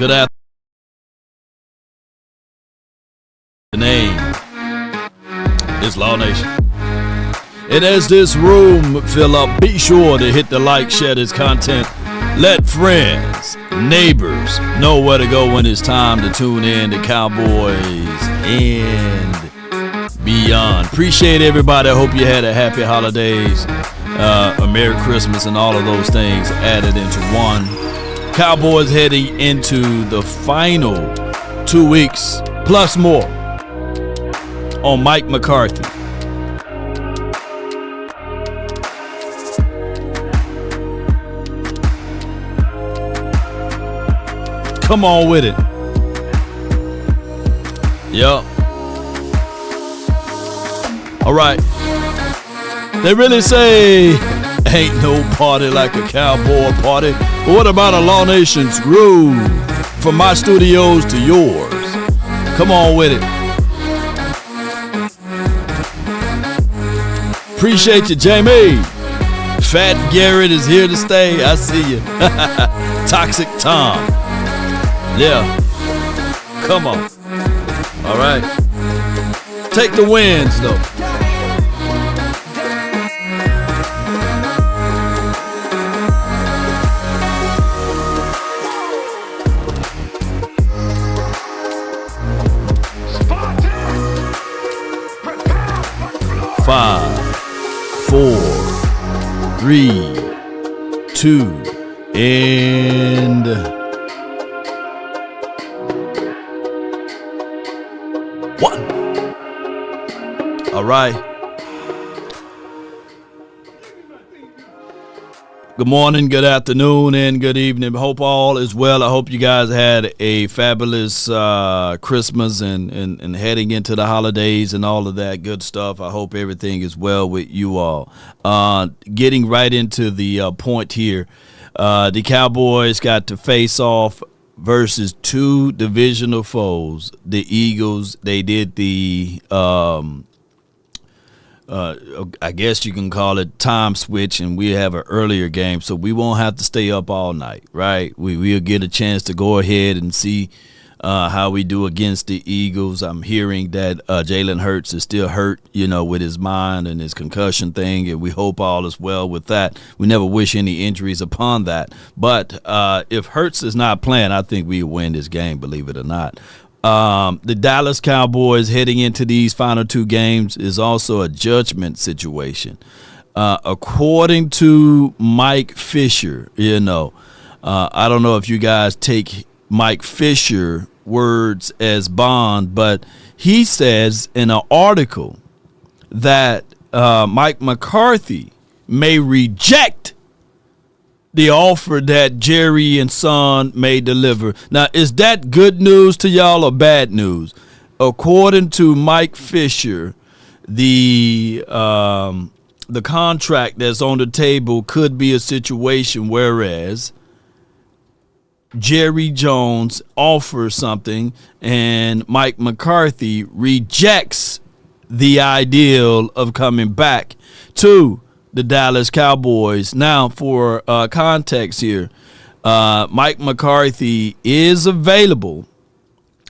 Good afternoon. The name is Law Nation. And as this room fill up, be sure to hit the like, share this content. Let friends, neighbors know where to go when it's time to tune in to Cowboys and beyond. Appreciate everybody. I hope you had a happy holidays, a Merry Christmas, and all of those things added into one. Cowboys heading into the final 2 weeks plus more on Mike McCarthy. Come on with it. Yup. All right. They really say ain't no party like a cowboy party. But what about a Law Nation's groove? From my studios to yours. Come on with it. Appreciate you, Jamie. Fat Garrett is here to stay. I see you. Toxic Tom. Yeah. Come on. All right. Take the wins, though. Five, 4, 3, 2, and 1. All right. Good morning, good afternoon, and good evening. Hope all is well. I hope you guys had a fabulous Christmas and heading into the holidays and all of that good stuff. I hope everything is well with you all. Getting right into the point here, the Cowboys got to face off versus two divisional foes. The Eagles, they did the I guess you can call it time switch, and we have an earlier game, so we won't have to stay up all night, right? We'll get a chance to go ahead and see how we do against the Eagles. I'm hearing that Jalen Hurts is still hurt, with his mind and his concussion thing, and we hope all is well with that. We never wish any injuries upon that. But if Hurts is not playing, I think we win this game, believe it or not. The Dallas Cowboys heading into these final two games is also a judgment situation. According to Mike Fisher, I don't know if you guys take Mike Fisher words as bond, but he says in an article that Mike McCarthy may reject the offer that Jerry and Son may deliver. Now, is that good news to y'all or bad news? According to Mike Fisher, the contract that's on the table could be a situation whereas Jerry Jones offers something and Mike McCarthy rejects the ideal of coming back to the Dallas Cowboys. Now, for context here, Mike McCarthy is available.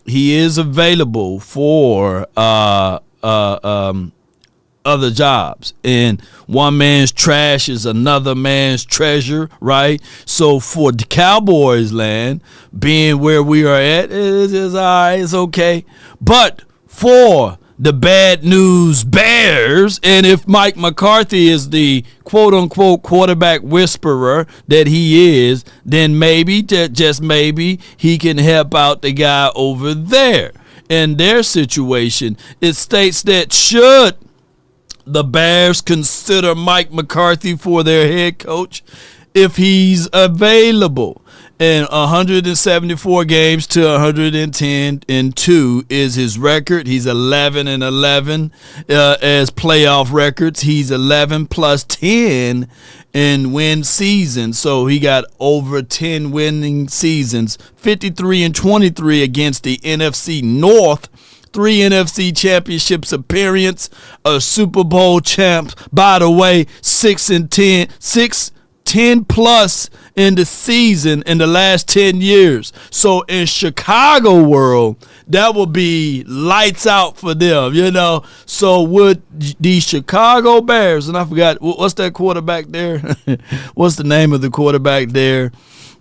He is available for other jobs, and one man's trash is another man's treasure, right? So for the Cowboys land, being where we are at, it's all right, it's okay. But for the bad news Bears, and if Mike McCarthy is the quote-unquote quarterback whisperer that he is, then maybe, just maybe, he can help out the guy over there. In their situation, it states that should the Bears consider Mike McCarthy for their head coach, if he's available. And 174 games to 110-2 is his record. He's 11-11 as playoff records. He's 11 plus 10 in win seasons. So he got over 10 winning seasons. 53-23 against the NFC North. 3 NFC championships appearance, a Super Bowl champ. By the way, 6-10 10 plus in the season in the last 10 years. So in Chicago world, that will be lights out for them, you know. So would the Chicago Bears, and I forgot, what's that quarterback there? What's the name of the quarterback there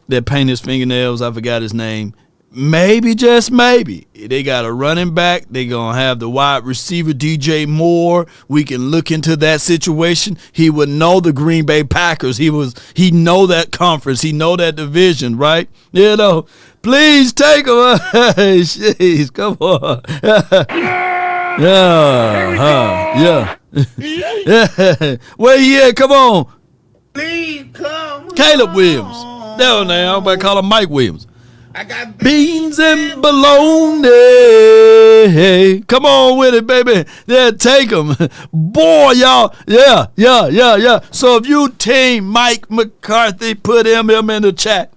that painted his fingernails? I forgot his name. Maybe, just maybe, they got a running back. They're going to have the wide receiver, DJ Moore. We can look into that situation. He would know the Green Bay Packers. He know that conference. He know that division, right? You know, please take him. Hey, jeez, come on. Yeah. Where he at? Come on. Please come. Caleb Williams. No, now, I'm about to call him Mike Williams. I got beans and bologna. Hey, come on with it, baby. Yeah, take them. Boy, y'all. Yeah. So if you team Mike McCarthy, put him in the chat.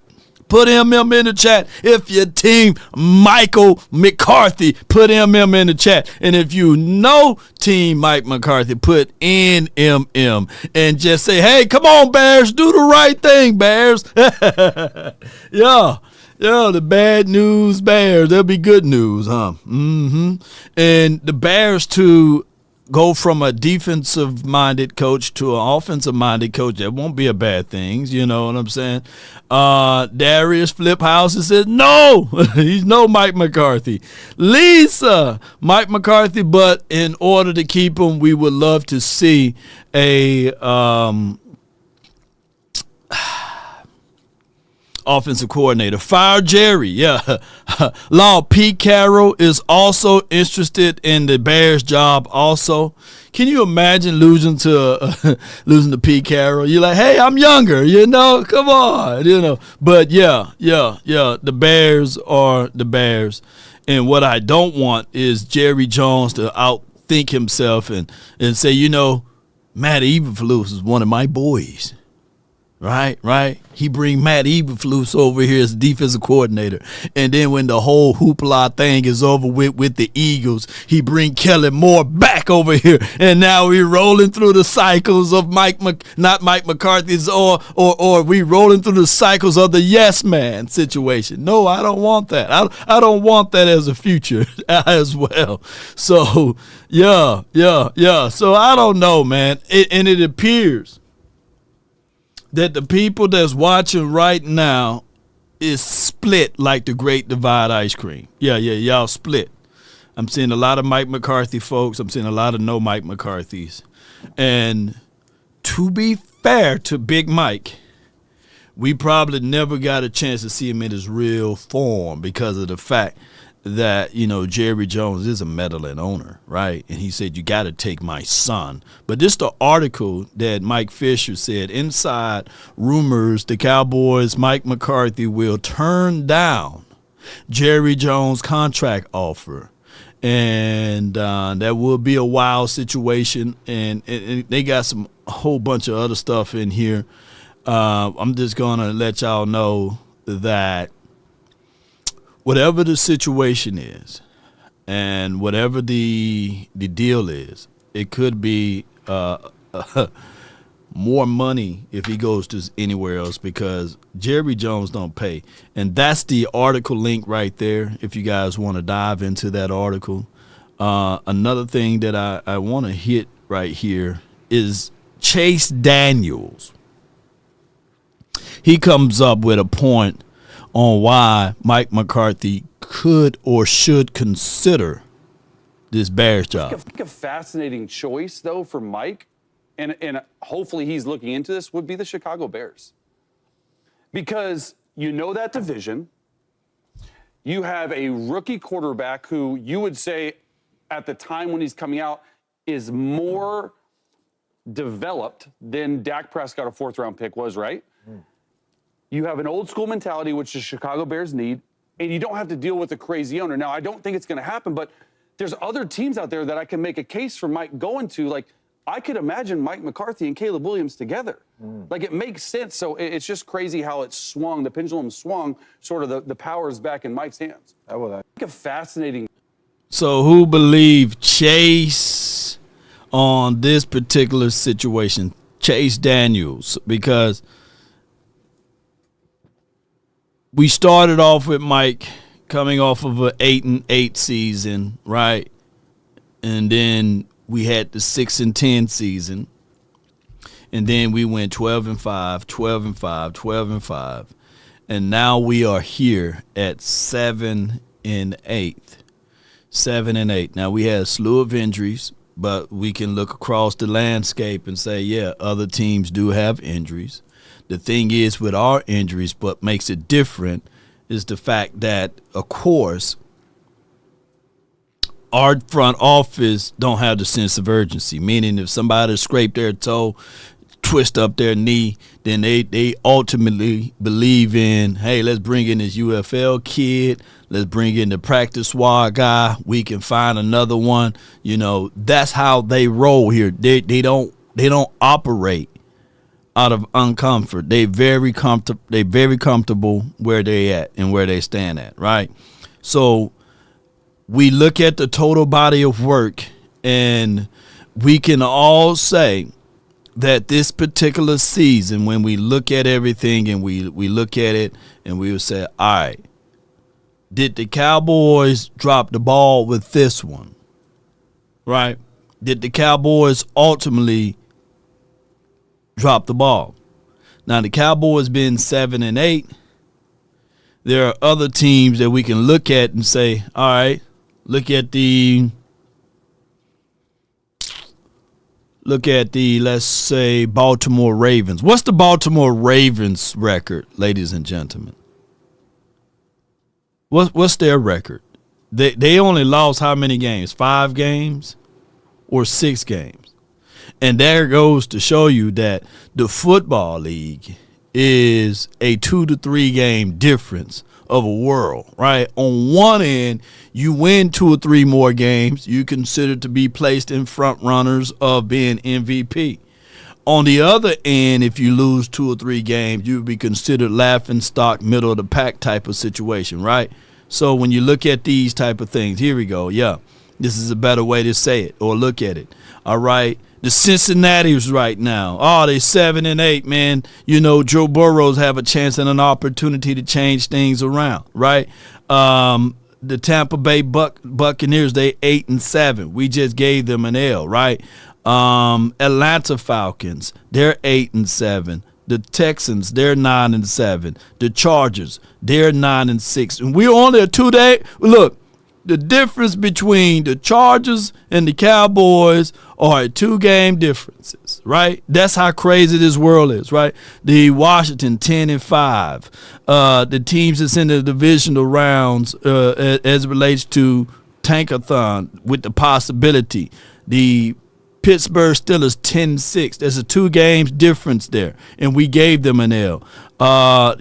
Put him in the chat. If you team Michael McCarthy, put him in the chat. And if you know team Mike McCarthy, put NMM and just say, hey, come on, Bears. Do the right thing, Bears. Yeah. Yeah, the bad news Bears. That'll be good news, huh? Mm-hmm. And the Bears to go from a defensive-minded coach to an offensive-minded coach, that won't be a bad thing. You know what I'm saying? Darius Fliphausen says, no, he's no Mike McCarthy. Lisa, Mike McCarthy, but in order to keep him, we would love to see a offensive coordinator. Fire Jerry, yeah. Law, Pete Carroll is also interested in the Bears job also. Can you imagine losing to Pete Carroll? You're like, hey, I'm younger, you know, come on, you know. But yeah, the Bears are the Bears. And what I don't want is Jerry Jones to outthink himself and say, you know, Matt Eberflus is one of my boys. Right. He bring Matt Eberflus over here as defensive coordinator. And then when the whole hoopla thing is over with the Eagles, he bring Kellen Moore back over here. And now we're rolling through the cycles of not Mike McCarthy's or we rolling through the cycles of the yes man situation. No, I don't want that. I don't want that as a future as well. So, yeah. So I don't know, man. And it appears that the people that's watching right now is split like the Great Divide ice cream. Yeah, y'all split. I'm seeing a lot of Mike McCarthy folks. I'm seeing a lot of no Mike McCarthys. And to be fair to Big Mike, we probably never got a chance to see him in his real form because of the fact that, you know, Jerry Jones is a meddling owner, right? And he said, you got to take my son. But this the article that Mike Fisher said, inside rumors, the Cowboys, Mike McCarthy will turn down Jerry Jones' contract offer. And that will be a wild situation. And they got a whole bunch of other stuff in here. I'm just going to let y'all know that whatever the situation is and whatever the deal is, it could be more money if he goes to anywhere else because Jerry Jones don't pay. And that's the article link right there if you guys want to dive into that article. Another thing that I want to hit right here is Chase Daniels. He comes up with a point on why Mike McCarthy could or should consider this Bears job. I think a fascinating choice, though, for Mike, and hopefully he's looking into this, would be the Chicago Bears. Because you know that division. You have a rookie quarterback who you would say at the time when he's coming out is more developed than Dak Prescott, a fourth-round pick, was, right? You have an old school mentality, which the Chicago Bears need, and you don't have to deal with a crazy owner. Now, I don't think it's going to happen, but there's other teams out there that I can make a case for Mike going to. Like, I could imagine Mike McCarthy and Caleb Williams together. Like, it makes sense. So it's just crazy how it swung. The pendulum swung, sort of the power's back in Mike's hands. I think a fascinating. So who believe Chase on this particular situation? Chase Daniels, because we started off with Mike coming off of an 8-8 season, right? And then we had the 6-10 season. And then we went 12-5, 12-5, 12-5. And now we are here at 7-8. 7-8. Now we had a slew of injuries, but we can look across the landscape and say, yeah, other teams do have injuries. The thing is with our injuries, what makes it different is the fact that, of course, our front office don't have the sense of urgency, meaning if somebody scraped their toe, twist up their knee, then they ultimately believe in, hey, let's bring in this UFL kid, let's bring in the practice squad guy, we can find another one. You know, that's how they roll here. They don't operate out of uncomfort. They very comfortable where they at and where they stand at, right? So we look at the total body of work, and we can all say that this particular season, when we look at everything and we look at it and we will say, all right, did the Cowboys drop the ball with this one, right? Did the Cowboys ultimately drop the ball? Now, the Cowboys been 7-8. There are other teams that we can look at and say, all right, look at the, let's say, Baltimore Ravens. What's the Baltimore Ravens record, ladies and gentlemen? What's their record? They only lost how many games? 5 games or 6 games? And there goes to show you that the football league is a 2 to 3 game difference of a world, right? On one end, you win 2 or 3 more games, you consider to be placed in front runners of being MVP. On the other end, if you lose 2 or 3 games, you would be considered laughing stock, middle of the pack type of situation, right? So when you look at these type of things, here we go. Yeah, this is a better way to say it or look at it. All right. The Cincinnati's right now, they 7-8, man. You know, Joe Burrows have a chance and an opportunity to change things around, right? The Tampa Bay Buccaneers, they 8-7. We just gave them an L, right? Atlanta Falcons, they're 8-7. The Texans, they're 9-7. The Chargers, they're 9-6. And we're only a 2-day. Look, the difference between the Chargers and the Cowboys are 2-game differeces, right? That's how crazy this world is, right? The Washington 10-5. The teams that's in the divisional rounds as it relates to Tankathon with the possibility. The Pittsburgh Steelers 10-6. There's a 2 games difference there, and we gave them an L.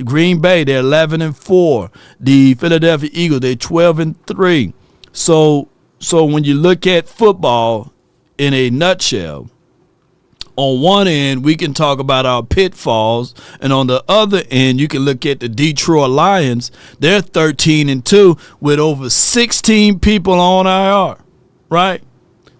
Green Bay, they're 11-4. The Philadelphia Eagles, they're 12-3. So when you look at football in a nutshell, on one end we can talk about our pitfalls, and on the other end you can look at the Detroit Lions. They're 13-2 with over 16 people on IR, right?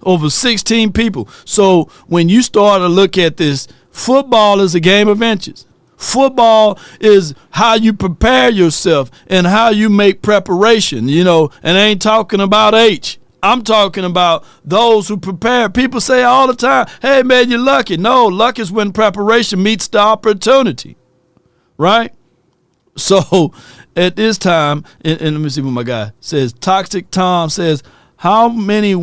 Over 16 people. So when you start to look at this, football is a game of inches. Football is how you prepare yourself and how you make preparation, you know, and I ain't talking about H. I'm talking about those who prepare. People say all the time, hey, man, you're lucky. No, luck is when preparation meets the opportunity, right? So at this time, and let me see what my guy says. Toxic Tom says, how many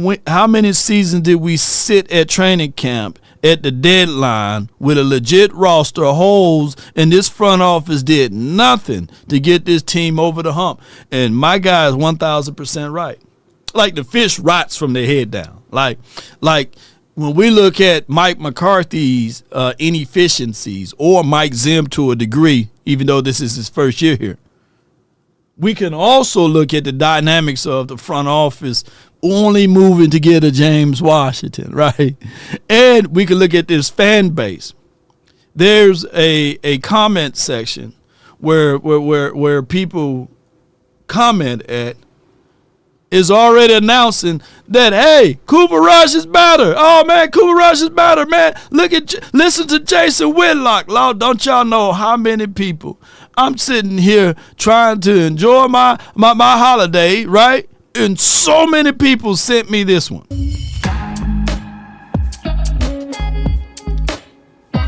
seasons did we sit at training camp at the deadline with a legit roster of holes, and this front office did nothing to get this team over the hump? And my guy is 1,000% right. Like the fish rots from their head down. Like when we look at Mike McCarthy's inefficiencies, or Mike Zim to a degree, even though this is his first year here, we can also look at the dynamics of the front office only moving to get a James Washington, right? And we can look at this fan base. There's a comment section where people comment at is already announcing that, hey, Cooper Rush is better. Oh, man, Cooper Rush is better, man. Listen to Jason Whitlock. Lord, don't y'all know how many people I'm sitting here trying to enjoy my holiday, right? And so many people sent me this one.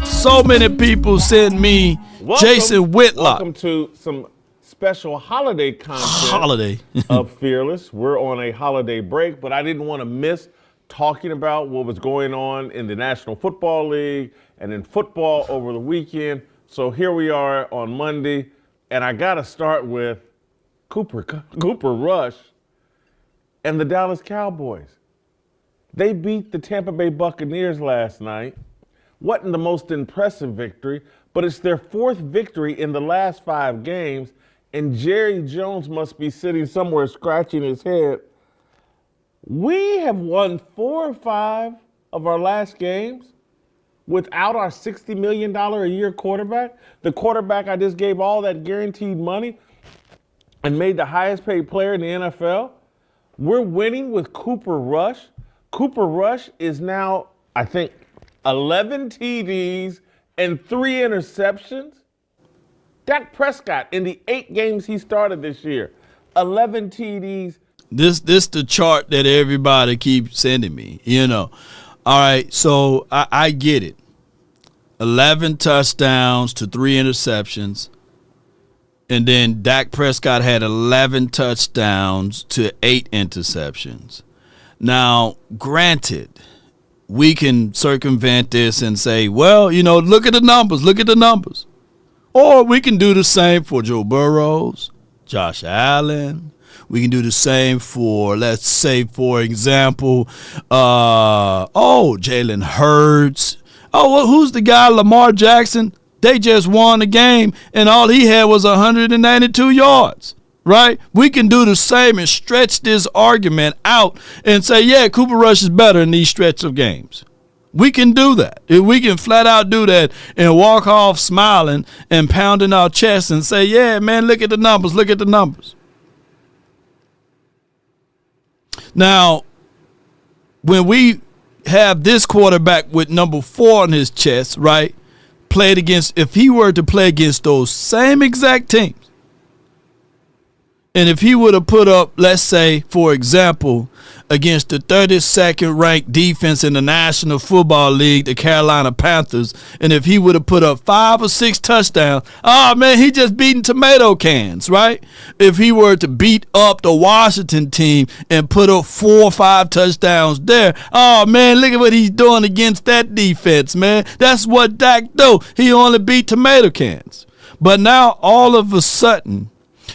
So many people sent me Jason Whitlock. Welcome to some special holiday content of Fearless. We're on a holiday break, but I didn't want to miss talking about what was going on in the National Football League and in football over the weekend. So here we are on Monday, and I got to start with Cooper Rush and the Dallas Cowboys. They beat the Tampa Bay Buccaneers last night. Wasn't the most impressive victory, but it's their fourth victory in the last 5 games, and Jerry Jones must be sitting somewhere scratching his head. We have won 4 or 5 of our last games without our $60 million a year quarterback. The quarterback I just gave all that guaranteed money and made the highest paid player in the NFL. We're winning with Cooper Rush. Cooper Rush is now, I think, 11 TDs and 3 interceptions. Dak Prescott, in the 8 games he started this year, 11 TDs. This the chart that everybody keeps sending me, All right, so I get it. 11 touchdowns to 3 interceptions. And then Dak Prescott had 11 touchdowns to 8 interceptions. Now, granted, we can circumvent this and say, well, look at the numbers. Or we can do the same for Joe Burrows, Josh Allen. We can do the same for, let's say, for example, Jalen Hurts. Who's the guy, Lamar Jackson? They just won the game, and all he had was 192 yards. Right? We can do the same and stretch this argument out and say, yeah, Cooper Rush is better in these stretch of games. We can do that. If we can flat out do that and walk off smiling and pounding our chest and say, yeah, man, look at the numbers. Now, when we have this quarterback with number 4 on his chest, right, if he were to play against those same exact teams, and if he would have put up, let's say, for example, against the 32nd ranked defense in the National Football League, the Carolina Panthers, and if he would have put up 5 or 6 touchdowns, he just beating tomato cans, right? If he were to beat up the Washington team and put up 4 or 5 touchdowns there, look at what he's doing against that defense, man. That's what Dak do. He only beat tomato cans. But now, all of a sudden,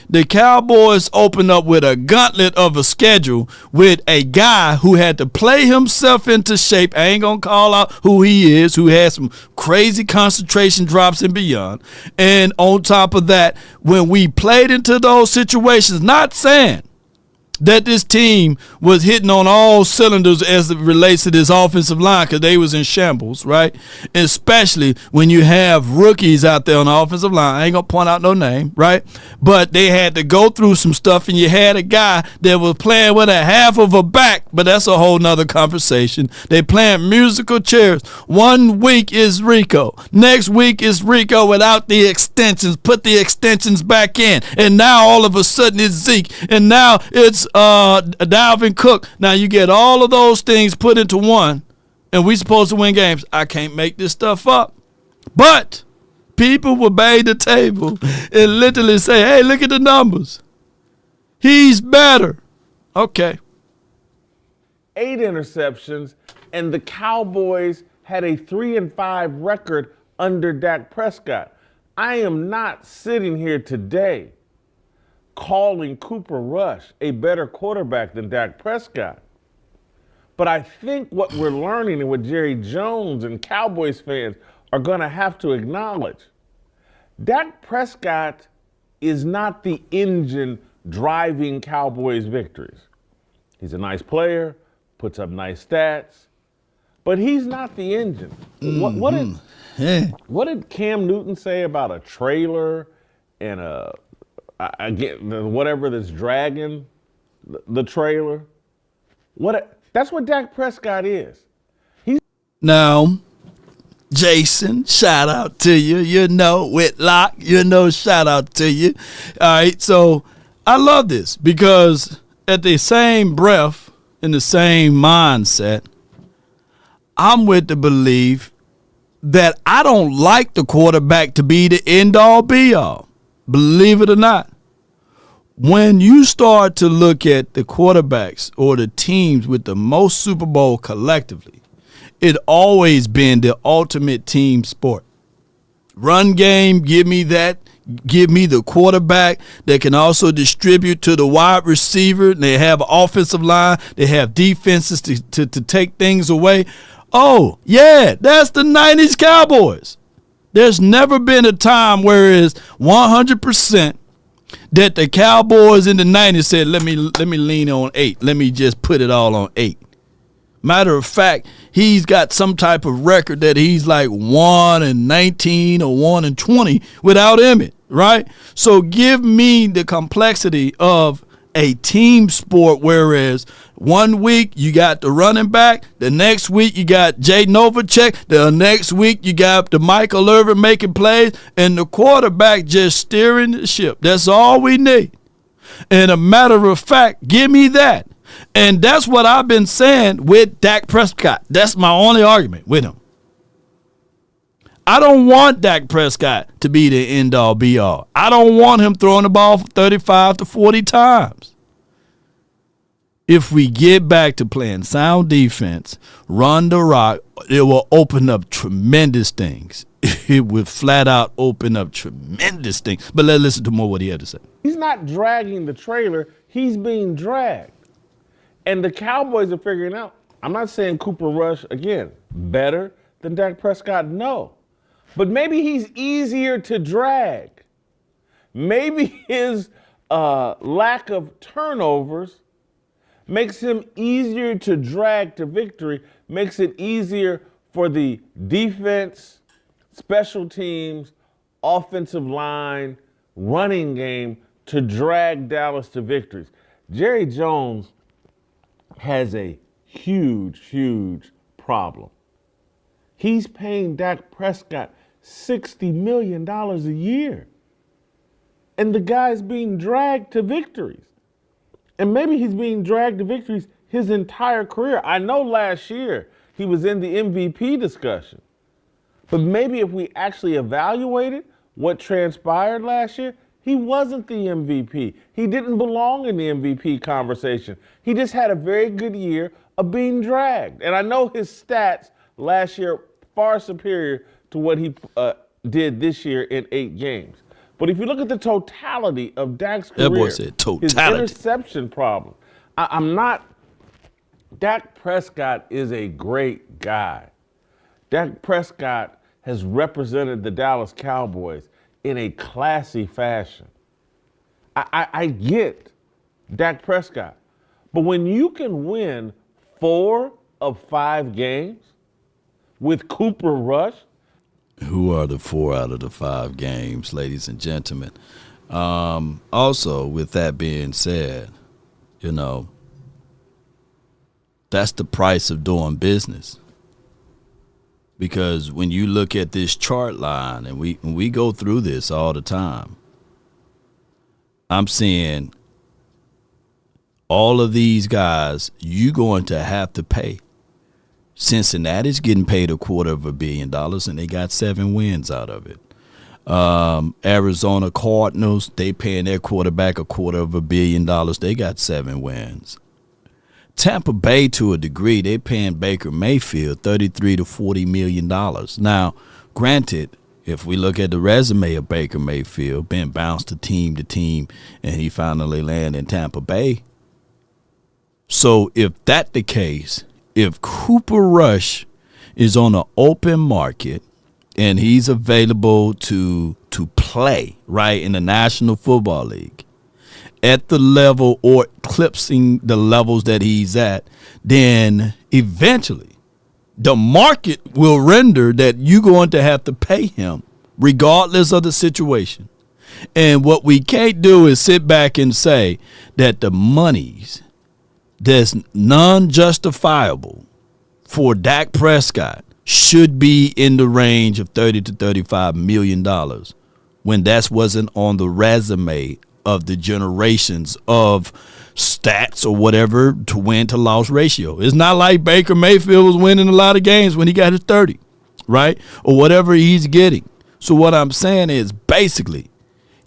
the Cowboys opened up with a gauntlet of a schedule with a guy who had to play himself into shape. I ain't going to call out who he is, who has some crazy concentration drops and beyond. And on top of that, when we played into those situations, not saying that this team was hitting on all cylinders as it relates to this offensive line because they was in shambles, right? Especially when you have rookies out there on the offensive line. I ain't going to point out no name, right? But they had to go through some stuff, and you had a guy that was playing with a half of a back, but that's a whole nother conversation. They playing musical chairs. 1 week is Rico. Next week is Rico without the extensions. Put the extensions back in. And now all of a sudden it's Zeke. And now it's Dalvin Cook. Now you get all of those things put into one, and we supposed to win games. I can't make this stuff up. But people will bang the table and literally say, hey, look at the numbers. He's better. Okay. 8 interceptions, and the Cowboys had a 3-5 record under Dak Prescott. I am not sitting here today calling Cooper Rush a better quarterback than Dak Prescott. But I think what we're learning and what Jerry Jones and Cowboys fans are going to have to acknowledge, Dak Prescott is not the engine driving Cowboys victories. He's a nice player, puts up nice stats, but he's not the engine. What did Cam Newton say about a trailer and whatever that's dragging the trailer? That's what Dak Prescott is. Now, Jason, shout out to you. Whitlock, shout out to you. All right, so I love this because at the same breath, in the same mindset, I'm with the belief that I don't like the quarterback to be the end-all, be-all. Believe it or not. When you start to look at the quarterbacks or the teams with the most Super Bowl collectively, it always been the ultimate team sport. Run game, give me that. Give me the quarterback that can also distribute to the wide receiver. They have offensive line. They have defenses to take things away. Oh, yeah, that's the 90s Cowboys. There's never been a time where it's 100% that the Cowboys in the 90s said, let me lean on 8. Let me just put it all on 8. Matter of fact, he's got some type of record that he's like 1-19 or 1-20 without Emmett, right? So give me the complexity of a team sport, whereas 1 week you got the running back, the next week you got Jay Novacek, the next week you got the Michael Irvin making plays, and the quarterback just steering the ship. That's all we need. And a matter of fact, give me that. And that's what I've been saying with Dak Prescott. That's my only argument with him. I don't want Dak Prescott to be the end-all, be-all. I don't want him throwing the ball 35 to 40 times. If we get back to playing sound defense, run the rock, it will open up tremendous things. It would flat out open up tremendous things. But let's listen to more what he had to say. He's not dragging the trailer. He's being dragged. And the Cowboys are figuring out, I'm not saying Cooper Rush, again, better than Dak Prescott, no. But maybe he's easier to drag. Maybe his lack of turnovers makes him easier to drag to victory, makes it easier for the defense, special teams, offensive line, running game to drag Dallas to victories. Jerry Jones has a huge problem. He's paying Dak Prescott $60 million a year. And the guy's being dragged to victories. And maybe he's being dragged to victories his entire career. I know last year he was in the MVP discussion. But maybe if we actually evaluated what transpired last year, he wasn't the MVP. He didn't belong in the MVP conversation. He just had a very good year of being dragged. And I know his stats last year far superior to what he did this year in 8 games. But if you look at the totality of Dak's career, That boy said totality. his interception problem, Dak Prescott is a great guy. Dak Prescott has represented the Dallas Cowboys in a classy fashion. I get Dak Prescott. But when you can win 4 of 5 games with Cooper Rush. Who are the 4 out of the 5 games, ladies and gentlemen? Also, with that being said, that's the price of doing business. Because when you look at this chart line, and we go through this all the time, I'm seeing all of these guys you're going to have to pay. Cincinnati's getting paid $250 million, and they got 7 wins out of it. Arizona Cardinals, they paying their quarterback $250 million. They got 7 wins. Tampa Bay, to a degree, they paying Baker Mayfield $33 to $40 million. Now, granted, if we look at the resume of Baker Mayfield, been bounced to team, and he finally landed in Tampa Bay. So if that's the case, if Cooper Rush is on an open market and he's available to play, right, in the National Football League, at the level or eclipsing the levels that he's at, then eventually the market will render that you're going to have to pay him regardless of the situation. And what we can't do is sit back and say that the monies that's non-justifiable for Dak Prescott should be in the range of $30 to $35 million when that wasn't on the resume of the generations of stats or whatever to win to loss ratio. It's not like Baker Mayfield was winning a lot of games when he got his 30, right? Or whatever he's getting. So what I'm saying is basically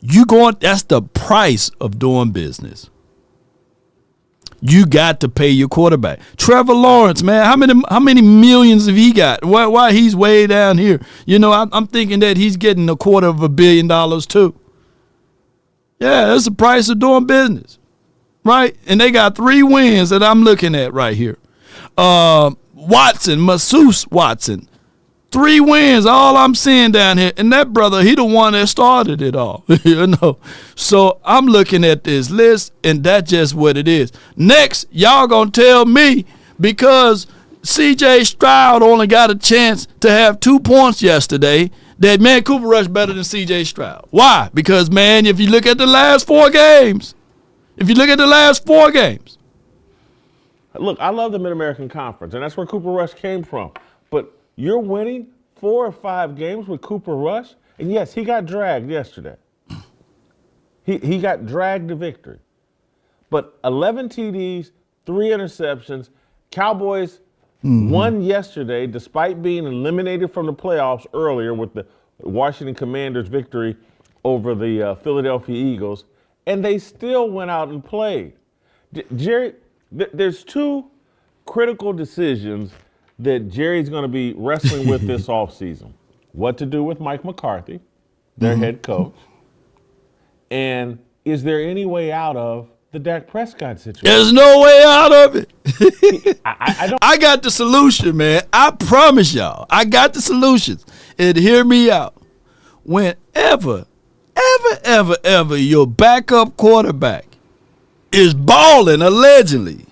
that's the price of doing business. You got to pay your quarterback. Trevor Lawrence, man, how many millions have he got? Why he's way down here? I'm thinking that he's getting $250 million too. Yeah, that's the price of doing business, right? And they got 3 wins that I'm looking at right here. Masseuse Watson, 3 wins, all I'm seeing down here. And that brother, he the one that started it all, So I'm looking at this list, and that's just what it is. Next, y'all gonna tell me because C.J. Stroud only got a chance to have 2 points yesterday that, man, Cooper Rush better than C.J. Stroud. Why? Because, man, if you look at the last 4 games, Look, I love the Mid-American Conference, and that's where Cooper Rush came from. But you're winning 4 or 5 games with Cooper Rush, and yes, he got dragged yesterday. He got dragged to victory. But 11 TDs, 3 interceptions. Cowboys won yesterday despite being eliminated from the playoffs earlier with the Washington Commanders' victory over the Philadelphia Eagles, and they still went out and played. Jerry, there's 2 critical decisions that Jerry's going to be wrestling with this offseason. What to do with Mike McCarthy, their head coach, and is there any way out of the Dak Prescott situation? There's no way out of it. I got the solution, man. I promise y'all. I got the solutions. And hear me out. Whenever, ever your backup quarterback is balling allegedly,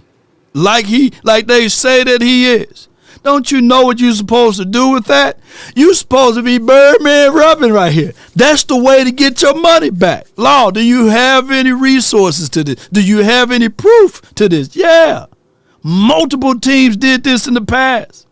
like they say that he is, don't you know what you're supposed to do with that? You're supposed to be Birdman rubbing right here. That's the way to get your money back. Law, do you have any resources to this? Do you have any proof to this? Yeah. Multiple teams did this in the past.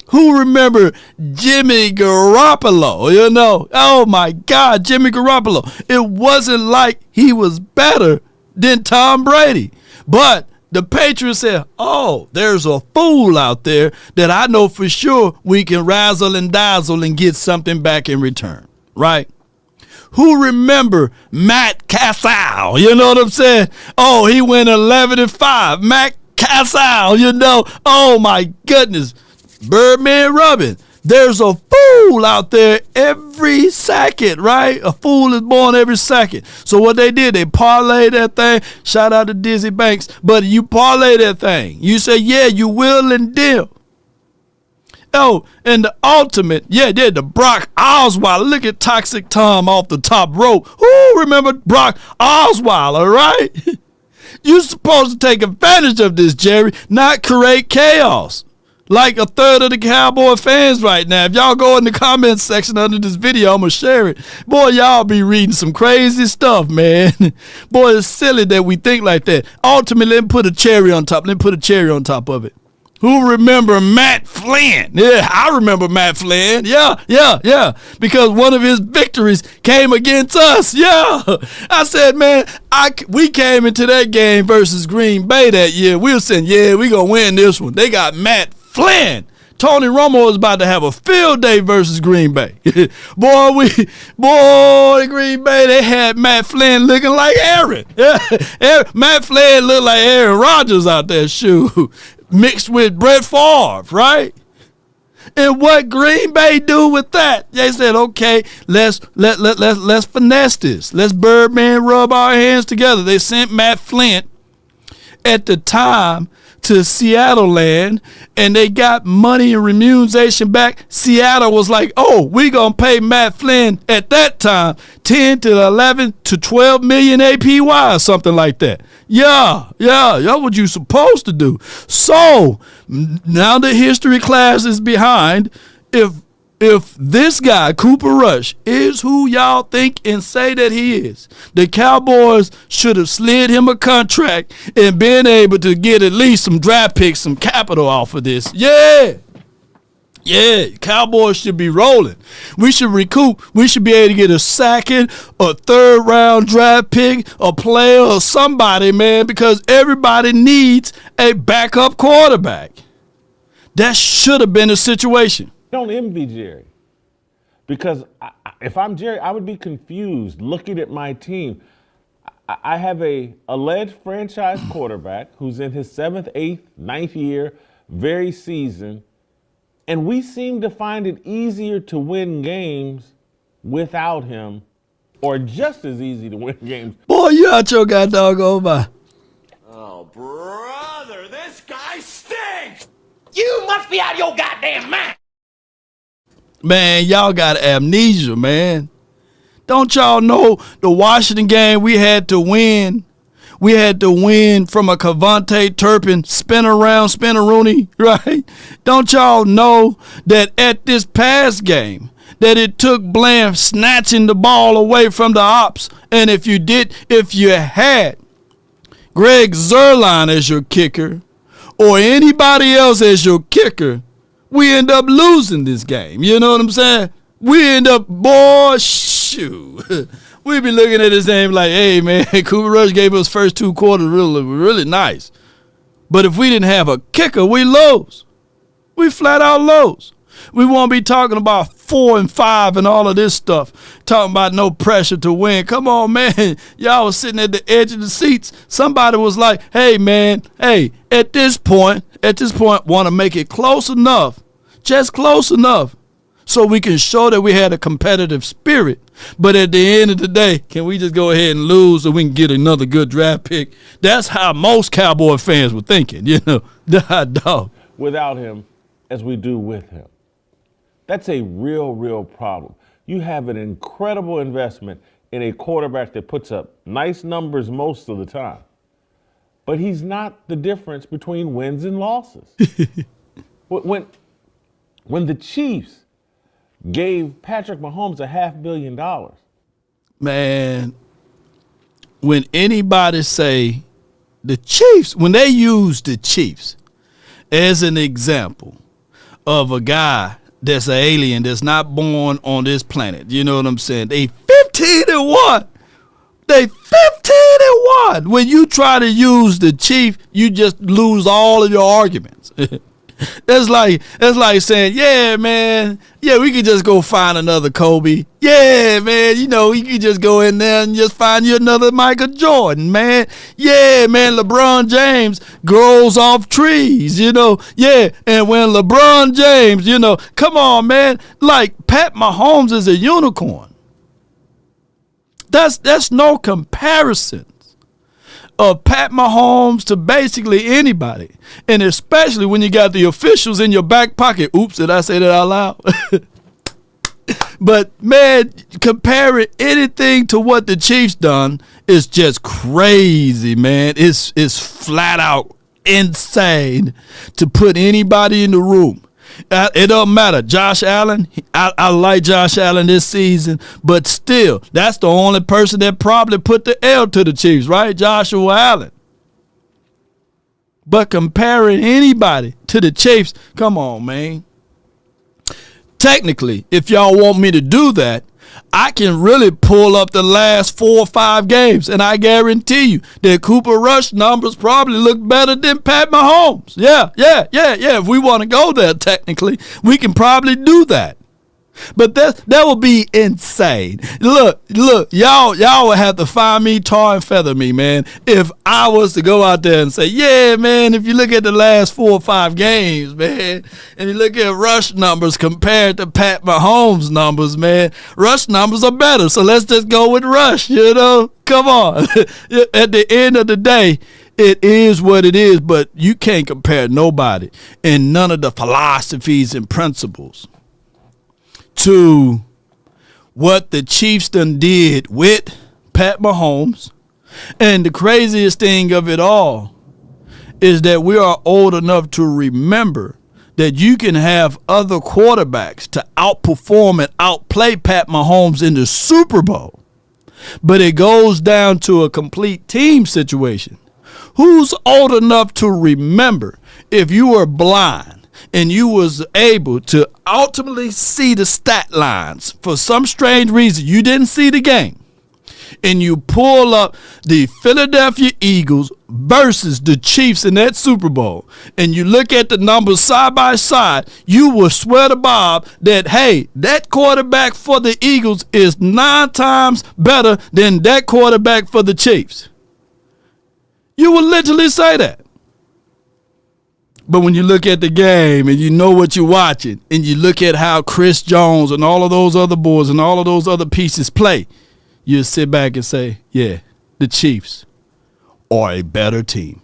Who remember Jimmy Garoppolo? Oh my God, Jimmy Garoppolo. It wasn't like he was better than Tom Brady. But the Patriots said, oh, there's a fool out there that I know for sure we can razzle and dazzle and get something back in return, right? Who remember Matt Castle? You know what I'm saying? Oh, he went 11-5. Matt Castle, oh my goodness. Birdman rubbing. There's a fool out there every second, right? A fool is born every second. So what they did, they parlayed that thing. Shout out to Dizzy Banks. But you parlay that thing. You say, yeah, you will and deal. Oh, and the ultimate, the Brock Osweiler. Look at Toxic Tom off the top rope. Who remember Brock Osweiler, right? You're supposed to take advantage of this, Jerry, not create chaos. Like a third of the Cowboy fans right now. If y'all go in the comments section under this video, I'm going to share it. Boy, y'all be reading some crazy stuff, man. Boy, it's silly that we think like that. Ultimately, let me put a cherry on top. of it. Who remember Matt Flynn? Yeah, I remember Matt Flynn. Yeah. Because one of his victories came against us. Yeah. I said, man, we came into that game versus Green Bay that year. We were saying, yeah, we going to win this one. They got Matt Flynn. Tony Romo is about to have a field day versus Green Bay. Boy, Green Bay, they had Matt Flynn looking like Aaron. Matt Flynn looked like Aaron Rodgers out there, mixed with Brett Favre, right? And what Green Bay do with that? They said, okay, let's finesse this. Let's Birdman rub our hands together. They sent Matt Flynn at the time to Seattle land, and they got money and remuneration back. Seattle was like, oh, we gonna pay Matt Flynn at that time 10 to 11 to 12 million APY or something like that. Yeah, that's what you supposed to do. So now the history class is behind. If this guy, Cooper Rush, is who y'all think and say that he is, the Cowboys should have slid him a contract and been able to get at least some draft picks, some capital off of this. Yeah. Yeah, Cowboys should be rolling. We should recoup. We should be able to get a second or third round draft pick, a player or somebody, man, because everybody needs a backup quarterback. That should have been the situation. Don't envy Jerry. Because if I'm Jerry, I would be confused looking at my team. I have a alleged franchise quarterback who's in his 7th, 8th, 9th year, very seasoned, and we seem to find it easier to win games without him, or just as easy to win games. Boy, you out your goddamn mind. Oh, brother, this guy stinks! You must be out of your goddamn mind! Man, y'all got amnesia, man. Don't y'all know the Washington game we had to win? We had to win from a Cavante Turpin spin-around-Rooney, right? Don't y'all know that at this past game that it took Bland snatching the ball away from the ops? And if you had Greg Zuerlein as your kicker or anybody else as your kicker, we end up losing this game. You know what I'm saying? We end up, boy, shoot. We be looking at this game like, hey, man, Cooper Rush gave us first 2 quarters really nice. But if we didn't have a kicker, we lose. We flat out lose. We won't be talking about 4 and 5 and all of this stuff. Talking about no pressure to win. Come on, man. Y'all was sitting at the edge of the seats. Somebody was like, hey, man, at this point, want to make it close enough, just close enough, so we can show that we had a competitive spirit. But at the end of the day, can we just go ahead and lose so we can get another good draft pick? That's how most Cowboy fans were thinking, you know. Dog. Without him, as we do with him. That's a real problem. You have an incredible investment in a quarterback that puts up nice numbers most of the time. But he's not the difference between wins and losses. When the Chiefs gave Patrick Mahomes $500 million. Man, when anybody say the Chiefs, when they use the Chiefs as an example of a guy that's an alien that's not born on this planet, you know what I'm saying? They 15-1. They 15-1. When you try to use the Chief, you just lose all of your arguments. That's like saying, yeah, man, yeah, we could just go find another Kobe. Yeah, man, you know, you could just go in there and just find you another Michael Jordan, man. Yeah, man, LeBron James grows off trees, you know. Yeah, and when LeBron James, you know, come on, man, like Pat Mahomes is a unicorn. That's no comparison of Pat Mahomes to basically anybody. And especially when you got the officials in your back pocket. Oops, did I say that out loud? But, man, comparing anything to what the Chiefs done is just crazy, man. It's flat out insane to put anybody in the room. It don't matter. Josh Allen, I like Josh Allen this season, but still, that's the only person that probably put the L to the Chiefs, right? Joshua Allen. But comparing anybody to the Chiefs, come on, man. Technically, if y'all want me to do that, I can really pull up the last 4 or 5 games, and I guarantee you that Cooper Rush numbers probably look better than Pat Mahomes. Yeah. If we want to go there, technically, we can probably do that. But that would be insane. Look, y'all would have to find me, tar and feather me, man, if I was to go out there and say, yeah, man, if you look at the last 4 or 5 games, man, and you look at rush numbers compared to Pat Mahomes numbers, man, rush numbers are better. So let's just go with rush, you know? Come on. At the end of the day, it is what it is, but you can't compare nobody and none of the philosophies and principles to what the Chiefs done did with Pat Mahomes. And the craziest thing of it all is that we are old enough to remember that you can have other quarterbacks to outperform and outplay Pat Mahomes in the Super Bowl. But it goes down to a complete team situation. Who's old enough to remember if you were blind and you was able to ultimately see the stat lines for some strange reason, you didn't see the game, and you pull up the Philadelphia Eagles versus the Chiefs in that Super Bowl, and you look at the numbers side by side, you will swear to Bob that, hey, that quarterback for the Eagles is 9 times better than that quarterback for the Chiefs. You will literally say that. But when you look at the game and you know what you're watching, and you look at how Chris Jones and all of those other boys and all of those other pieces play, you sit back and say, yeah, the Chiefs are a better team.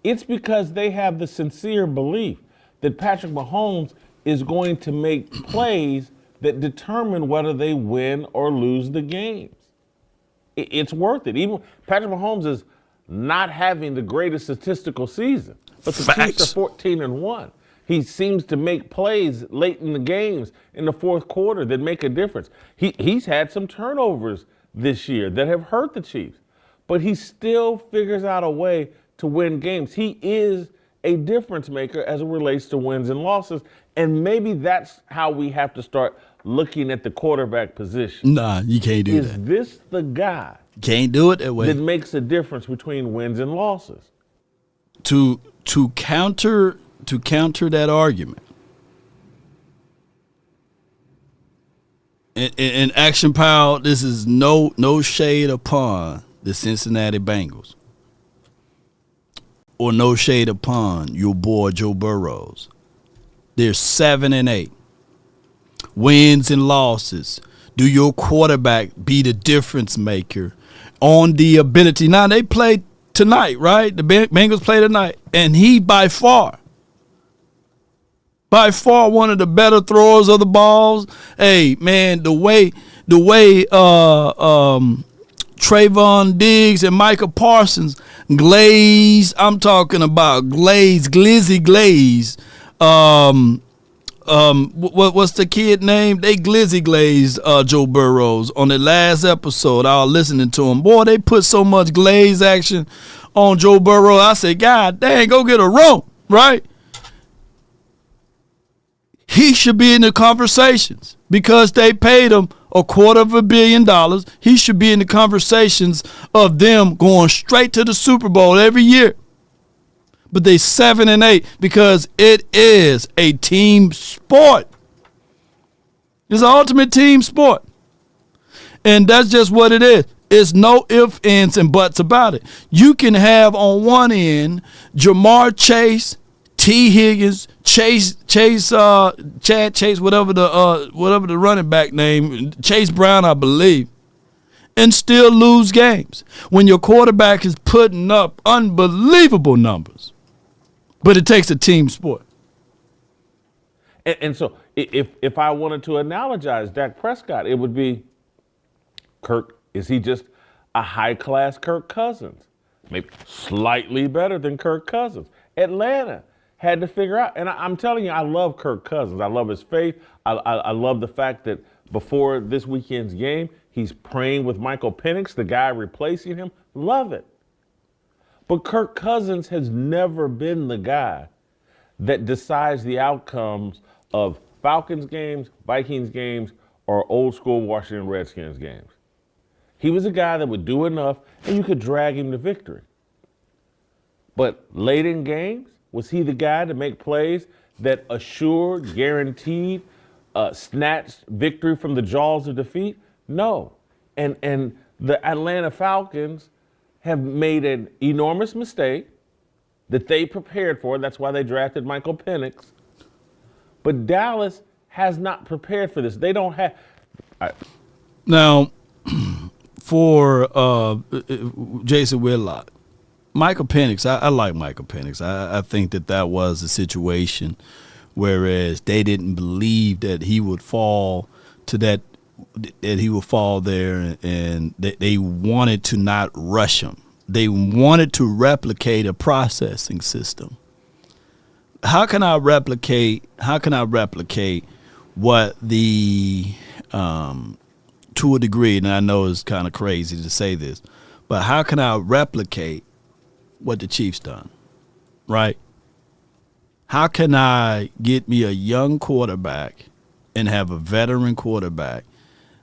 It's because they have the sincere belief that Patrick Mahomes is going to make plays that determine whether they win or lose the games. It's worth it. Even Patrick Mahomes is not having the greatest statistical season, but the Chiefs are 14-1. He seems to make plays late in the games in the fourth quarter that make a difference. He's had some turnovers this year that have hurt the Chiefs, but he still figures out a way to win games. He is a difference maker as it relates to wins and losses, and maybe that's how we have to start looking at the quarterback position. Nah, you can't do that. Is this the guy Can't do it that way. that makes a difference between wins and losses? To counter that argument, in Action Pal, this is no shade upon the Cincinnati Bengals, or no shade upon your boy Joe Burrows. They're 7-8. Wins and losses. Do your quarterback be the difference maker on the ability? Now, they played tonight, right? The Bengals play tonight, and he by far one of the better throwers of the balls. Hey, man, the way Trayvon Diggs and Micah Parsons glaze, I'm talking about glizzy glaze. What's the kid name? They glizzy glazed Joe Burrows on the last episode. I was listening to him. Boy, they put so much glaze action on Joe Burrow. I said, God dang, go get a room, right? He should be in the conversations because they paid him $250 million. He should be in the conversations of them going straight to the Super Bowl every year. But they 7-8 because it is a team sport. It's an ultimate team sport. And that's just what it is. It's no ifs, ands, and buts about it. You can have on one end Jamar Chase, T. Higgins, Chad Chase, whatever the running back name, Chase Brown, I believe, and still lose games when your quarterback is putting up unbelievable numbers. But it takes a team sport. And so if I wanted to analogize Dak Prescott, it would be Kirk, is he just a high-class Kirk Cousins? Maybe slightly better than Kirk Cousins. Atlanta had to figure out, and I'm telling you, I love Kirk Cousins. I love his faith. I love the fact that before this weekend's game, he's praying with Michael Penix, the guy replacing him. Love it. But Kirk Cousins has never been the guy that decides the outcomes of Falcons games, Vikings games, or old school Washington Redskins games. He was a guy that would do enough and you could drag him to victory. But late in games, was he the guy to make plays that assured, guaranteed, snatched victory from the jaws of defeat? No. And the Atlanta Falcons have made an enormous mistake that they prepared for. That's why they drafted Michael Penix. But Dallas has not prepared for this. They don't have. Now, for Jason Whitlock, Michael Penix, I like Michael Penix. I think that was a situation whereas they didn't believe that he would fall to that he would fall there, and they wanted to not rush him. They wanted to replicate a processing system. How can I replicate what the to a degree, and I know it's kind of crazy to say this, but how can I replicate what the Chiefs done, right? how can I get me a young quarterback and have a veteran quarterback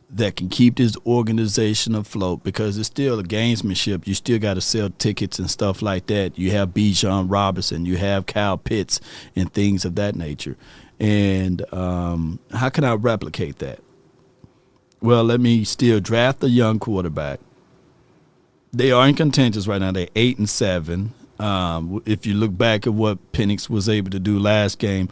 that can keep this organization afloat, because it's still a gamesmanship. You still got to sell tickets and stuff like that. You have Bijan Robinson, you have Kyle Pitts and things of that nature. And how can I replicate that? Well, let me still draft a young quarterback. They are in contention right now. They're 8-7. If you look back at what Penix was able to do last game,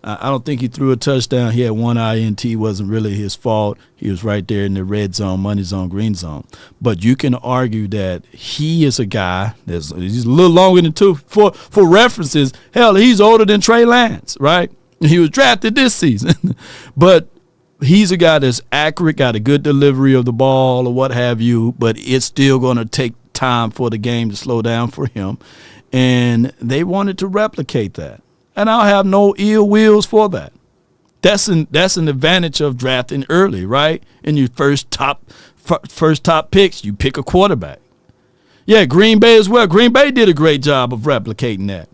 I don't think he threw a touchdown. He had one INT. Wasn't really his fault. He was right there in the red zone, money zone, green zone. But you can argue that he is a guy he's a little longer than two. For references, hell, he's older than Trey Lance, right? He was drafted this season. But he's a guy that's accurate, got a good delivery of the ball or what have you, but it's still going to take time for the game to slow down for him. And they wanted to replicate that. And I'll have no ill wills for that. That's an advantage of drafting early, right? In your first top picks, you pick a quarterback. Yeah, Green Bay as well. Green Bay did a great job of replicating that.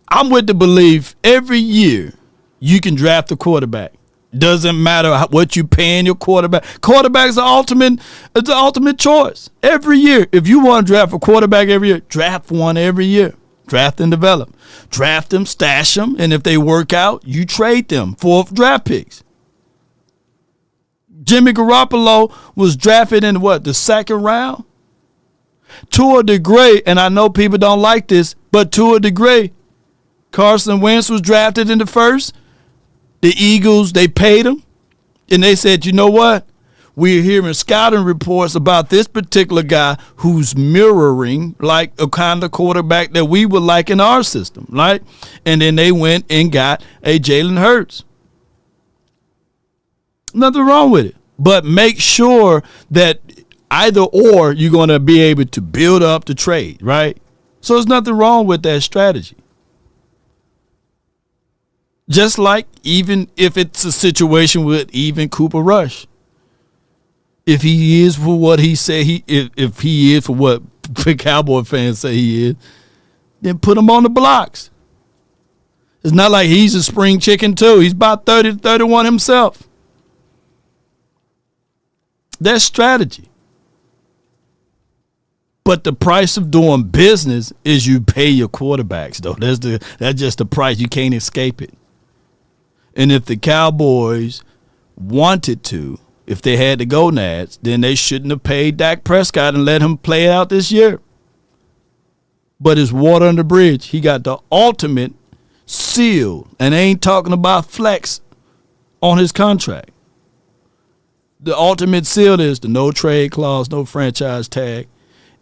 I'm with the belief every year you can draft a quarterback. Doesn't matter what you're paying your quarterback. Quarterback's the ultimate choice. Every year, if you want to draft a quarterback every year, draft one every year. Draft and develop. Draft them, stash them, and if they work out, you trade them for draft picks. Jimmy Garoppolo was drafted in the second round? To a degree, and I know people don't like this, but to a degree, Carson Wentz was drafted in the first. The Eagles, they paid him, and they said, you know what? We're hearing scouting reports about this particular guy who's mirroring like a kind of quarterback that we would like in our system, right? And then they went and got a Jalen Hurts. Nothing wrong with it. But make sure that either or you're going to be able to build up the trade, right? So there's nothing wrong with that strategy. Just like even if it's a situation with even Cooper Rush. If he is for what he said if he is for what Cowboy fans say he is, then put him on the blocks. It's not like he's a spring chicken too. He's about 30 to 31 himself. That's strategy. But the price of doing business is you pay your quarterbacks, though. That's just the price. You can't escape it. And if the Cowboys wanted to, if they had to go Nats, then they shouldn't have paid Dak Prescott and let him play out this year. But it's water under the bridge. He got the ultimate seal, and they ain't talking about flex on his contract. The ultimate seal is the no trade clause, no franchise tag,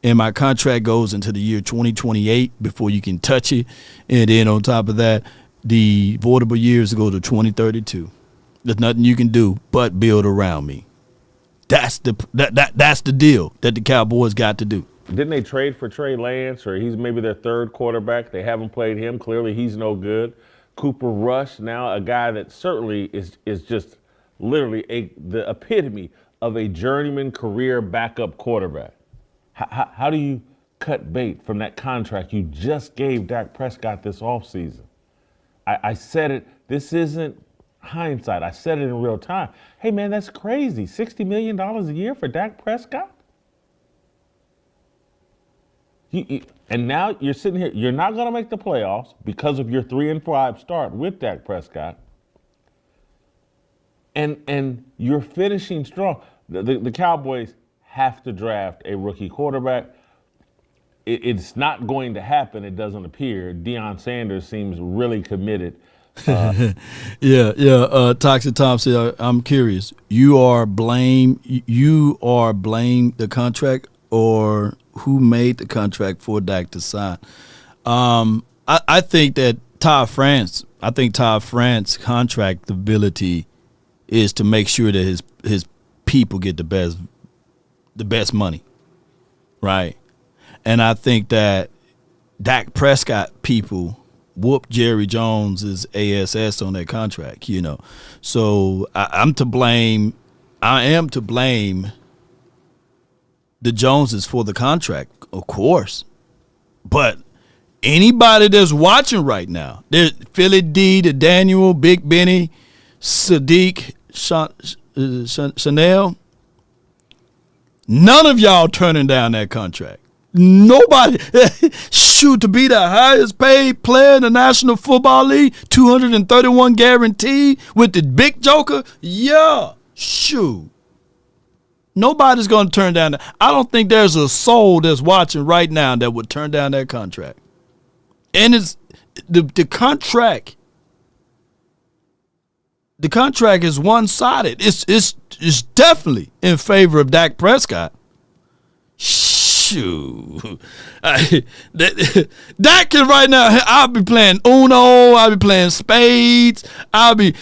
and my contract goes into the year 2028 before you can touch it. And then on top of that, the voidable years go to 2032. There's nothing you can do but build around me. That's the deal that the Cowboys got to do. Didn't they trade for Trey Lance, or he's maybe their third quarterback? They haven't played him. Clearly, he's no good. Cooper Rush, now a guy that certainly is just literally the epitome of a journeyman career backup quarterback. How do you cut bait from that contract you just gave Dak Prescott this offseason? I said it. This isn't hindsight. I said it in real time. Hey, man, that's crazy. $60 million a year for Dak Prescott? And now you're sitting here. You're not going to make the playoffs because of your 3-5 start with Dak Prescott. And you're finishing strong. The Cowboys have to draft a rookie quarterback. It's not going to happen, it doesn't appear. Deion Sanders seems really committed. Toxic Tom said, I'm curious. You are blame the contract, or who made the contract for Dak to sign? I think that Todd France contract ability is to make sure that his people get the best money, right? And I think that Dak Prescott people whooped Jerry Jones's ASS on that contract, So I am to blame the Joneses for the contract, of course. But anybody that's watching right now, there's Philly D, the Daniel, Big Benny, Sadiq, Chanel, none of y'all turning down that contract. Nobody. Shoot, to be the highest paid player in the National Football League, 231 guaranteed with the big joker. Yeah, shoot. Nobody's going to turn down that. I don't think there's a soul that's watching right now that would turn down that contract. And it's the contract. The contract is one-sided. It's definitely in favor of Dak Prescott. Shoot. Dak can right now, I'll be playing Uno, I'll be playing spades, I'll be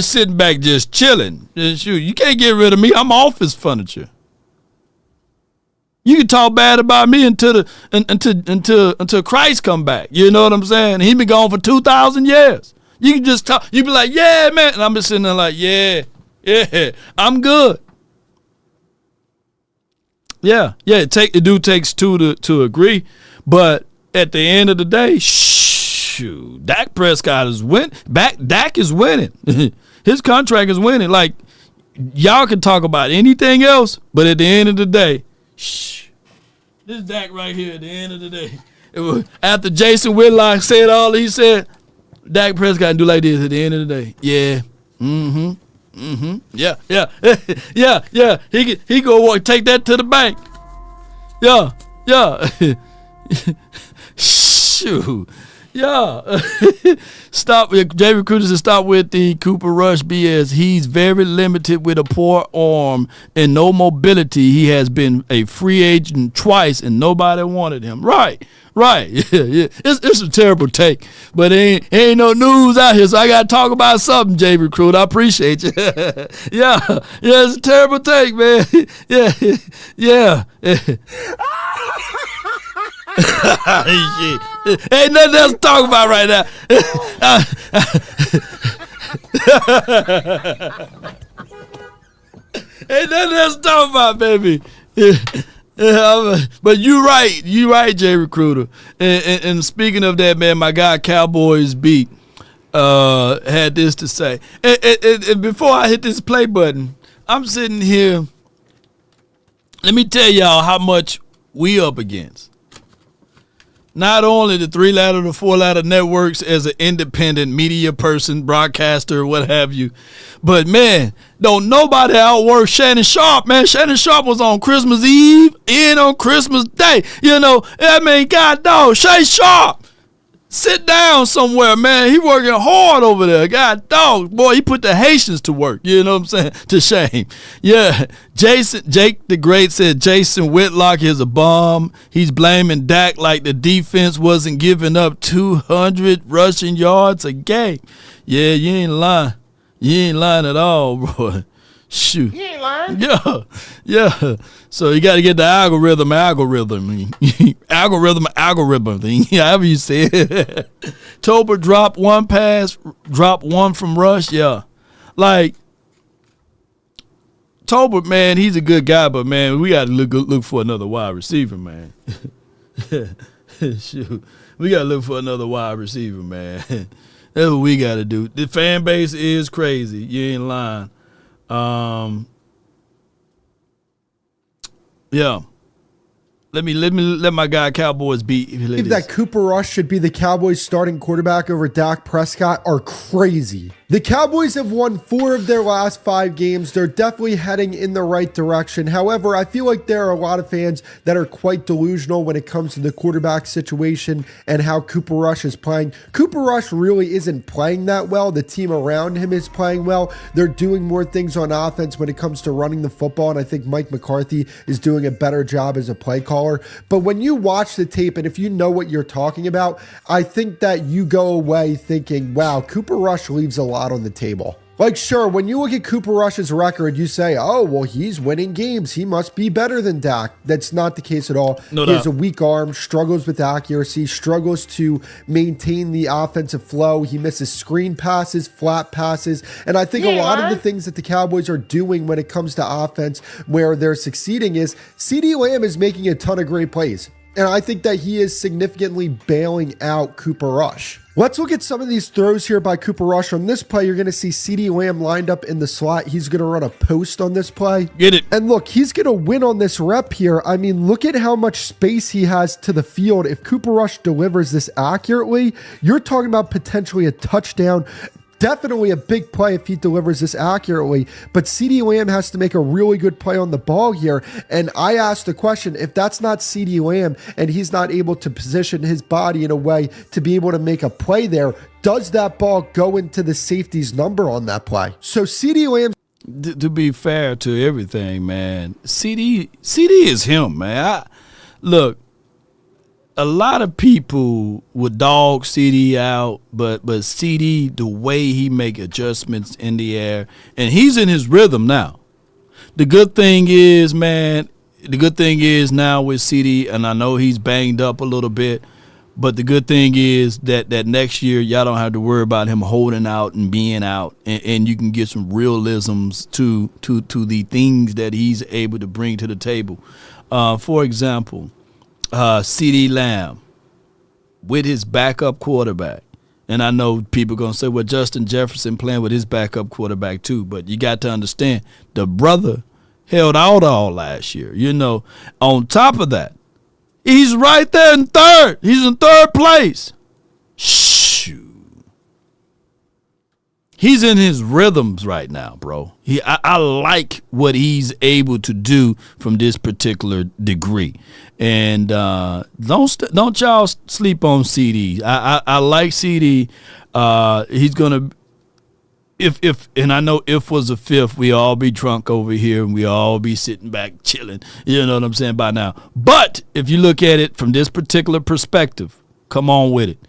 sitting back just chilling. Shoot, you can't get rid of me. I'm office furniture. You can talk bad about me until Christ come back. You know what I'm saying? He been gone for 2,000 years. You can just talk. You be like, yeah, man. And I'm just sitting there like, yeah, I'm good. Yeah. It takes two to agree. But at the end of the day, shoot, Dak Prescott is winning. Dak is winning. His contract is winning. Like, y'all can talk about anything else, but at the end of the day, this Dak right here at the end of the day. It was after Jason Whitlock said all he said, Dak Prescott do like this at the end of the day. Yeah. Yeah. He go take that to the bank. Yeah. Shoot. Yeah. Stop. Jay Recruiter said stop with the Cooper Rush BS. He's very limited with a poor arm and no mobility. He has been a free agent twice and nobody wanted him. Right. Yeah. It's a terrible take, but ain't no news out here, so I gotta talk about something, Jay Recruit. I appreciate you. Yeah, it's a terrible take, man. Yeah. Shit. Ain't nothing else to talk about right now. Ain't nothing else to talk about, baby. But you right, Jay Recruiter. And speaking of that, man, my guy Cowboys beat had this to say. And before I hit this play button, I'm sitting here. Let me tell y'all how much we up against. Not only the 3-ladder to 4-ladder networks as an independent media person, broadcaster, what have you, but man, don't nobody outwork Shannon Sharp, man. Shannon Sharp was on Christmas Eve and on Christmas Day. You know, I mean, God dog, Shay Sharp, sit down somewhere, man. He working hard over there. God dog, boy, he put the Haitians to work. You know what I'm saying? To shame. Yeah. Jake the Great said Jason Whitlock is a bum. He's blaming Dak like the defense wasn't giving up 200 rushing yards a game. Yeah, you ain't lying. You ain't lying at all, bro. Shoot. You ain't lying. Yeah. So you got to get the algorithm thing. However you say it. Tober dropped one pass, dropped one from Rush. Yeah. Like, Tober, man, he's a good guy, but, man, we got to look for another wide receiver, man. Shoot. We got to look for another wide receiver, man. That's what we got to do. The fan base is crazy. You ain't lying. Yeah. Let my guy Cowboys beat. If that Cooper Rush should be the Cowboys starting quarterback over Dak Prescott are crazy. The Cowboys have won 4 of their last 5 games. They're definitely heading in the right direction. However, I feel like there are a lot of fans that are quite delusional when it comes to the quarterback situation and how Cooper Rush is playing. Cooper Rush really isn't playing that well. The team around him is playing well. They're doing more things on offense when it comes to running the football, and I think Mike McCarthy is doing a better job as a play caller. But when you watch the tape, and if you know what you're talking about, I think that you go away thinking, wow, Cooper Rush leaves a lot on the table. Like, sure, when you look at Cooper Rush's record, you say, oh, well, he's winning games. He must be better than Dak. That's not the case at all. No he doubt. has a weak arm, struggles with accuracy, struggles to maintain the offensive flow. He misses screen passes, flat passes. And I think a lot of the things that the Cowboys are doing when it comes to offense where they're succeeding is CeeDee Lamb is making a ton of great plays. And I think that he is significantly bailing out Cooper Rush. Let's look at some of these throws here by Cooper Rush. On this play, you're going to see CeeDee Lamb lined up in the slot. He's going to run a post on this play. Get it. And look, he's going to win on this rep here. I mean, look at how much space he has to the field. If Cooper Rush delivers this accurately, you're talking about potentially a touchdown. Definitely a big play if he delivers this accurately, but CeeDee Lamb has to make a really good play on the ball here. And I asked the question, if that's not CeeDee Lamb and he's not able to position his body in a way to be able to make a play there, does that ball go into the safety's number on that play? So CeeDee Lamb. To be fair to everything, man, CD is him, man. Look, a lot of people would dog CD out, but CD, the way he make adjustments in the air, and he's in his rhythm now. The good thing is, man, now with CD, and I know he's banged up a little bit, but the good thing is that next year y'all don't have to worry about him holding out and being out, and you can get some realisms to the things that he's able to bring to the table. For example, CeeDee Lamb with his backup quarterback. And I know people are going to say, well, Justin Jefferson playing with his backup quarterback too. But you got to understand, the brother held out all last year. You know, on top of that, he's right there in third. He's in third place. Shoot. He's in his rhythms right now, bro. I like what he's able to do from this particular degree. And don't y'all sleep on CD. I like CD. He's gonna if and I know if was a fifth, we all be drunk over here and we all be sitting back chilling. You know what I'm saying by now. But if you look at it from this particular perspective, come on with it.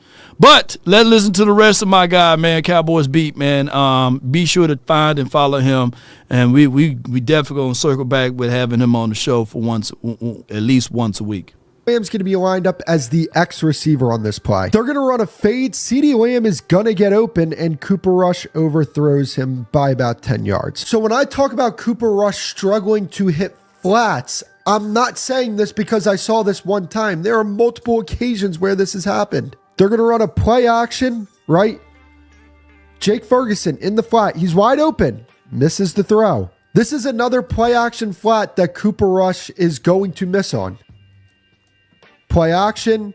But let's listen to the rest of my guy, man, Cowboys Beat, man. Be sure to find and follow him. And we definitely going to circle back with having him on the show for at least once a week. Lamb's going to be lined up as the X receiver on this play. They're going to run a fade. CeeDee Lamb is going to get open, and Cooper Rush overthrows him by about 10 yards. So when I talk about Cooper Rush struggling to hit flats, I'm not saying this because I saw this one time. There are multiple occasions where this has happened. They're going to run a play action, right? Jake Ferguson in the flat. He's wide open. Misses the throw. This is another play action flat that Cooper Rush is going to miss on. Play action.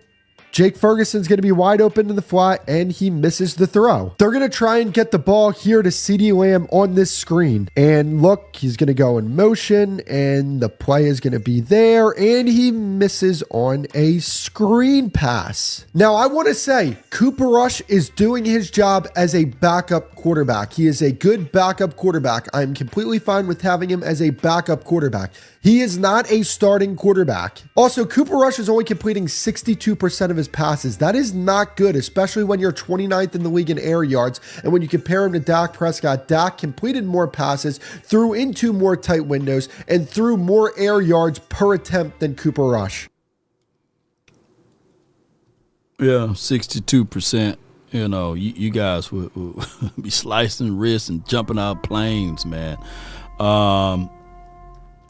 Jake Ferguson's going to be wide open in the flat, and he misses the throw. They're going to try and get the ball here to CeeDee Lamb on this screen. And look, he's going to go in motion, and the play is going to be there, and he misses on a screen pass. Now, I want to say Cooper Rush is doing his job as a backup quarterback. He is a good backup quarterback. I'm completely fine with having him as a backup quarterback. He is not a starting quarterback. Also, Cooper Rush is only completing 62% of his passes. That is not good, especially when you're 29th in the league in air yards. And when you compare him to Dak Prescott, Dak completed more passes, threw into more tight windows, and threw more air yards per attempt than Cooper Rush. Yeah, 62%. You know, you guys would be slicing wrists and jumping out planes, man.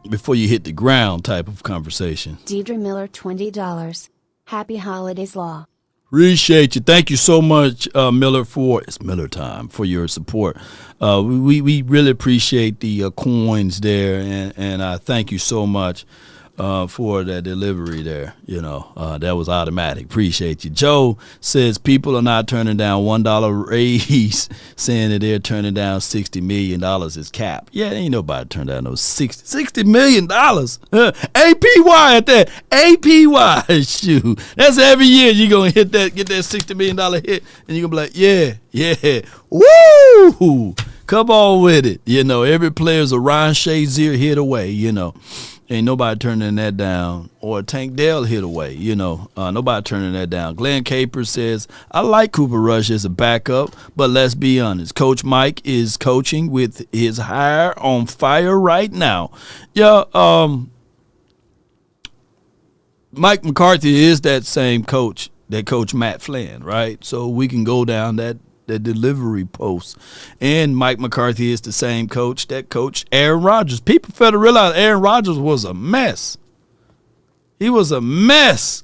Before you hit the ground type of conversation. Deidre Miller, $20. Happy holidays, Law. Appreciate you. Thank you so much, Miller, it's Miller time, for your support. We really appreciate the coins there, and I thank you so much for that delivery there. You know, that was automatic. Appreciate you. Joe says people are not turning down $1 raise, saying that they're turning down $60 million as cap. Yeah, ain't nobody turn down those $60 million. APY at that. APY, shoot. That's every year you're going to get that $60 million hit, and you're going to be like, yeah. Woo! Come on with it. You know, every player's a Ryan Shazier hit away, you know. Ain't nobody turning that down. Or a Tank Dell hit away, you know. Nobody turning that down. Glenn Capers says, I like Cooper Rush as a backup, but let's be honest. Coach Mike is coaching with his hire on fire right now. Yeah, Mike McCarthy is that same coach that coached Matt Flynn, right? So we can go down that delivery post. And Mike McCarthy is the same coach that coached Aaron Rodgers. People fail to realize Aaron Rodgers was a mess. He was a mess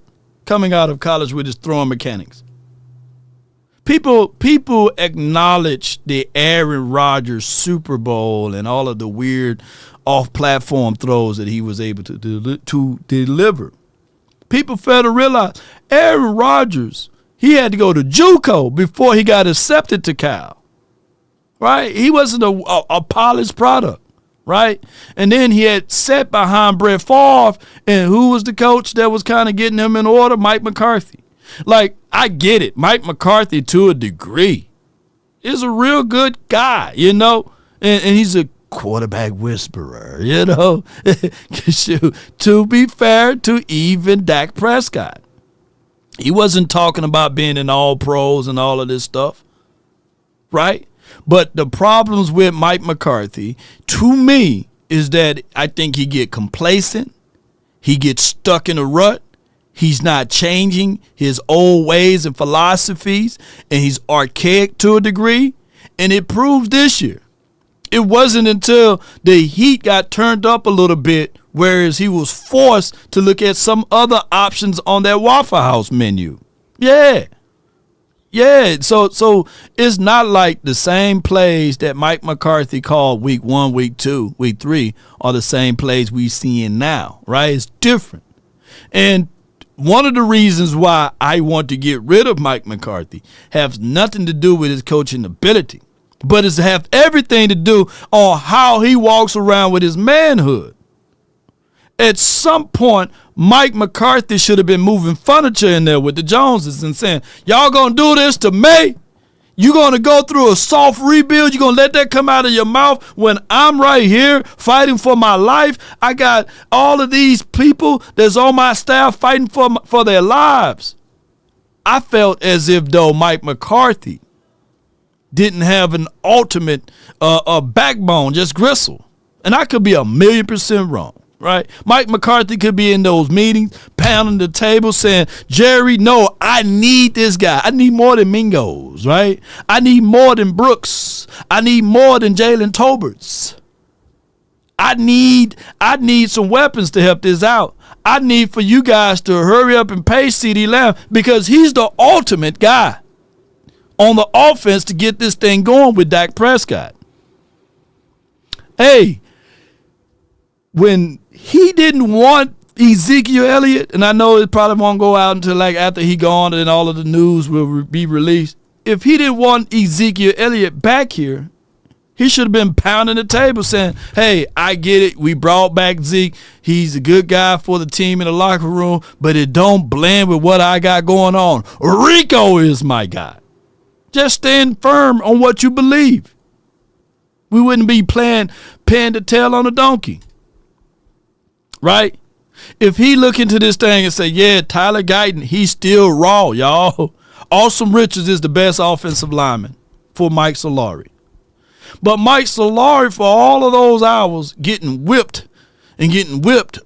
coming out of college with his throwing mechanics. People acknowledge the Aaron Rodgers Super Bowl and all of the weird off-platform throws that he was able to deliver. People fail to realize Aaron Rodgers, he had to go to JUCO before he got accepted to Cal. Right? He wasn't a polished product. Right? And then he had sat behind Brett Favre, and who was the coach that was kind of getting him in order? Mike McCarthy. Like, I get it. Mike McCarthy, to a degree, is a real good guy, you know? And he's a quarterback whisperer, you know? To be fair to even Dak Prescott. He wasn't talking about being in all pros and all of this stuff, right? But the problems with Mike McCarthy, to me, is that I think he get complacent. He gets stuck in a rut. He's not changing his old ways and philosophies, and he's archaic to a degree, and it proves this year. It wasn't until the heat got turned up a little bit, whereas he was forced to look at some other options on that Waffle House menu. Yeah. So it's not like the same plays that Mike McCarthy called week 1, week 2, week 3 are the same plays we seeing now, right? It's different. And one of the reasons why I want to get rid of Mike McCarthy has nothing to do with his coaching ability, but it's have everything to do on how he walks around with his manhood. At some point, Mike McCarthy should have been moving furniture in there with the Joneses and saying, y'all gonna do this to me? You gonna go through a soft rebuild? You gonna let that come out of your mouth when I'm right here fighting for my life? I got all of these people that's on my staff fighting for their lives. I felt as if though Mike McCarthy didn't have an ultimate backbone, just gristle. And I could be 1,000,000% wrong. Right? Mike McCarthy could be in those meetings, pounding the table, saying, Jerry, no, I need this guy. I need more than Mingos, right? I need more than Brooks. I need more than Jalen Tolberts. I need some weapons to help this out. I need for you guys to hurry up and pay CeeDee Lamb because he's the ultimate guy on the offense to get this thing going with Dak Prescott. Hey, when he didn't want Ezekiel Elliott, and I know it probably won't go out until like after he gone and all of the news will be released. If he didn't want Ezekiel Elliott back here, he should have been pounding the table saying, hey, I get it. We brought back Zeke. He's a good guy for the team in the locker room, but it don't blend with what I got going on. Rico is my guy. Just stand firm on what you believe. We wouldn't be playing pin the tail on a donkey. Right? If he look into this thing and say, yeah, Tyler Guyton, he's still raw, y'all. Awesome Richards is the best offensive lineman for Mike Solari. But Mike Solari, for all of those hours, getting whipped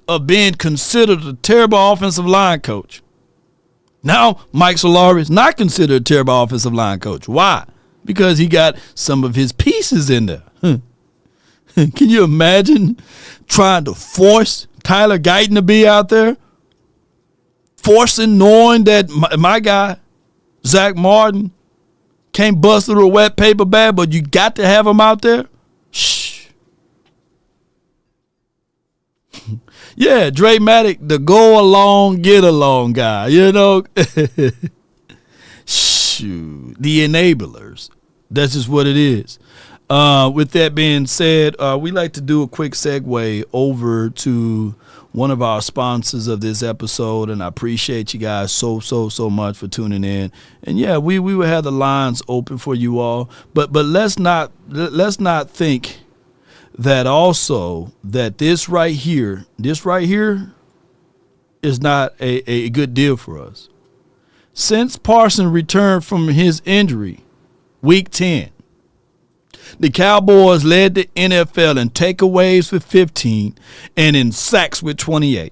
of being considered a terrible offensive line coach. Now, Mike Solari is not considered a terrible offensive line coach. Why? Because he got some of his pieces in there. Can you imagine trying to force Tyler Guyton to be out there? Forcing, knowing that my guy, Zach Martin, can't bust through a wet paper bag, but you got to have him out there? Shh. Yeah, Dre Matic, the go along, get along guy, you know? Shoot, the enablers. That's just what it is. With that being said, we like to do a quick segue over to one of our sponsors of this episode, and I appreciate you guys so much for tuning in. And yeah, we will have the lines open for you all, but let's not think that also that this right here is not a good deal for us. Since Parsons returned from his injury, week 10, the Cowboys led the NFL in takeaways with 15 and in sacks with 28.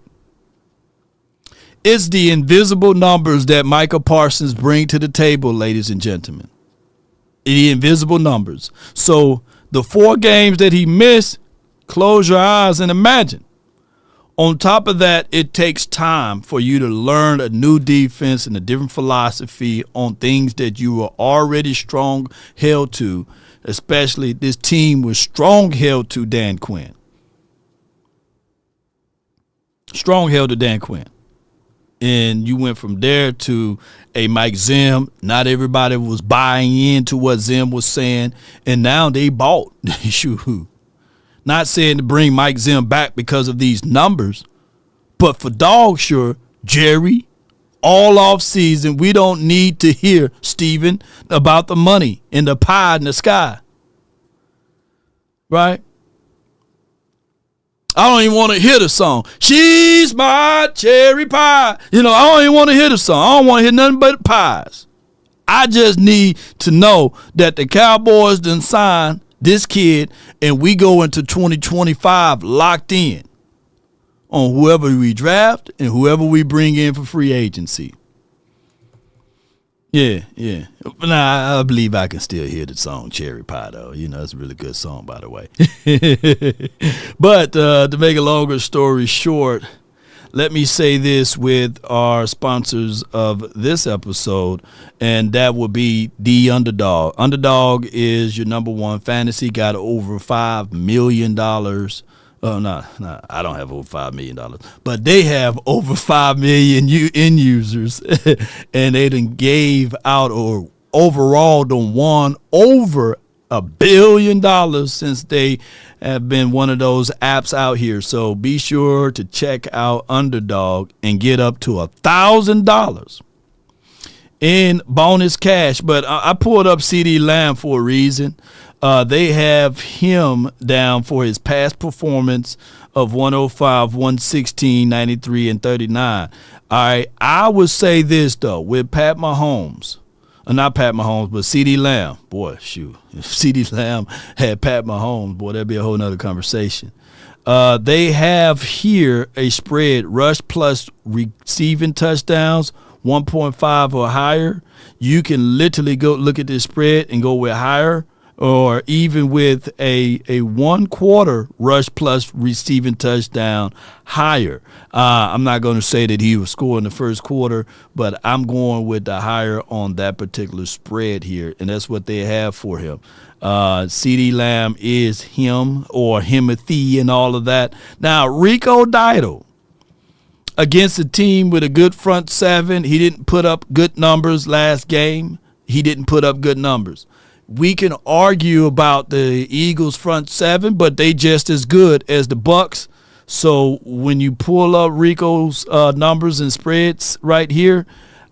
It's the invisible numbers that Micah Parsons bring to the table, ladies and gentlemen. The invisible numbers. So the 4 games that he missed, close your eyes and imagine. On top of that, it takes time for you to learn a new defense and a different philosophy on things that you were already strong held to, especially this team was strong held to Dan Quinn. Strong held to Dan Quinn. And you went from there to a Mike Zim. Not everybody was buying into what Zim was saying, and now they bought. Shoot. Not saying to bring Mike Zim back because of these numbers, but for dog sure, Jerry, all off season, we don't need to hear, Steven, about the money and the pie in the sky. Right? I don't even want to hear the song. She's my cherry pie. I don't even want to hear the song. I don't want to hear nothing but pies. I just need to know that the Cowboys done signed this kid, and we go into 2025 locked in on whoever we draft and whoever we bring in for free agency. Yeah. But nah, I believe I can still hear the song Cherry Pie, though. It's a really good song, by the way. But to make a longer story short, let me say this with our sponsors of this episode, and that would be the Underdog. Underdog is your number one fantasy, got over $5 million. Oh, no, I don't have over $5 million, but they have over 5 million end users, and they done gave out or overall done won over $1 billion since they have been one of those apps out here. So be sure to check out Underdog and get up to $1,000 in bonus cash. But I pulled up CD Lamb for a reason. They have him down for his past performance of 105, 116, 93, and 39. All right, I would say this, though, with Pat Mahomes. Not Pat Mahomes, but CD Lamb. Boy, shoot. If CD Lamb had Pat Mahomes, boy, that'd be a whole nother conversation. They have here a spread, rush plus receiving touchdowns, 1.5 or higher. You can literally go look at this spread and go with higher, or even with a 1/4 rush plus receiving touchdown higher. I'm not going to say that he will score in the first quarter, but I'm going with the higher on that particular spread here, and that's what they have for him. CD Lamb is him or Himothy and all of that. Now, Rico Didal, against a team with a good front seven, he didn't put up good numbers last game. He didn't put up good numbers. We can argue about the Eagles front seven, but they just as good as the Bucks. So when you pull up Rico's numbers and spreads right here,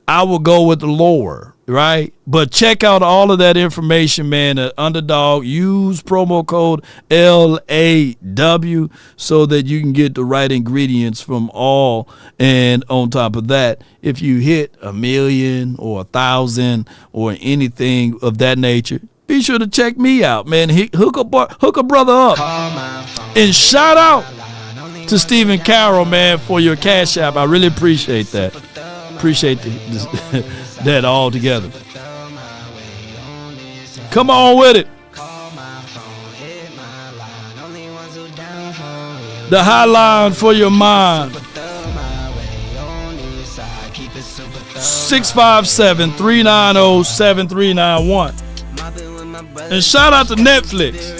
I will go with the lower, right? But check out all of that information, man, at Underdog. Use promo code LAW so that you can get the right ingredients from all. And on top of that, if you hit 1 million or 1,000 or anything of that nature, be sure to check me out, man. Hook a brother up. And shout out to Stephen Carroll, man, for your cash app. I really appreciate that. Appreciate that all together. Come on with it. The hotline for your mind. 657-390-7391. And shout out to Netflix.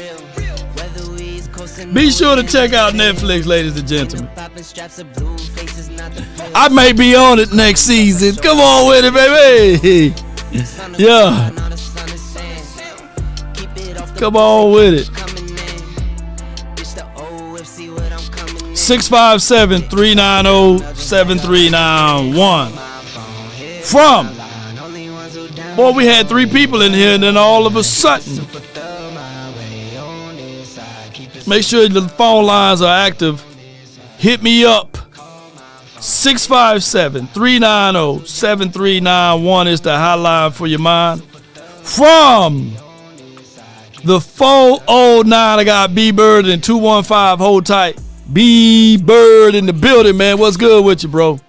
Be sure to check out Netflix, ladies and gentlemen. I may be on it next season. Come on with it, baby. Yeah. Come on with it. 657-390-7391. From. Boy, we had 3 people in here, and then all of a sudden, make sure the phone lines are active. Hit me up. 657-390-7391 is the hotline for your mind. From the 409, I got B-Bird and 215. Hold tight. B-Bird in the building, man. What's good with you, bro?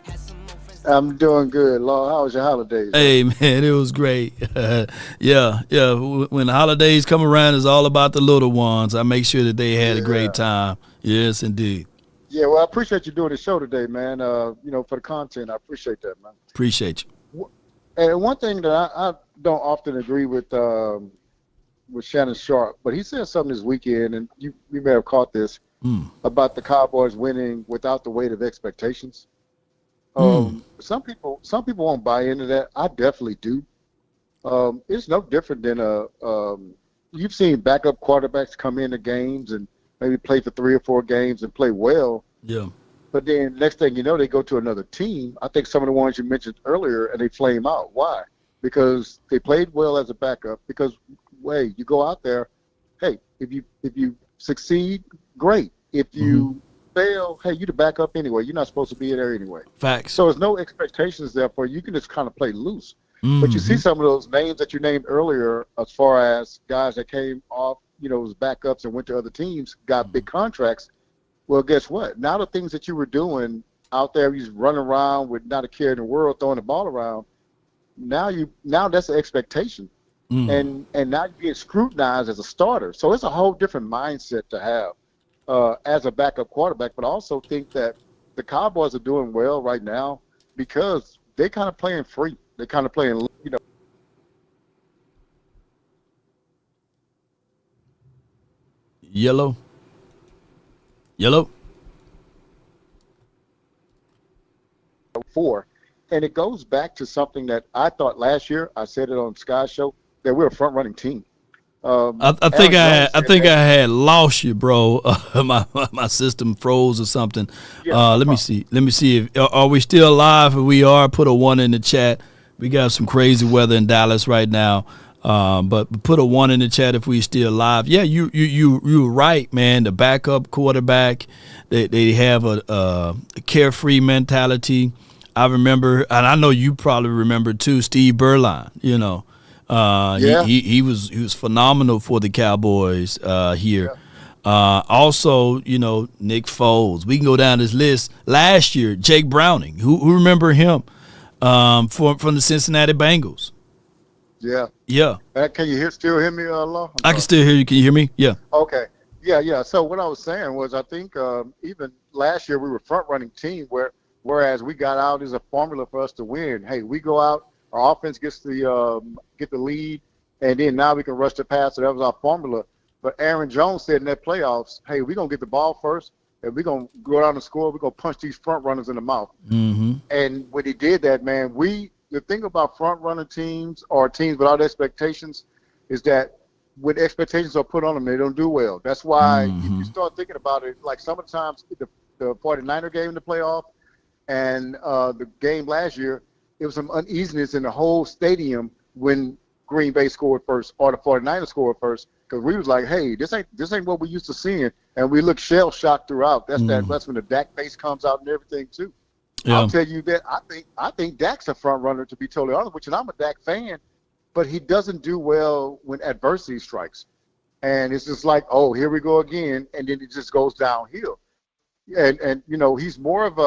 I'm doing good, Lord. How was your holidays? Hey, man, it was great. Yeah. When the holidays come around, it's all about the little ones. I make sure that they had a great time. Yes, indeed. Yeah, well, I appreciate you doing the show today, man. For the content, I appreciate that, man. Appreciate you. And one thing that I don't often agree with Shannon Sharp, but he said something this weekend, and you may have caught this about the Cowboys winning without the weight of expectations. Some people won't buy into that. I definitely do. It's no different than you've seen backup quarterbacks come into games and maybe play for 3 or 4 games and play well. Yeah. But then next thing you know, they go to another team. I think some of the ones you mentioned earlier, and they flame out. Why? Because they played well as a backup. Because, you go out there, hey, if you succeed, great. If you fail, hey, you the backup anyway. You're not supposed to be in there anyway. Facts. So there's no expectations there for you. You can just kind of play loose. But you see some of those names that you named earlier, as far as guys that came off, as backups and went to other teams, got big contracts. Well, guess what? Now the things that you were doing out there, you just running around with not a care in the world, throwing the ball around. Now that's an expectation, and now you get scrutinized as a starter. So it's a whole different mindset to have as a backup quarterback. But I also think that the Cowboys are doing well right now because they're kind of playing free. They're kind of playing, Yellow. Four. And it goes back to something that I thought last year. I said it on Sky's show that we're a front running team. I think I had lost you, bro. My system froze or something. Yeah, let me see if are we still live? If we are, put a 1 in the chat. We got some crazy weather in Dallas right now. But put a 1 in the chat if we still live. Yeah, you're right, man. The backup quarterback, they have a carefree mentality. I remember, and I know you probably remember too, Steve Berline. He was phenomenal for the Cowboys here. Yeah. Also, Nick Foles. We can go down this list. Last year, Jake Browning. Who remember him from the Cincinnati Bengals? Yeah. Yeah. Can you still hear me, Law? I can still hear you. Can you hear me? Yeah. Okay. Yeah. So what I was saying was, I think even last year we were front running team whereas we got out as a formula for us to win. Hey, we go out, our offense gets the lead, and then now we can rush the pass. So that was our formula. But Aaron Jones said in that playoffs, hey, we're going to get the ball first, and we're going to go down and score. We're going to punch these front runners in the mouth. Mm-hmm. And when he did that, man, the thing about front runner teams or teams without expectations is that when expectations are put on them, they don't do well. That's why if you start thinking about it, like some of the times the 49er game in the playoff and the game last year, it was some uneasiness in the whole stadium when Green Bay scored first or the 49ers scored first, because we was like, hey, this ain't what we used to seeing, and we look shell shocked throughout. That's when the Dak face comes out and everything too. Yeah. I'll tell you that I think Dak's a front runner, to be totally honest, which, and I'm a Dak fan, but he doesn't do well when adversity strikes, and it's just like, oh, here we go again, and then it just goes downhill. And he's more of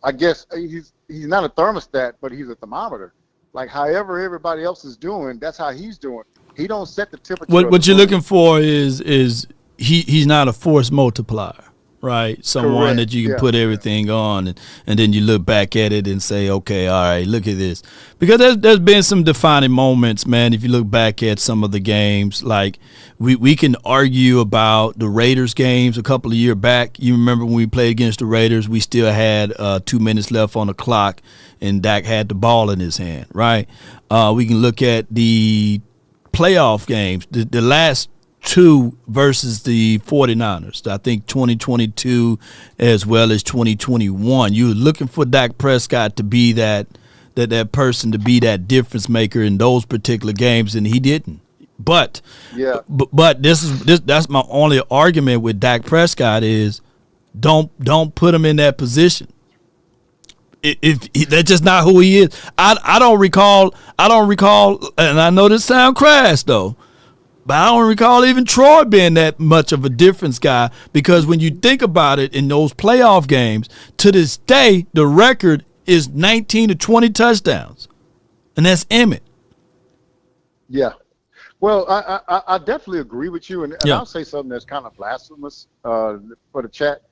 I guess he's not a thermostat, but he's a thermometer. Like however everybody else is doing, that's how he's doing. He don't set the temperature. What you're looking for is he's not a force multiplier, right? Someone Correct. that you can put everything on, and then you look back at it and say, okay, all right, look at this. Because there's been some defining moments, man. If you look back at some of the games, like we can argue about the Raiders games a couple of years back. You remember when we played against the Raiders, we still had 2 minutes left on the clock, and Dak had the ball in his hand, right? We can look at the playoff games, the last 2 versus the 49ers. I think 2022 as well as 2021. You were looking for Dak Prescott to be that person, to be that difference maker in those particular games, and he didn't. But that's my only argument with Dak Prescott is don't put him in that position. If that's just not who he is. I don't recall, and I know this sound crass though, but I don't recall even Troy being that much of a difference guy, because when you think about it, in those playoff games, to this day, the record is 19 to 20 touchdowns, and that's Emmett. Yeah. Well, I definitely agree with you, and Yeah. I'll say something that's kind of blasphemous for the chat.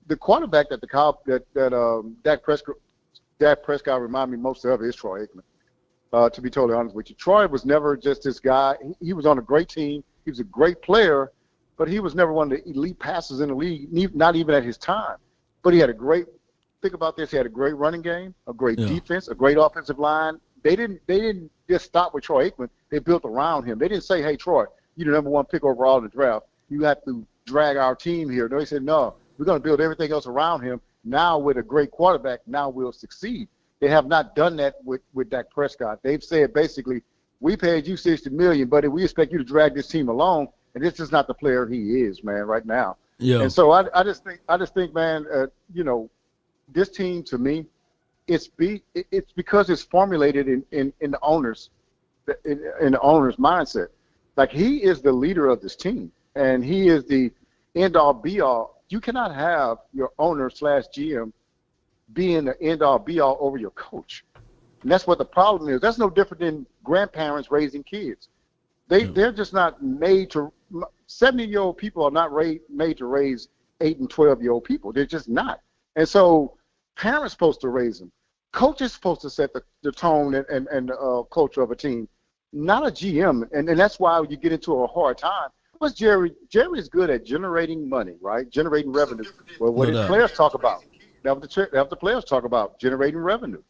The quarterback that Dak Prescott remind me most of is Troy Aikman. To be totally honest with you, Troy was never just this guy. He was on a great team. He was a great player, but he was never one of the elite passers in the league, not even at his time. But he had a great. Think about this. He had a great running game, a great defense, a great offensive line. They didn't just stop with Troy Aikman. They built around him. They didn't say, "Hey, Troy, you're the number one pick overall in the draft. You have to drag our team here." No, they said, "No, we're going to build everything else around him. Now with a great quarterback, now we'll succeed." They have not done that with Dak Prescott. They've said basically, "We paid you $60 million, but we expect you to drag this team along." And this is not the player he is, man, right now. Yeah. And so I just think, man, this team to me, it's because it's formulated in the owner's mindset. Like, he is the leader of this team, and he is the end all be all. You cannot have your owner / GM being the end all be all over your coach, and that's what the problem is. That's no different than grandparents raising kids. They're just not made to. 70-year-old people are not made to raise 8 and 12-year-old people. They're just not. And so parents supposed to raise them. Coaches supposed to set the tone and culture of a team, not a GM. And that's why you get into a hard time. What's Jerry? Jerry's good at generating money, right? Generating revenue. Well, what did players talk about? That's what the players talk about, generating revenue.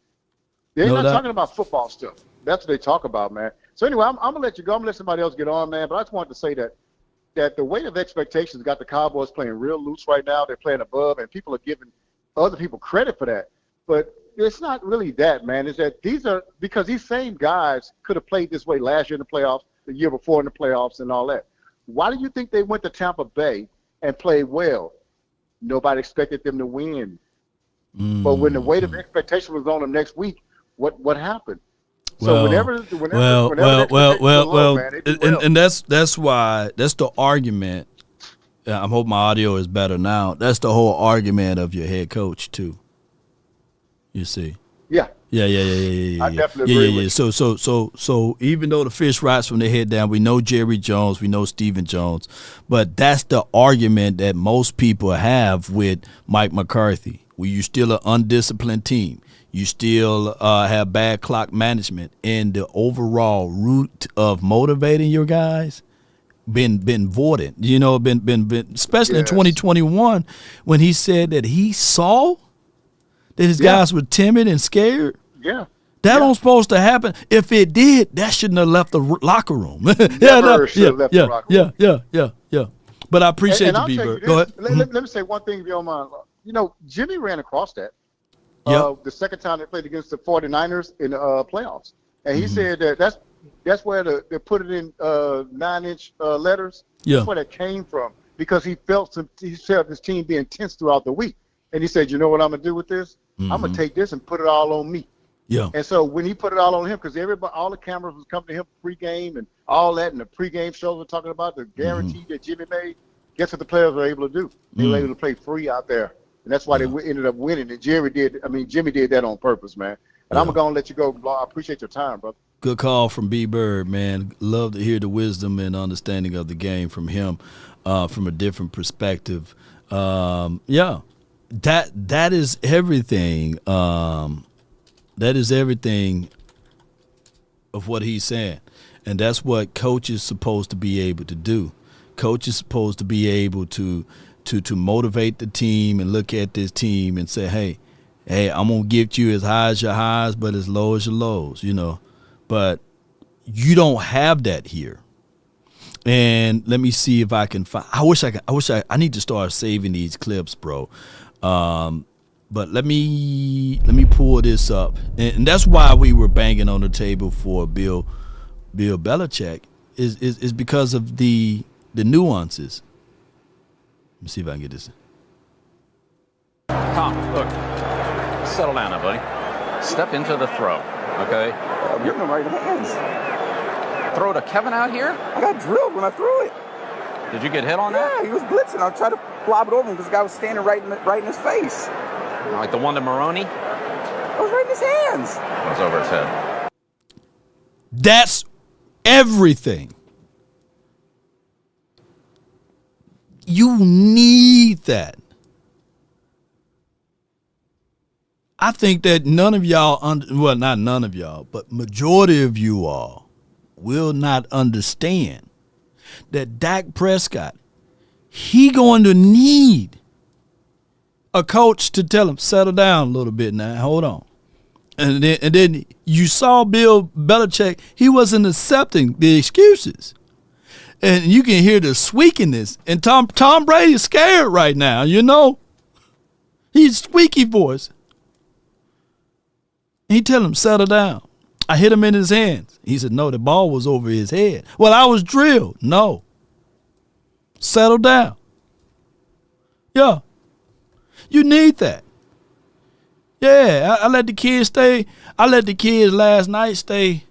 They're not talking about football stuff. That's what they talk about, man. So anyway, I'm going to let you go. I'm going to let somebody else get on, man. But I just wanted to say that the weight of expectations got the Cowboys playing real loose right now. They're playing above, and people are giving other people credit for that. But it's not really that, man. It's that because these same guys could have played this way last year in the playoffs, the year before in the playoffs, and all that. Why do you think they went to Tampa Bay and played well? Nobody expected them to win. But when the weight of expectation was on them next week, what happened? So whenever and that's why that's the argument. I hope my audio is better now. That's the whole argument of your head coach too. You see? Yeah. Yeah. I definitely agree with you. So even though the fish rots from their head down, we know Jerry Jones, we know Stephen Jones, but that's the argument that most people have with Mike McCarthy. Well, you're still an undisciplined team. You still have bad clock management, and the overall route of motivating your guys been voided. Been especially in 2021 when he said that he saw that his guys were timid and scared. Yeah. That don't supposed to happen. If it did, that shouldn't have left the locker room. Never should have left the locker room. Yeah. But I appreciate you, B-Bird. Go ahead. Let me say one thing if you don't mind. Jimmy ran across that. The second time they played against the 49ers in the playoffs. And he said that that's where they put it in 9-inch letters. Yeah. That's where that came from, because he felt his team being tense throughout the week. And he said, you know what I'm going to do with this? I'm going to take this and put it all on me. Yeah. And so when he put it all on him, because all the cameras was coming to him pregame and all that, and the pregame shows were talking about the guarantee that Jimmy made, guess what the players were able to do? They were able to play free out there. And that's why they ended up winning. And Jimmy did that on purpose, man. And I'm going to let you go. I appreciate your time, brother. Good call from B-Bird, man. Love to hear the wisdom and understanding of the game from him, from a different perspective. That is everything. That is everything of what he's saying. And that's what coach is supposed to be able to do. Coach is supposed to be able to motivate the team and look at this team and say, hey, I'm going to give you as high as your highs, but as low as your lows, But you don't have that here. And let me see if I can find. I need to start saving these clips, bro. But let me pull this up. And that's why we were banging on the table for Bill Belichick is because of the nuances. Let me see if I can get this. Tom, look, settle down now, buddy. Step into the throw, okay? I'm giving him right hands. Throw to Kevin out here? I got drilled when I threw it. Did you get hit on that? Yeah, he was blitzing. I tried to lob it over him because the guy was standing right in his face. Like the one to Maroney? It was right in his hands. It was over his head. That's everything. You need that. I think that none of y'all, well, not none of y'all, but majority of you all will not understand that Dak Prescott, he going to need a coach to tell him, settle down a little bit now, hold on. And then you saw Bill Belichick, he wasn't accepting the excuses. And you can hear the squeakiness. And Tom Brady's scared right now, you know. He's squeaky voice. He tell him, settle down. I hit him in his hands. He said, no, the ball was over his head. Well, I was drilled. No. Settle down. Yeah. You need that. Yeah, I let the kids stay. I let the kids last night stay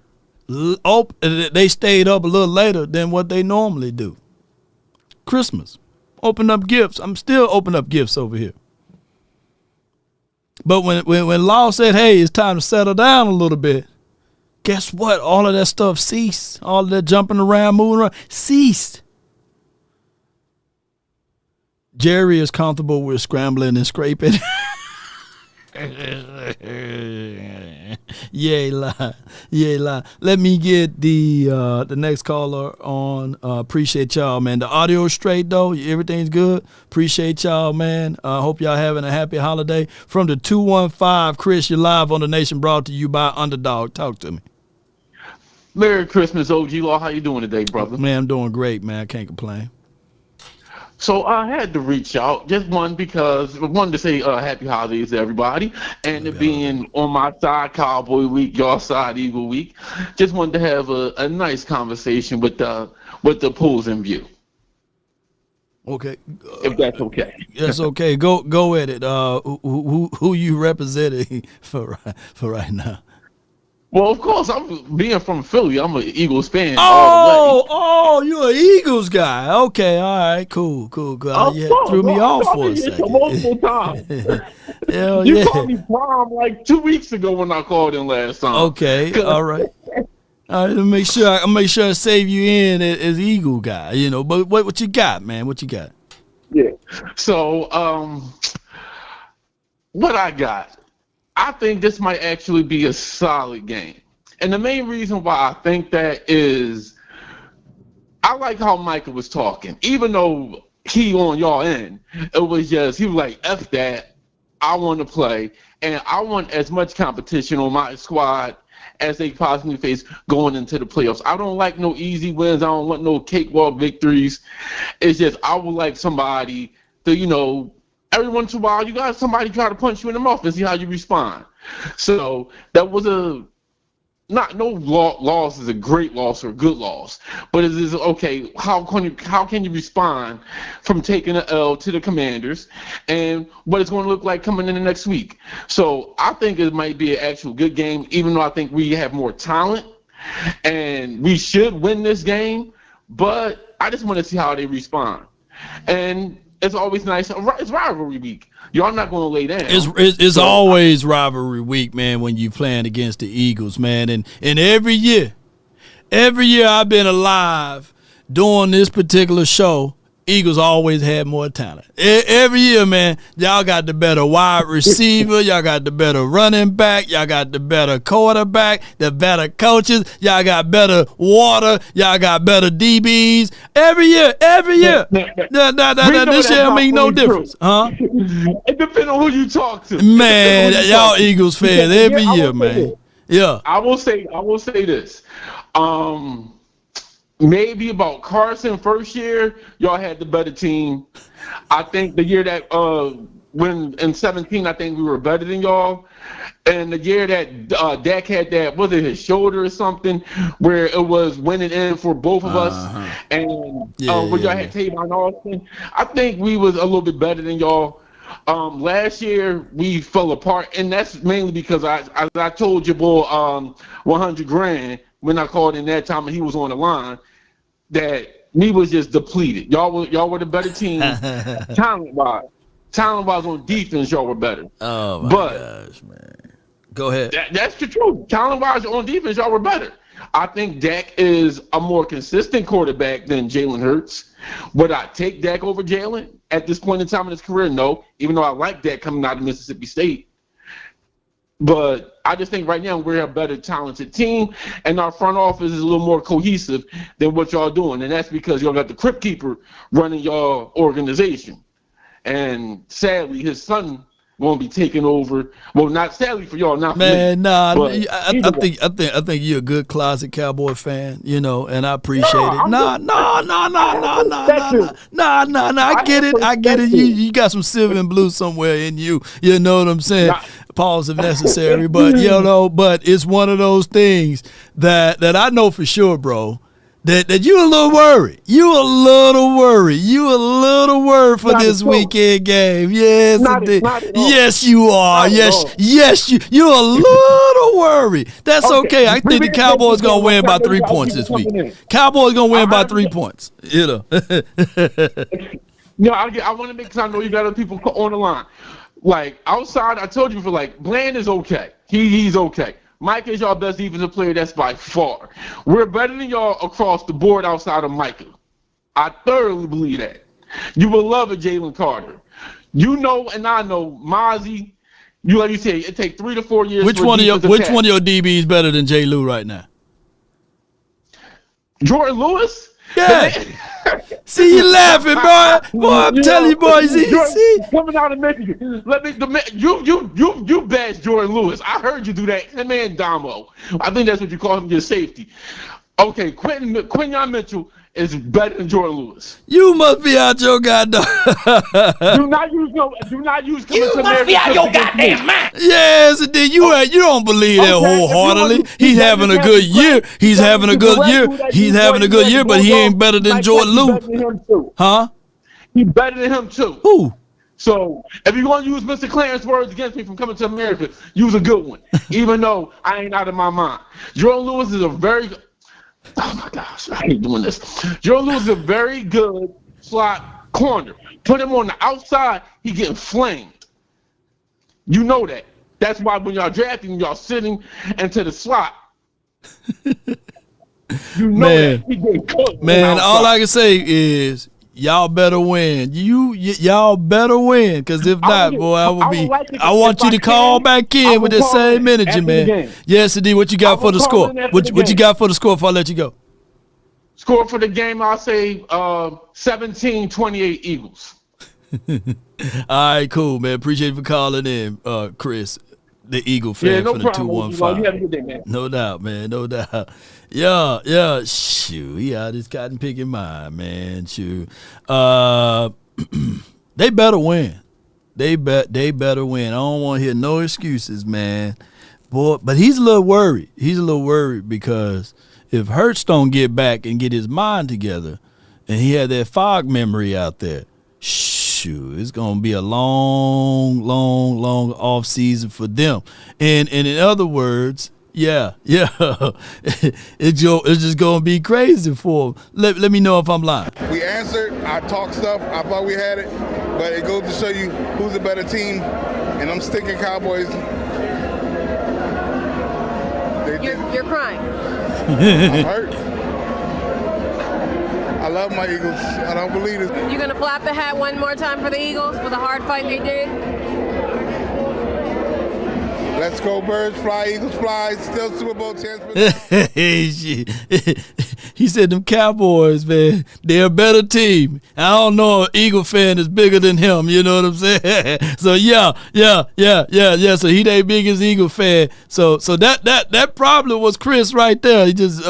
open. They stayed up a little later than what they normally do. Christmas. Open up gifts. I'm still opening up gifts over here. But when Law said, hey, it's time to settle down a little bit, guess what? All of that stuff ceased. All of that jumping around, moving around, ceased. Jerry is comfortable with scrambling and scraping. Yay, lie. Yay, lie. Let me get the next caller on. Appreciate y'all, man. The audio is straight, though. Everything's good. Appreciate y'all, man. Hope y'all having a happy holiday. From the 215, Chris, you're live on The Nation, brought to you by Underdog. Talk to me. Merry Christmas, OG Law. How you doing today, brother? Man, I'm doing great, man. I can't complain. So I had to reach out, just one, because I wanted to say happy holidays to everybody, and it being on my side Cowboy week, your side Eagle week, just wanted to have a nice conversation with the opposing view. Okay, if that's okay. That's okay. Go at it. Who you representing for right now? Well, of course, I'm being from Philly. I'm an Eagles fan. All the way. Oh, you're an Eagles guy. Okay, all right, cool. You threw me off for a second. Multiple times. Hell you yeah. called me prom like 2 weeks ago when I called in last time. Okay, all right. All right, make sure I save you in as Eagle guy. You know, but what you got, man? What you got? Yeah. So, what I got. I think this might actually be a solid game. And the main reason why I think that is I like how Michael was talking. Even though he on y'all end, it was just, he was like, F that, I want to play. And I want as much competition on my squad as they possibly face going into the playoffs. I don't like no easy wins. I don't want no cakewalk victories. It's just I would like somebody to, you know, every once in a while, you got somebody try to punch you in the mouth and see how you respond. So that was no loss is a great loss or a good loss, but it is okay. How can you respond from taking an L to the Commanders, and what it's going to look like coming in the next week? So I think it might be an actual good game, even though I think we have more talent and we should win this game. But I just want to see how they respond. And it's always nice. It's rivalry week. Y'all not going to lay down. It's always rivalry week, man, when you playing against the Eagles, man. And every year I've been alive doing this particular show, Eagles always had more talent. Every year, man, y'all got the better wide receiver, y'all got the better running back, y'all got the better quarterback, the better coaches, y'all got better water, y'all got better DBs. Every year. This year make no difference. Huh? It depends on who you talk to. Man, y'all Eagles fans every year, man. Yeah. I will say this. Maybe about Carson first year, y'all had the better team. I think the year that when in 17, I think we were better than y'all. And the year that Dak had that, was it his shoulder or something, where it was winning in for both of us, and where y'all had Tavon Austin, I think we was a little bit better than y'all. Last year we fell apart, and that's mainly because I told you, boy, 100 grand when I called in that time and he was on the line, that we was just depleted. Y'all were the better team, talent-wise on defense. Y'all were better. Oh my gosh, man! Go ahead. That's the truth. Talent-wise on defense, y'all were better. I think Dak is a more consistent quarterback than Jalen Hurts. Would I take Dak over Jalen at this point in time in his career? No, even though I like Dak coming out of Mississippi State. But I just think right now we're a better talented team, and our front office is a little more cohesive than what y'all doing. And that's because y'all got the Crypt Keeper running y'all organization. And sadly, his son won't be taking over. Well, not sadly for y'all, not for me. Nah. But I think you're a good closet Cowboy fan, you know, and I appreciate it. Nah. I get it. You got some silver and blue somewhere in you. You know what I'm saying? Pause if necessary, but but it's one of those things that I know for sure, bro. That you a little worried. You a little worried for this weekend game. Yes, indeed. Yes, you are. Yes, you a little worried. That's okay. I think the Cowboys gonna win by 3 points this week. Cowboys gonna win by 3 points. You know. I want to make, because I know you got other people on the line. Like outside, I told you before. Like Bland is okay. He's okay. Micah is y'all best defensive player. That's by far. We're better than y'all across the board outside of Micah. I thoroughly believe that. You will love a Jalen Carter. You know, and I know Mozzie. Like you said, it takes 3 to 4 years. Which one of your DBs better than J. Lou right now? Jordan Lewis. Yeah. See, you laughing, boy. I'm telling you, boys. See, coming out of Michigan. You bash Jordan Lewis. I heard you do that. That man Damo. I think that's what you call him, your safety. Okay, Quinyon Mitchell is better than Jordan Lewis. You must be out your goddamn. Do not use coming to America. You must be out your goddamn mind. Yes, indeed. You don't believe that wholeheartedly. He's having a good year. He's having a good year, but he ain't better than Jordan Lewis. Huh? He's better than him too. Who? So if you're going to use Mr. Clarence words against me from coming to America, use a good one. Even though I ain't out of my mind. Jordan Lewis is a very good. Oh my gosh, I hate doing this. Jordan Lewis is a very good slot corner. Put him on the outside, he getting flamed. You know that. That's why when y'all drafting, y'all sitting into the slot. You know that. He getting cooked. Man, all I can say is y'all better win. Y'all better win, because if not, boy, I want you to call back in with the same energy, man. Yes, indeed. What you got for the score? What you got for the score before I let you go? Score for the game, I'll say 17-28 Eagles. All right, cool, man. Appreciate you for calling in, Chris, the Eagle fan from the 215. You have a good day, man. No doubt, man. No doubt. Yeah. Shoot, he out his cotton picking mind, man. Shoot. They better win. They better win. I don't want to hear no excuses, man. Boy, but he's a little worried. He's a little worried because if Hurts don't get back and get his mind together, and he had that fog memory out there, shoot, it's gonna be a long off season for them. And in other words, yeah, it's just gonna be crazy for them. Let me know if I'm lying. We answered. I talked stuff. I thought we had it, but it goes to show you who's a better team. And I'm sticking Cowboys. You're crying. I'm hurt. I love my Eagles. I don't believe it. You gonna flap the hat one more time for the Eagles for the hard fight they did? Let's go, birds fly, Eagles fly. Still Super Bowl chance. He said them Cowboys, man, they're a better team. I don't know, an Eagle fan is bigger than him. You know what I'm saying? So yeah. So he ain't big as Eagle fan. So that probably was Chris right there. He just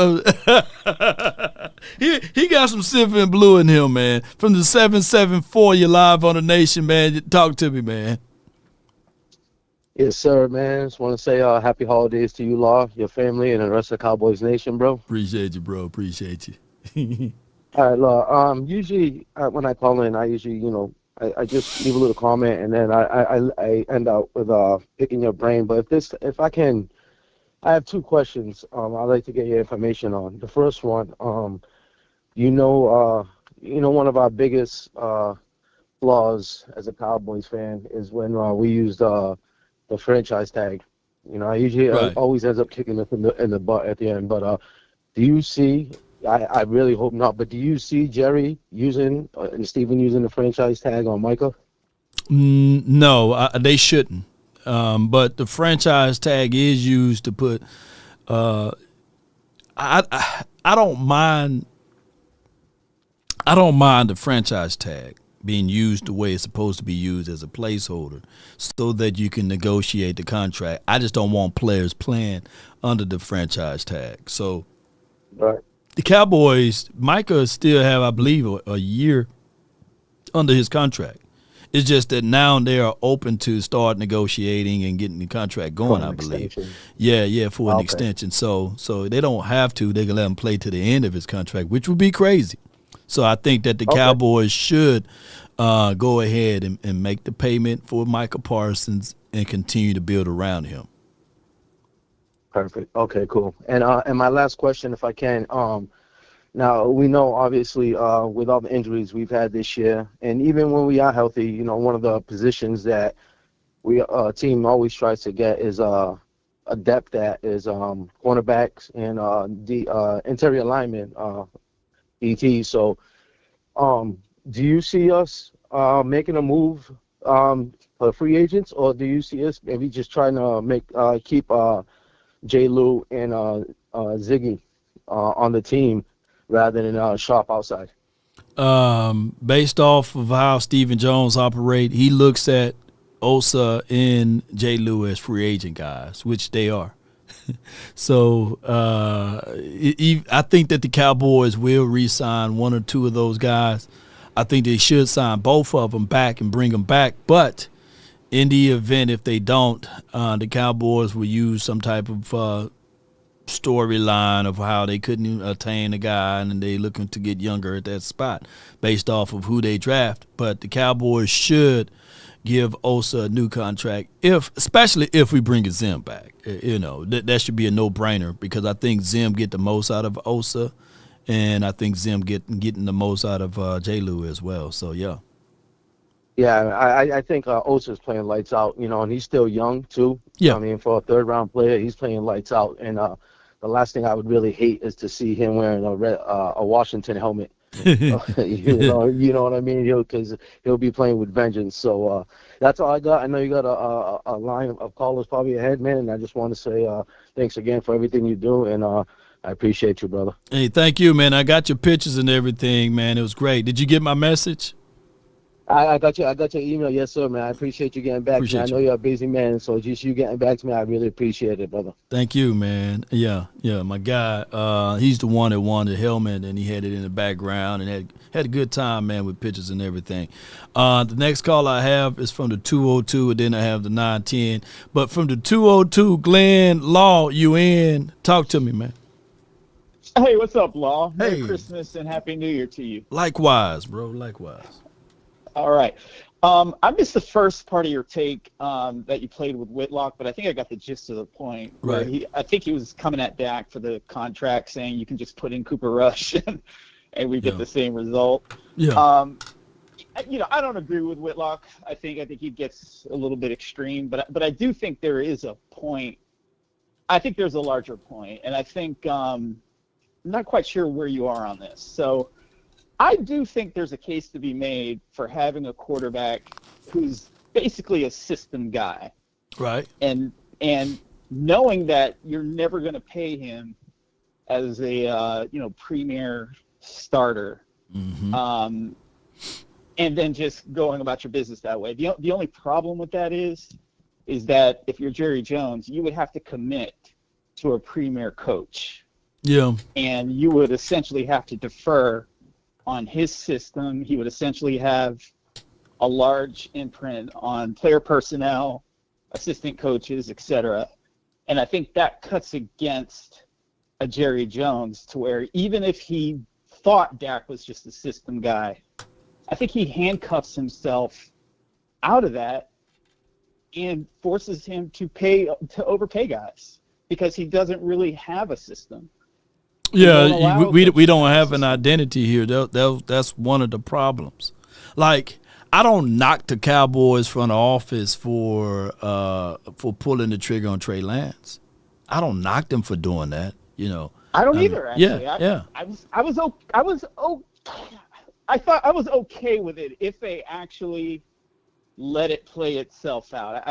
he got some silver and blue in him, man. From the 774, you're live on the Nation, man. Talk to me, man. Yes, sir, man. Just want to say happy holidays to you, Law, your family, and the rest of Cowboys Nation, bro. Appreciate you, bro. Appreciate you. All right, Law. Usually when I call in, I usually, I just leave a little comment, and then I end up with picking your brain. But I have two questions. I'd like to get your information on. The first one, one of our biggest flaws as a Cowboys fan is when we used the franchise tag. I usually always ends up kicking us in the butt at the end. But Do you see? I really hope not. But do you see Jerry using and Steven using the franchise tag on Micah? No, they shouldn't. But the franchise tag is used to put. I don't mind. I don't mind the franchise tag being used the way it's supposed to be used as a placeholder, so that you can negotiate the contract. I just don't want players playing under the franchise tag. So, right. The Cowboys, Micah still have, I believe, a year under his contract. It's just that now they are open to start negotiating and getting the contract going, I believe. Extension. Yeah, for an extension. So they don't have to. They can let him play to the end of his contract, which would be crazy. So I think that the Cowboys should go ahead and make the payment for Micah Parsons and continue to build around him. Perfect. Okay, cool. And my last question, if I can, now we know obviously with all the injuries we've had this year, and even when we are healthy, you know, one of the positions that we team always tries to get is a depth that is cornerbacks and the interior linemen, DT. So, do you see us making a move for free agents, or do you see us maybe just trying to keep J. Lou and Ziggy on the team rather than shop outside? Based off of how Stephen Jones operate, he looks at Osa and J. Lou as free agent guys, which they are. So I think that the Cowboys will re-sign one or two of those guys. I think they should sign both of them back and bring them back. But in the event if they don't, the Cowboys will use some type of storyline of how they couldn't attain a guy and they looking to get younger at that spot based off of who they draft. But the Cowboys should give Osa a new contract, especially if we bring Zim back. You know, that should be a no-brainer because I think Zim get the most out of Osa, and I think Zim getting the most out of J. Lou as well. So, yeah. Yeah, I think Osa's playing lights out, you know, and he's still young, too. Yeah. I mean, for a third-round player, he's playing lights out. And the last thing I would really hate is to see him wearing a Washington helmet. You know what I mean? Because he'll be playing with vengeance. So that's all I got. I know you got a line of callers probably ahead, man, and I just want to say thanks again for everything you do, and I appreciate you, brother. Hey, thank you, man. I got your pictures and everything, man. It was great. Did you get my message? I got your email, yes, sir, man. I appreciate you getting back to me. I know you're a busy man, so just you getting back to me, I really appreciate it, brother. Thank you, man. Yeah, my guy, he's the one that won the helmet, and he had it in the background and had a good time, man, with pictures and everything. The next call I have is from the 202, and then I have the 910. But from the 202, Glenn Law, you in? Talk to me, man. Hey, what's up, Law? Hey. Merry Christmas and Happy New Year to you. Likewise, bro, likewise. All right. I missed the first part of your take that you played with Whitlock, but I think I got the gist of the point. Right. I think he was coming at Dak for the contract, saying you can just put in Cooper Rush and we get the same result. Yeah. You know, I don't agree with Whitlock. I think he gets a little bit extreme, but I do think there is a point. I think there's a larger point, and I think I'm not quite sure where you are on this. So I do think there's a case to be made for having a quarterback who's basically a system guy. Right. And knowing that you're never going to pay him as a premier starter. Mm-hmm. And then just going about your business that way. The only problem with that is that if you're Jerry Jones, you would have to commit to a premier coach. Yeah. And you would essentially have to defer on his system. He would essentially have a large imprint on player personnel, assistant coaches, etc. And I think that cuts against a Jerry Jones to where even if he thought Dak was just a system guy, I think he handcuffs himself out of that and forces him to overpay guys because he doesn't really have a system. Yeah, we don't have an identity here. That's one of the problems. Like, I don't knock the Cowboys front office for pulling the trigger on Trey Lance. I don't knock them for doing that. You know, I don't either. Actually, yeah. I was okay with it if they actually let it play itself out.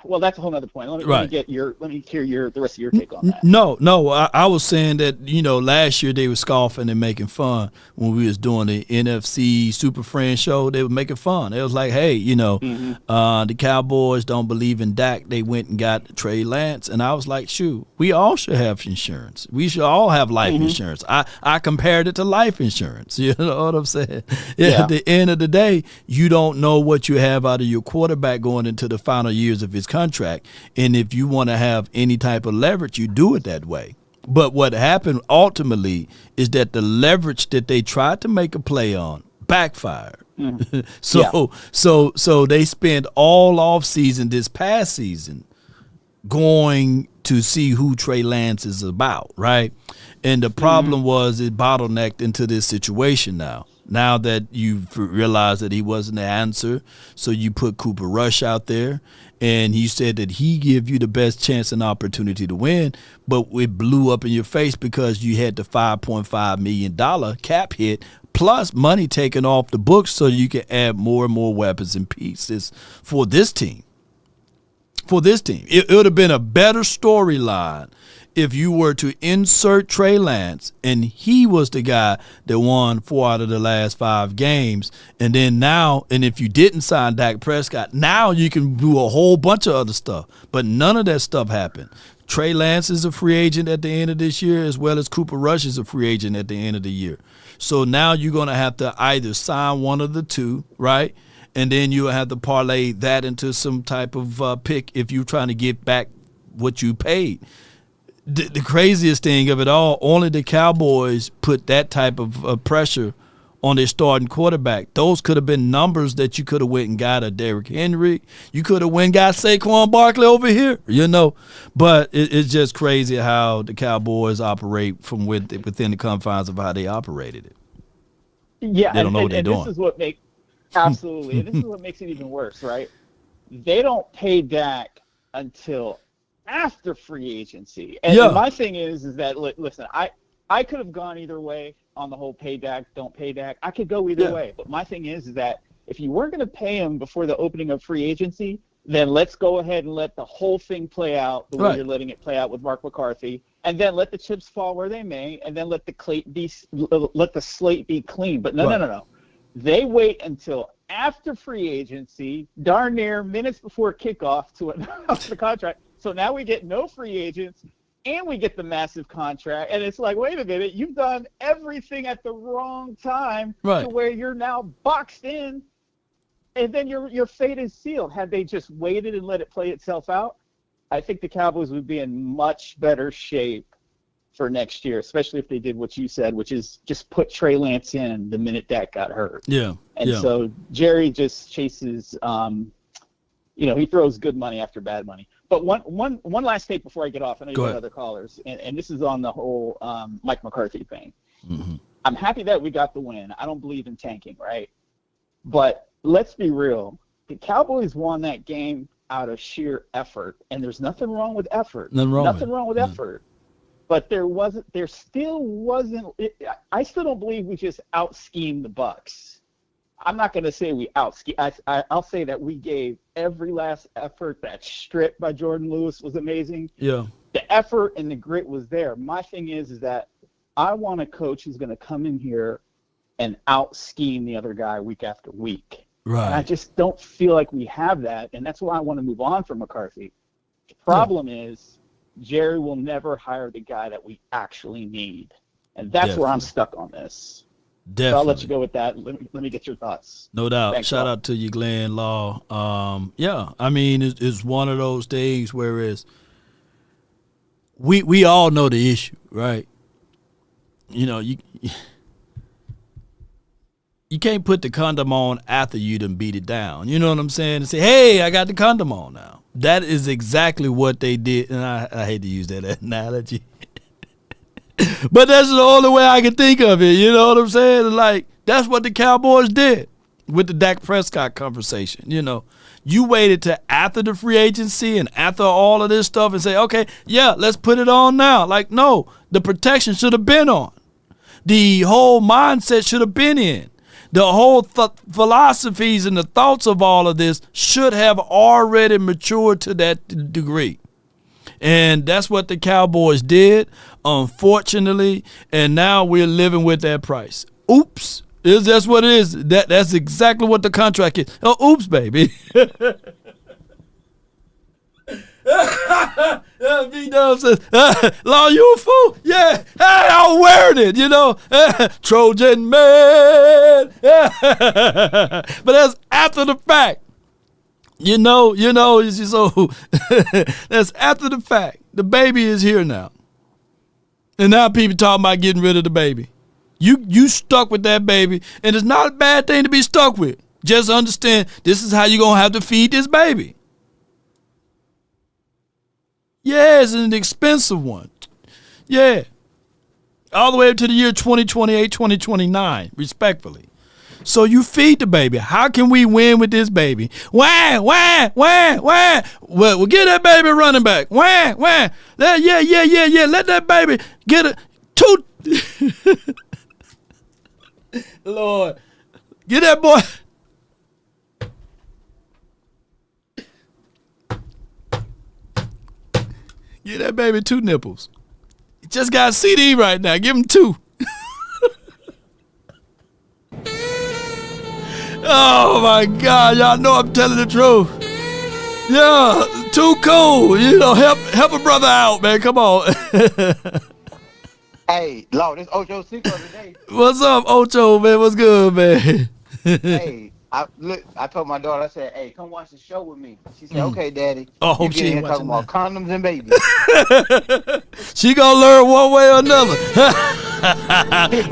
Well, that's a whole other point. Let me hear the rest of your take on that. No, I was saying that, last year they were scoffing and making fun when we was doing the NFC Super Friends show. They were making fun. It was like, hey, the Cowboys don't believe in Dak. They went and got Trey Lance, and I was like, shoot, we all should have insurance. We should all have life insurance. I compared it to life insurance. You know what I'm saying? At the end of the day, you don't know what you have out of your quarterback going into the final years of his contract, and if you want to have any type of leverage, you do it that way. But what happened ultimately is that the leverage that they tried to make a play on backfired. So they spent all off season this past season going to see who Trey Lance is about, right? And the problem was it bottlenecked into this situation now. Now that you've realized that he wasn't the answer, so you put Cooper Rush out there, and he said that he give you the best chance and opportunity to win, but it blew up in your face because you had the $5.5 million cap hit plus money taken off the books so you can add more and more weapons and pieces for this team. It would have been a better storyline if you were to insert Trey Lance and he was the guy that won 4 out of the last 5 games, and if you didn't sign Dak Prescott, now you can do a whole bunch of other stuff. But none of that stuff happened. Trey Lance is a free agent at the end of this year, as well as Cooper Rush is a free agent at the end of the year. So now you're going to have to either sign one of the two, right? And then you'll have to parlay that into some type of pick if you're trying to get back what you paid. The craziest thing of it all, only the Cowboys put that type of pressure on their starting quarterback. Those could have been numbers that you could have went and got a Derrick Henry. You could have went and got Saquon Barkley over here, But it's just crazy how the Cowboys operate from within the confines of how they operated it. Yeah, they don't know what they're doing. This is what makes absolutely. And this is what makes it even worse, right? They don't pay Dak until after free agency. And my thing is that, listen, I could have gone either way on the whole pay Dak, don't pay Dak. I could go either way. But my thing is that if you weren't going to pay him before the opening of free agency, then let's go ahead and let the whole thing play out the way you're letting it play out with Mark McCarthy, and then let the chips fall where they may, and then let the slate be clean. But no. They wait until after free agency, darn near minutes before kickoff, to announce the contract. So now we get no free agents, and we get the massive contract. And it's like, wait a minute, you've done everything at the wrong time to where you're now boxed in, and then your fate is sealed. Had they just waited and let it play itself out, I think the Cowboys would be in much better shape for next year, especially if they did what you said, which is just put Trey Lance in the minute Dak got hurt. So Jerry just chases he throws good money after bad money. But one last take before I get off. I know you got other callers, and this is on the whole Mike McCarthy thing. I'm happy that we got the win. I don't believe in tanking, right? But let's be real. The Cowboys won that game out of sheer effort, and there's nothing wrong with effort. Nothing wrong with effort. But I still don't believe we just out-schemed the Bucs. I'm not going to say we out-schemed. I'll say that we gave every last effort. That strip by Jordan Lewis was amazing. Yeah. The effort and the grit was there. My thing is that I want a coach who's going to come in here and out-scheme the other guy week after week. Right. And I just don't feel like we have that, and that's why I want to move on from McCarthy. The problem is Jerry will never hire the guy that we actually need, and that's where I'm stuck on this. Definitely. So I'll let you go with that. Let me get your thoughts. No doubt. Thanks, Shout out to you, Glenn Law. I mean, it's one of those things where we all know the issue, right? You can't put the condom on after you done beat it down. You know what I'm saying? And say, hey, I got the condom on now. That is exactly what they did. And I hate to use that analogy. But that's the only way I can think of it. You know what I'm saying? Like, that's what the Cowboys did with the Dak Prescott conversation. You waited to after the free agency and after all of this stuff and say, okay, yeah, let's put it on now. Like, no, the protection should have been on. The whole mindset should have been in. The whole philosophies and the thoughts of all of this should have already matured to that degree. And that's what the Cowboys did, unfortunately, and now we're living with that price. Oops. That's what it is. That's exactly what the contract is. Oh, oops, baby. B-Dub says, Law, you a fool? Yeah. Hey, I'm wearing it, you know. Trojan man. But that's after the fact. You know, so that's after the fact. The baby is here now. And now people talking about getting rid of the baby. You stuck with that baby, and it's not a bad thing to be stuck with. Just understand this is how you're going to have to feed this baby. Yeah, it's an expensive one. Yeah. All the way up to the year 2028, 2029, respectfully. So you feed the baby. How can we win with this baby? Wah. Well, we'll get that baby running back. Wah. Yeah. Let that baby get a two. Lord, get that boy. Get that baby 2 nipples. He just got a CD right now. Give him 2. Oh my God, y'all know I'm telling the truth. Yeah, too cool. You know, help a brother out, man. Come on. Hey, Lord, this Ocho Cinco today. What's up, Ocho, man? What's good, man? Hey, I told my daughter, I said, hey, come watch the show with me. She said, okay, Daddy. Oh, hope she ain't talking about condoms and babies. She gonna learn one way or another.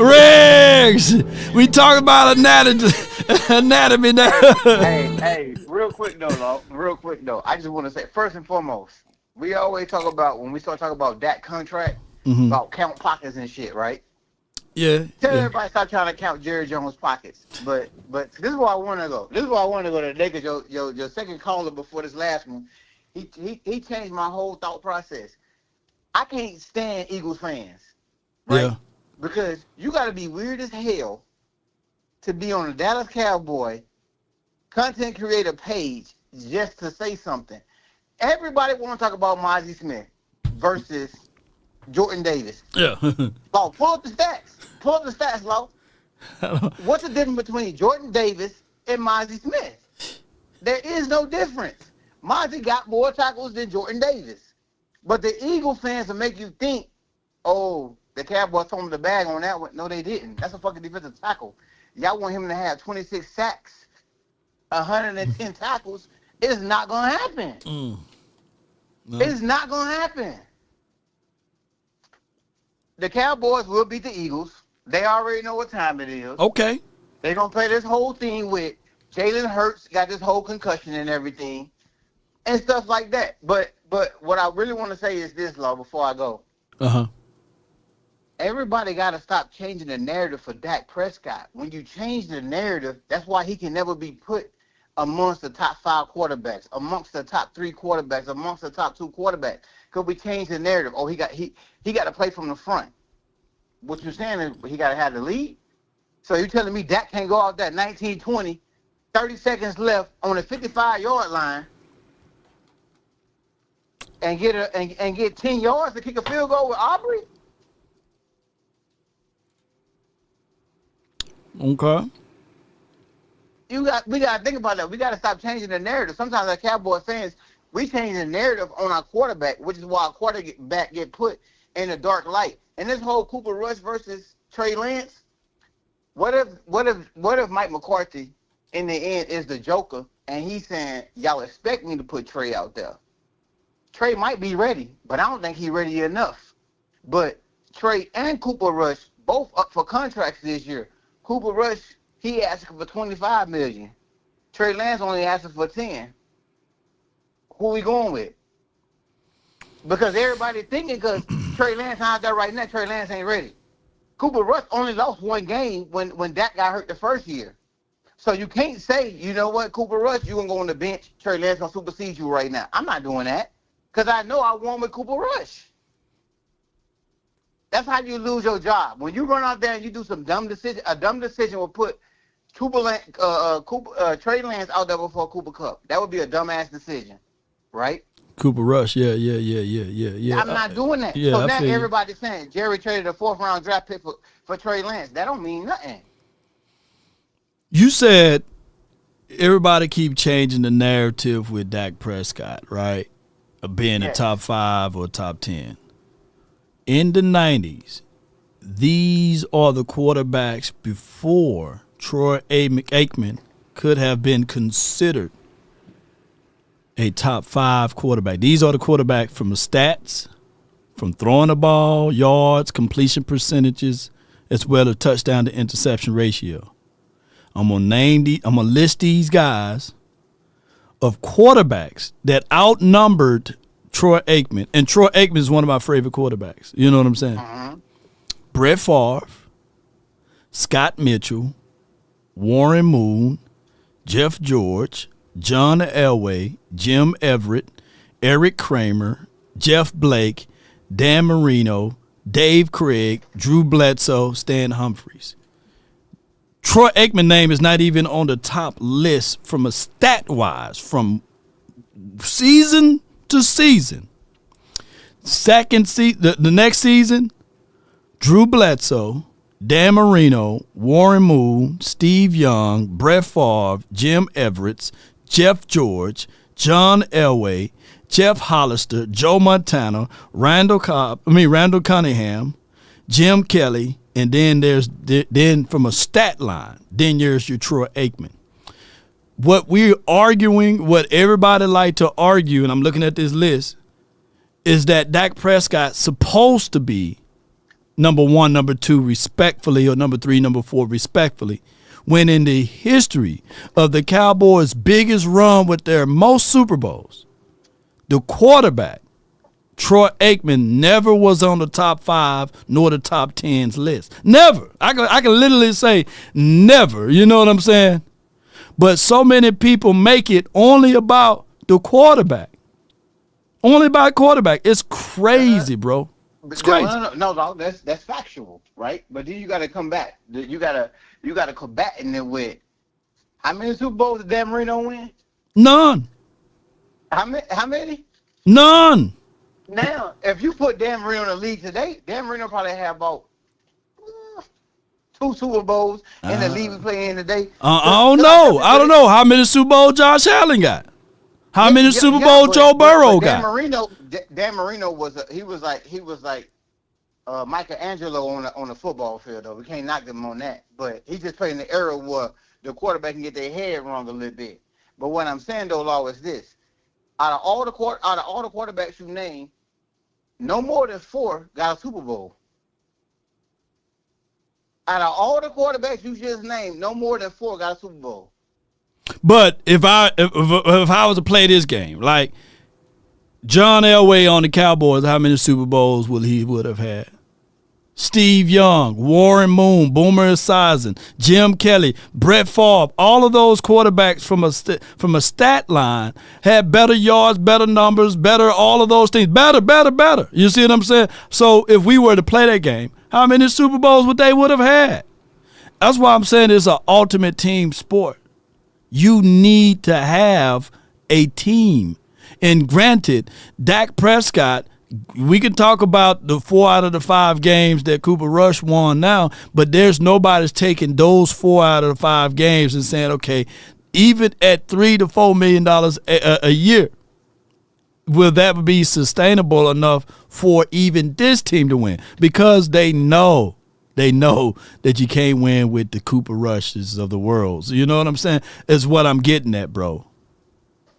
Riggs, we talking about anatomy now. Hey, real quick though, I just want to say, first and foremost, we always talk about, when we start talking about that contract, about count pockets and shit, right? Yeah. Tell everybody stop trying to count Jerry Jones' pockets. But this is where I want to go. Today, because your second caller before this last one, he changed my whole thought process. I can't stand Eagles fans, right? Yeah. Because you got to be weird as hell to be on the Dallas Cowboy content creator page just to say something. Everybody want to talk about Mozzie Smith versus Jordan Davis. Yeah. Law, pull up the stats. Law. What's the difference between Jordan Davis and Mozzie Smith? There is no difference. Mozzie got more tackles than Jordan Davis. But the Eagle fans will make you think, oh, the Cowboys told him the bag on that one. No, they didn't. That's a fucking defensive tackle. Y'all want him to have 26 sacks, 110 tackles. It's not going to happen. No. It's not going to happen. The Cowboys will beat the Eagles. They already know what time it is. Okay. They're going to play this whole thing with Jalen Hurts got this whole concussion and everything and stuff like that. But what I really want to say is this, Law, before I go. Uh-huh. Everybody got to stop changing the narrative for Dak Prescott. When you change the narrative, that's why he can never be put amongst the top 5 quarterbacks, amongst the top 3 quarterbacks, amongst the top 2 quarterbacks. Because we changed the narrative. Oh, he got to play from the front. What you're saying is he got to have the lead. So you're telling me Dak can't go out that 19-20, 30 seconds left on the 55-yard line and get 10 yards to kick a field goal with Aubrey? Okay. We got to think about that. We got to stop changing the narrative. Sometimes as Cowboy fans, we change the narrative on our quarterback, which is why our quarterback get put in a dark light. And this whole Cooper Rush versus Trey Lance, what if Mike McCarthy in the end is the joker and he's saying, y'all expect me to put Trey out there? Trey might be ready, but I don't think he's ready enough. But Trey and Cooper Rush both up for contracts this year. Cooper Rush, he asking for $25 million. Trey Lance only asking for 10. Who we going with? Because everybody thinking because Trey Lance out there right now, Trey Lance ain't ready. Cooper Rush only lost one game when Dak got hurt the first year. So you can't say, you know what, Cooper Rush, you're going to go on the bench. Trey Lance going to supersede you right now. I'm not doing that because I know I won with Cooper Rush. That's how you lose your job. When you run out there and you do some dumb decision, a dumb decision will put Trey Lance out there before Cooper Kupp. That would be a dumbass decision, right? Cooper Rush, yeah. I'm not doing that. Yeah, so I now feel you. everybody's saying Jerry traded a 4th-round draft pick for Trey Lance. That don't mean nothing. You said everybody keep changing the narrative with Dak Prescott, right? Of being a top 5 or top 10. In the 90s, these are the quarterbacks before Troy Aikman could have been considered a top 5 quarterback. These are the quarterbacks from the stats, from throwing the ball, yards, completion percentages, as well as touchdown to interception ratio. I'm gonna list these guys of quarterbacks that outnumbered Troy Aikman, and Troy Aikman is one of my favorite quarterbacks. You know what I'm saying? Brett Favre, Scott Mitchell, Warren Moon, Jeff George, John Elway, Jim Everett, Eric Kramer, Jeff Blake, Dan Marino, Dave Craig, Drew Bledsoe, Stan Humphries. Troy Aikman's name is not even on the top list from a stat-wise, from season to season. The next season, Drew Bledsoe, Dan Marino, Warren Moon, Steve Young, Brett Favre, Jim Everett, Jeff George, John Elway, Jeff Hollister, Joe Montana, Randall Cunningham, Jim Kelly, and then from a stat line, then there's your Troy Aikman. What we're arguing, what everybody like to argue, and I'm looking at this list, is that Dak Prescott's supposed to be number 1, number 2, respectfully, or number 3, number 4, respectfully, when in the history of the Cowboys' biggest run with their most Super Bowls, the quarterback, Troy Aikman, never was on the top 5 nor the top 10's list. Never. I can literally say never. You know what I'm saying? But so many people make it only about the quarterback. Only about quarterback. It's crazy, bro. It's crazy. No, that's factual, right? But then you got to come back. You got to combat it with how many Super Bowls did Dan Marino win? None. How many? None. Now, if you put Dan Marino in the league today, Dan Marino probably have about 2 Super Bowls in the league we play in today. I don't know. How many Super Bowls Josh Allen got? How many Super Bowls Joe Burrow got? Dan Marino was like Michelangelo on the football field, though. We can't knock them on that. But he just played in the era where the quarterback can get their head wrong a little bit. But what I'm saying, though, Law, is this. Out of all the quarterbacks you name, no more than 4 got a Super Bowl. Out of all the quarterbacks you just named, no more than 4 got a Super Bowl. But if I was to play this game, like John Elway on the Cowboys, how many Super Bowls would have had? Steve Young, Warren Moon, Boomer Esiason, Jim Kelly, Brett Favre, all of those quarterbacks from a stat line had better yards, better numbers, better all of those things. Better. You see what I'm saying? So if we were to play that game, how many Super Bowls would have had? That's why I'm saying it's an ultimate team sport. You need to have a team. And granted, Dak Prescott, we can talk about the 4 out of the 5 games that Cooper Rush won now, but there's nobody's taking those 4 out of the 5 games and saying, okay, even at $3 to $4 million a year, will that be sustainable enough for even this team to win? Because they know that you can't win with the Cooper Rushes of the world. So you know what I'm saying? Is what I'm getting at, bro.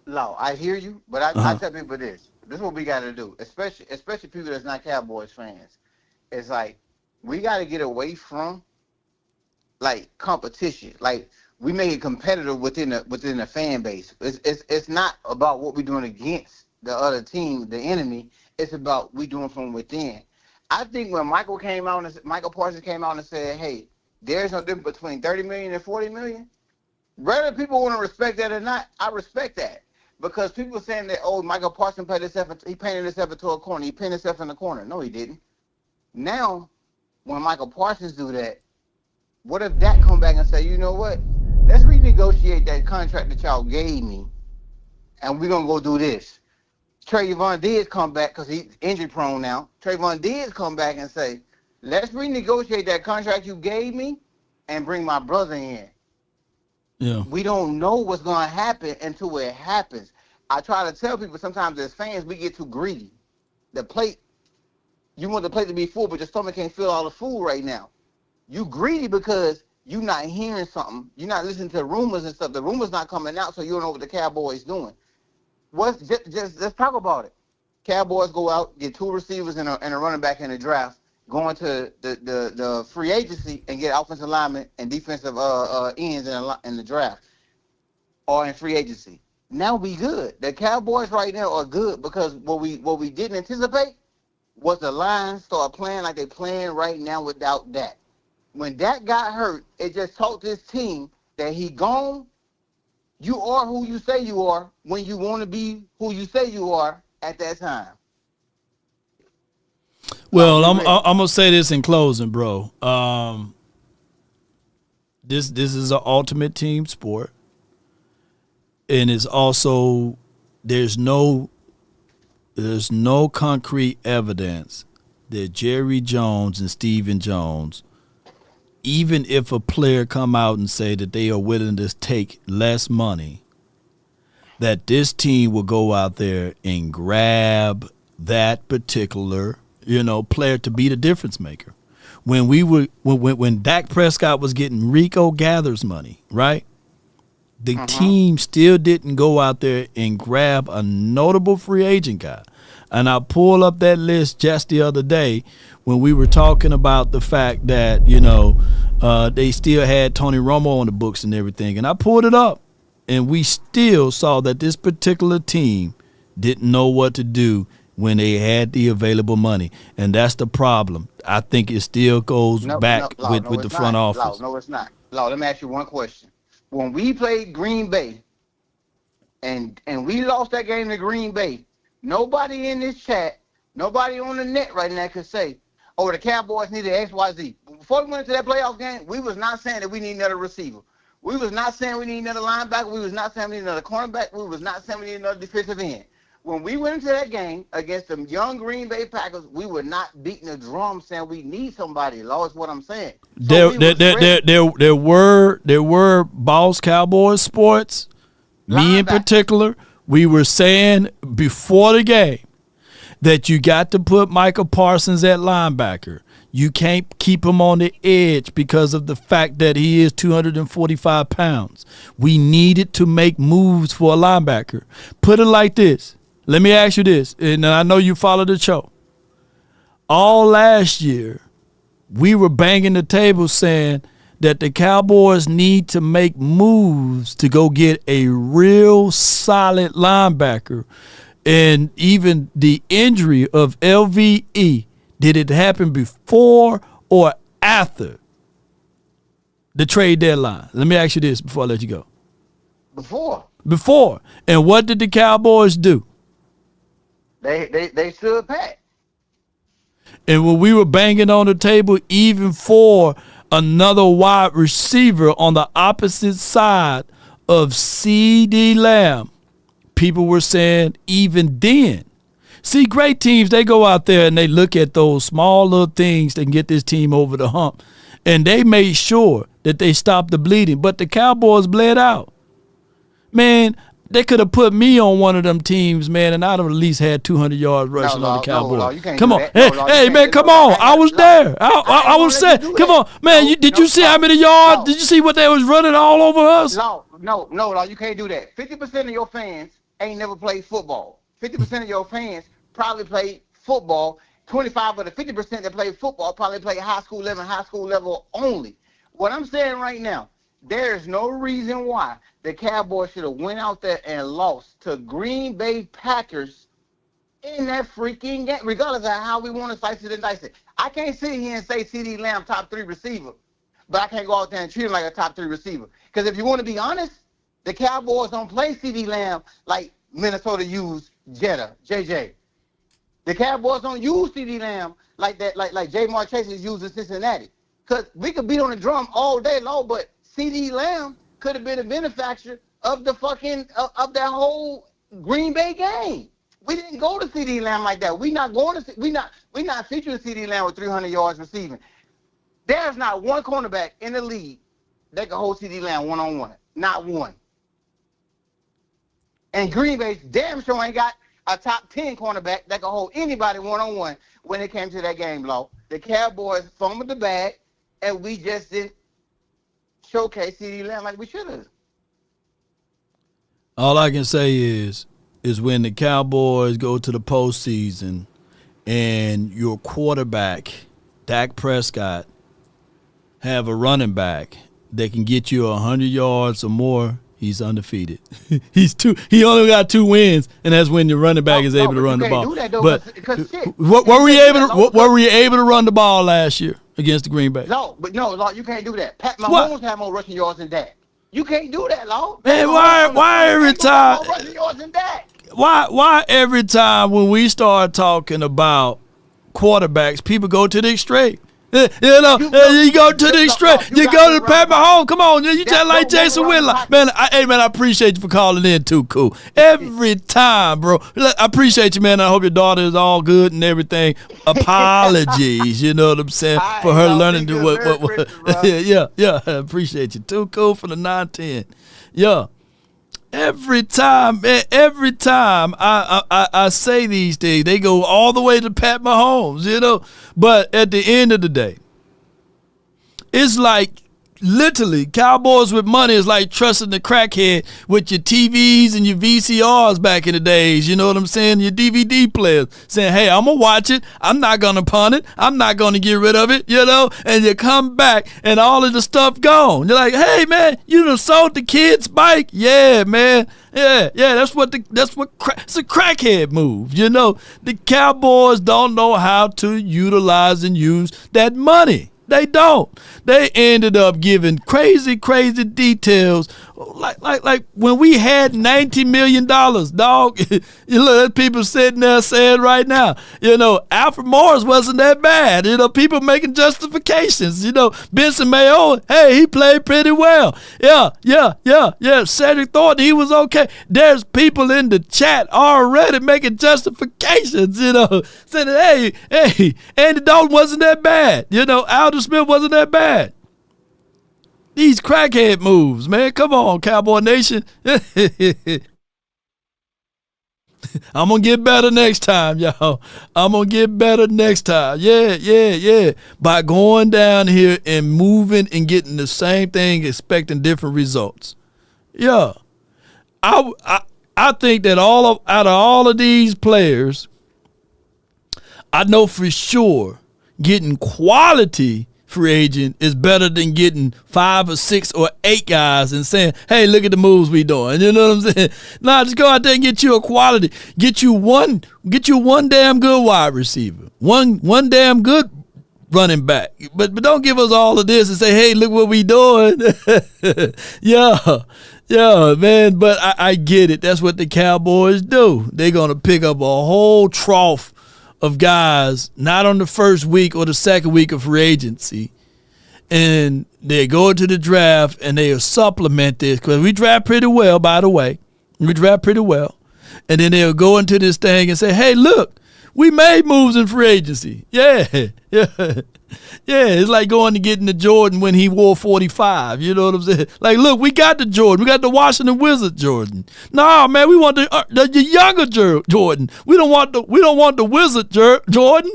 No, I hear you, but I tell people this. This is what we got to do, especially people that's not Cowboys fans. It's like we got to get away from like competition. Like we make it competitive within the fan base. It's not about what we're doing against the other team, the enemy. It's about we doing from within. I think when Michael Parsons came out and said, "Hey, there's no difference between 30 million and 40 million," Whether people want to respect that or not, I respect that. Because people saying that, oh, Michael Parsons he painted himself into a corner. He pinned himself in the corner. No, he didn't. Now, when Michael Parsons do that, what if Dak come back and say, you know what? Let's renegotiate that contract that y'all gave me, and we're going to go do this. Trayvon Diggs come back because he's injury prone now. Trayvon Diggs come back and say, let's renegotiate that contract you gave me and bring my brother in. Yeah. We don't know what's going to happen until it happens. I try to tell people sometimes as fans, we get too greedy. The plate, you want the plate to be full, but your stomach can't fill all the food right now. You greedy because you're not hearing something. You're not listening to rumors and stuff. The rumors not coming out, so you don't know what the Cowboys doing. Just let's talk about it. Cowboys go out, get 2 receivers and a running back in the draft, go into the free agency and get offensive linemen and defensive ends in the draft or in free agency. Now we good. The Cowboys right now are good because what we didn't anticipate was the Lions start playing like they playing right now without Dak. When Dak got hurt, it just taught this team that he gone. You are who you say you are when you want to be who you say you are at that time. Well, I'm gonna say this in closing, bro. This is an ultimate team sport, and it's also there's no concrete evidence that Jerry Jones and Stephen Jones, even if a player come out and say that they are willing to take less money, that this team will go out there and grab that particular, player to be the difference maker. When Dak Prescott was getting Rico Gathers money, right? The team still didn't go out there and grab a notable free agent guy. And I pulled up that list just the other day when we were talking about the fact that, they still had Tony Romo on the books and everything. And I pulled it up, and we still saw that this particular team didn't know what to do when they had the available money. And that's the problem. I think it still goes back with the front office. No, it's not. Let me ask you one question. When we played Green Bay and we lost that game to Green Bay, nobody in this chat, nobody on the net right now could say, oh, the Cowboys needed XYZ. Before we went into that playoff game, we was not saying that we need another receiver. We was not saying we need another linebacker. We was not saying we need another cornerback. We was not saying we need another defensive end. When we went into that game against the young Green Bay Packers, we were not beating the drum saying we need somebody. Law is what I'm saying. So there were Boss Cowboys sports, me in particular, we were saying before the game that you got to put Michael Parsons at linebacker. You can't keep him on the edge because of the fact that he is 245 pounds. We needed to make moves for a linebacker. Put it like this. Let me ask you this, and I know you follow the show. All last year, we were banging the table saying that the Cowboys need to make moves to go get a real solid linebacker. And even the injury of LVE, did it happen before or after the trade deadline? Let me ask you this before I let you go. Before. And what did the Cowboys do? They stood pat. And when we were banging on the table, even for another wide receiver on the opposite side of CD Lamb, people were saying even then. See, great teams, they go out there and they look at those small little things that can get this team over the hump. And they made sure that they stopped the bleeding. But the Cowboys bled out. Man, they could have put me on one of them teams, man, and I'd have at least had 200 yards rushing on the Cowboys. Come on. Hey, man, come on. I was there. I was there. Come on. Man, did you see how many yards? Did you see what they was running all over us? No, you can't do that. 50% of your fans ain't never played football. 50% of your fans probably played football. 25 of the 50% that played football probably played high school level only. What I'm saying right now, there's no reason why the Cowboys should have went out there and lost to Green Bay Packers in that freaking game, regardless of how we want to slice it and dice it. I can't sit here and say CD Lamb top 3 receiver but I can't go out there and treat him like a top 3 receiver. Because if you want to be honest, the Cowboys don't play CeeDee Lamb like Minnesota used JJ. The Cowboys don't use CeeDee Lamb like that, like Jamar Chase is using Cincinnati. Because we could beat on the drum all day long, but CeeDee Lamb could have been a benefactor of the fucking of that whole Green Bay game. We didn't go to CeeDee Lamb like that. We not featuring CeeDee Lamb with 300 yards receiving. There's not one cornerback in the league that can hold CeeDee Lamb one-on-one. Not one. And Green Bay damn sure ain't got a top 10 cornerback that can hold anybody one-on-one when it came to that game, Law. The Cowboys fumbled the bag, and we just didn't showcase CeeDee Lamb like we should have. All I can say is when the Cowboys go to the postseason and your quarterback, Dak Prescott, have a running back that can get you 100 yards or more, he's undefeated. He only got 2 wins, and that's when your running back is able to run the ball. Do that, though, but shit, were we able to run the ball last year against the Green Bay? No, you can't do that. Pat Mahomes had more rushing yards than Dak. You can't do that, Law. Man, why every time? Why every time when we start talking about quarterbacks, people go to the extreme? You go to the extreme. You go to Pat Mahomes. Come on, you just like Jason Whitlock. Man, I appreciate you for calling in too, cool. Every time, bro. I appreciate you, man. I hope your daughter is all good and everything. Apologies, you know what I'm saying, for her learning to what. Yeah. I appreciate you. Too cool for the 910. Yeah. Every time I say these things, they go all the way to Pat Mahomes, you know. But at the end of the day, it's like literally Cowboys with money is like trusting the crackhead with your TVs and your VCRs back in the days. You know what I'm saying? Your DVD players saying, hey, I'm going to watch it. I'm not going to punt it. I'm not going to get rid of it, you know? And you come back and all of the stuff gone. You're like, hey, man, you done sold the kid's bike? Yeah, man. Yeah, it's a crackhead move, you know? The Cowboys don't know how to utilize and use that money. They don't. They ended up giving crazy details. Like when we had $90 million, dog, you look at people sitting there saying right now, you know, Alfred Morris wasn't that bad. You know, people making justifications. You know, Benson Mayo, hey, he played pretty well. Yeah. Cedric Thornton, he was okay. There's people in the chat already making justifications, you know, saying, hey, Andy Dalton wasn't that bad. You know, Alden Smith wasn't that bad. These crackhead moves, man. Come on, Cowboy Nation. I'm going to get better next time, y'all. I'm going to get better next time. Yeah. By going down here and moving and getting the same thing, expecting different results. Yeah. I think that out of all of these players, I know for sure getting quality free agent is better than getting 5 or 6 or 8 guys and saying, hey, look at the moves we doing. You know what I'm saying? Nah, just go out there and get you a quality. Get you one damn good wide receiver. One damn good running back. But don't give us all of this and say, hey, look what we doing. Yeah, man, but I get it. That's what the Cowboys do. They're going to pick up a whole trough of guys, not on the first week or the second week of free agency, and they go to the draft and they'll supplement this because we draft pretty well, by the way. We draft pretty well. And then they'll go into this thing and say, hey, look, we made moves in free agency. Yeah. It's like going to getting the Jordan when he wore 45. You know what I'm saying? Like, look, we got the Jordan. We got the Washington Wizards Jordan. No, man, we want the younger Jordan. We don't want the Wizard Jordan.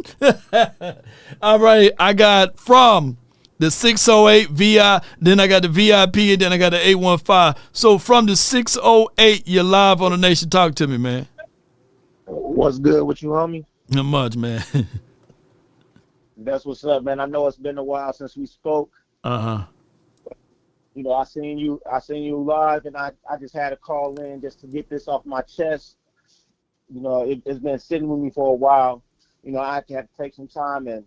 All right, I got from the 608 VI, then I got the VIP, and then I got the 815. So from the 608, you're live on the Nation. Talk to me, man. What's good with you, homie? Not much, man. That's what's up, man. I know it's been a while since we spoke. Uh-huh. You know, I seen you live, and I just had to call in just to get this off my chest. You know, it's been sitting with me for a while. You know, I had to take some time and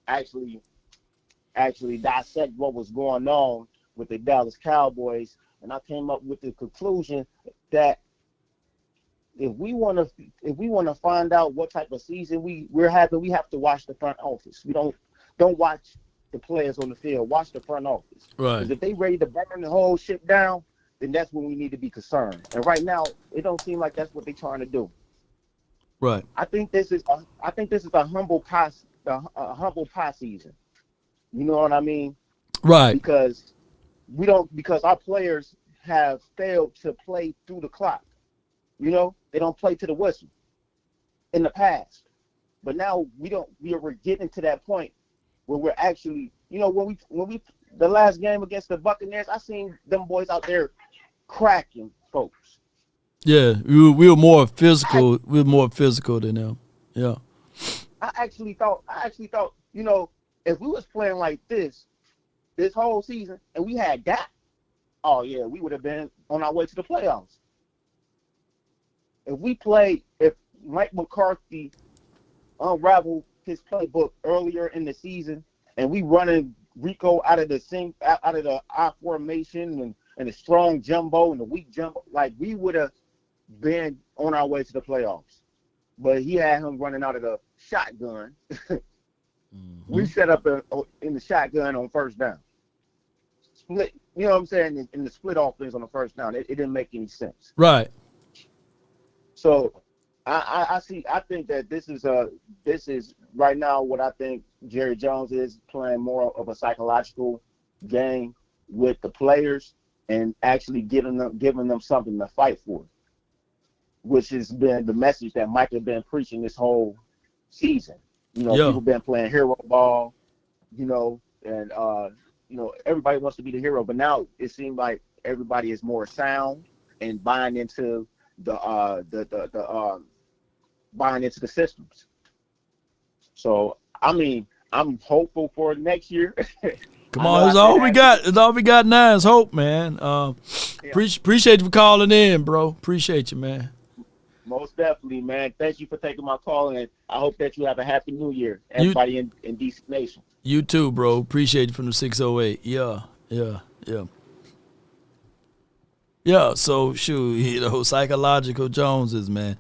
actually actually dissect what was going on with the Dallas Cowboys, and I came up with the conclusion that if we want to find out what type of season we're having, we have to watch the front office. We don't watch the players on the field. Watch the front office. Right. Because if they ready to burn the whole shit down, then that's when we need to be concerned. And right now, it don't seem like that's what they're trying to do. Right. I think this is a humble pie season. You know what I mean? Right. Because our players have failed to play through the clock. You know, they don't play to the whistle in the past. But now we're getting to that point where we're actually, you know, when we the last game against the Buccaneers, I seen them boys out there cracking folks. Yeah, we were more physical. We were more physical than them. Yeah. I actually thought, you know, if we was playing like this whole season and we had that, oh yeah, we would have been on our way to the playoffs. If Mike McCarthy unraveled his playbook earlier in the season and we running Rico out of the I formation and the strong jumbo and the weak jumbo, like we would have been on our way to the playoffs. But he had him running out of the shotgun. We set up in the shotgun on first down. Split, you know what I'm saying? In the split offense on the first down, it didn't make any sense. Right. So I think that this is right now what I think Jerry Jones is playing more of a psychological game with the players and actually giving them something to fight for, which has been the message that Mike has been preaching this whole season. You know, people been playing hero ball, you know, and you know, everybody wants to be the hero, but now it seems like everybody is more sound and buying into buying into the systems. So I mean, I'm hopeful for next year. Come on, it's all we got. It's all we got now is hope, man. Appreciate you for calling in, bro. Appreciate you, man. Most definitely, man. Thank you for taking my call, and I hope that you have a happy New Year, everybody in DC Nation. You too, bro. Appreciate you from the 608. Yeah. So shoot, you know, psychological Joneses, man.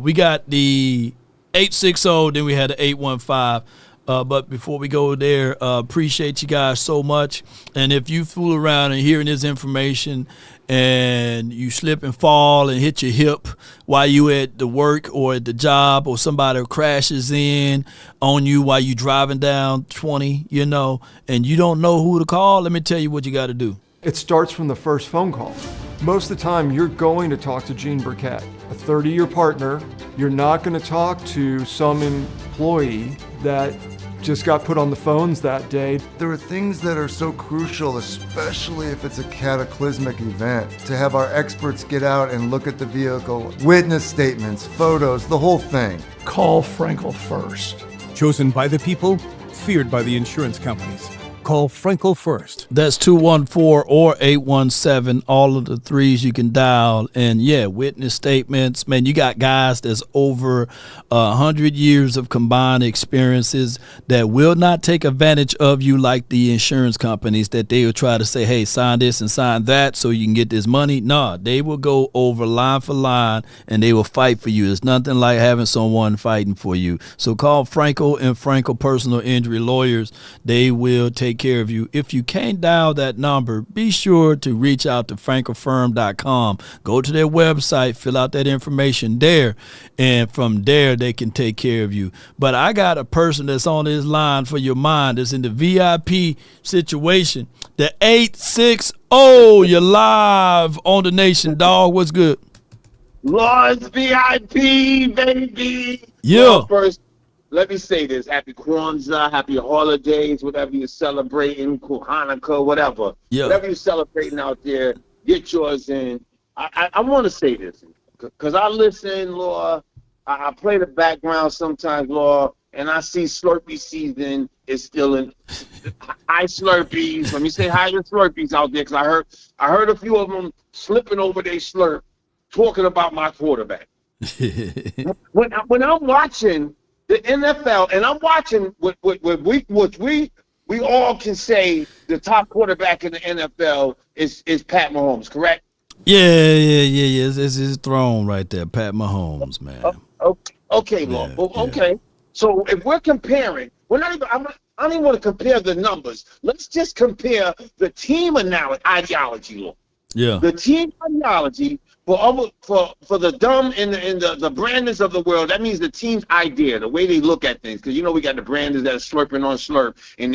We got the 860, then we had the 815. But before we go there, appreciate you guys so much. And if you fool around and hearing this information and you slip and fall and hit your hip while you at the work or at the job, or somebody crashes in on you while you driving down 20, you know, and you don't know who to call, let me tell you what you got to do. It starts from the first phone call. Most of the time, you're going to talk to Gene Burkett, a 30-year partner. You're not going to talk to some employee that just got put on the phones that day. There are things that are so crucial, especially if it's a cataclysmic event, to have our experts get out and look at the vehicle, witness statements, photos, the whole thing. Call Frankel first. Chosen by the people, feared by the insurance companies. Call Frankel first. That's 214 or 817. All of the threes you can dial. And yeah, witness statements. Man, you got guys that's over 100 years of combined experiences that will not take advantage of you like the insurance companies, that they will try to say, hey, sign this and sign that so you can get this money. No, they will go over line for line and they will fight for you. It's nothing like having someone fighting for you. So call Frankel and Frankel Personal Injury Lawyers. They will take care of you. If you can't dial that number, be sure to reach out to frankelfirm.com. Go to their website, fill out that information there, and from there they can take care of you. But I got a person that's on this line for your mind that's in the VIP situation. The 860, you're live on the nation, dog. What's good? Lord's VIP, baby. Yeah. Well, first, let me say this. Happy Kwanzaa, happy holidays, whatever you're celebrating, Hanukkah, whatever. Yeah. Whatever you're celebrating out there, get yours in. I want to say this, because I listen, Lord. I play the background sometimes, Lord, and I see Slurpee season is still in. Hi, Slurpees. Let me say hi to Slurpees out there, because I heard a few of them slipping over their slurp, talking about my quarterback. When I'm watching the NFL, and I'm watching what we we all can say the top quarterback in the NFL is Pat Mahomes, correct? Yeah. It's his throne right there, Pat Mahomes, man. Okay, Law. Okay. So if we're comparing, I don't even want to compare the numbers. Let's just compare the team ideology, Law. Yeah. The team ideology for the dumb and the Brandons of the world. That means the team's idea, the way they look at things. Because we got the Brandons that are slurping on slurp, and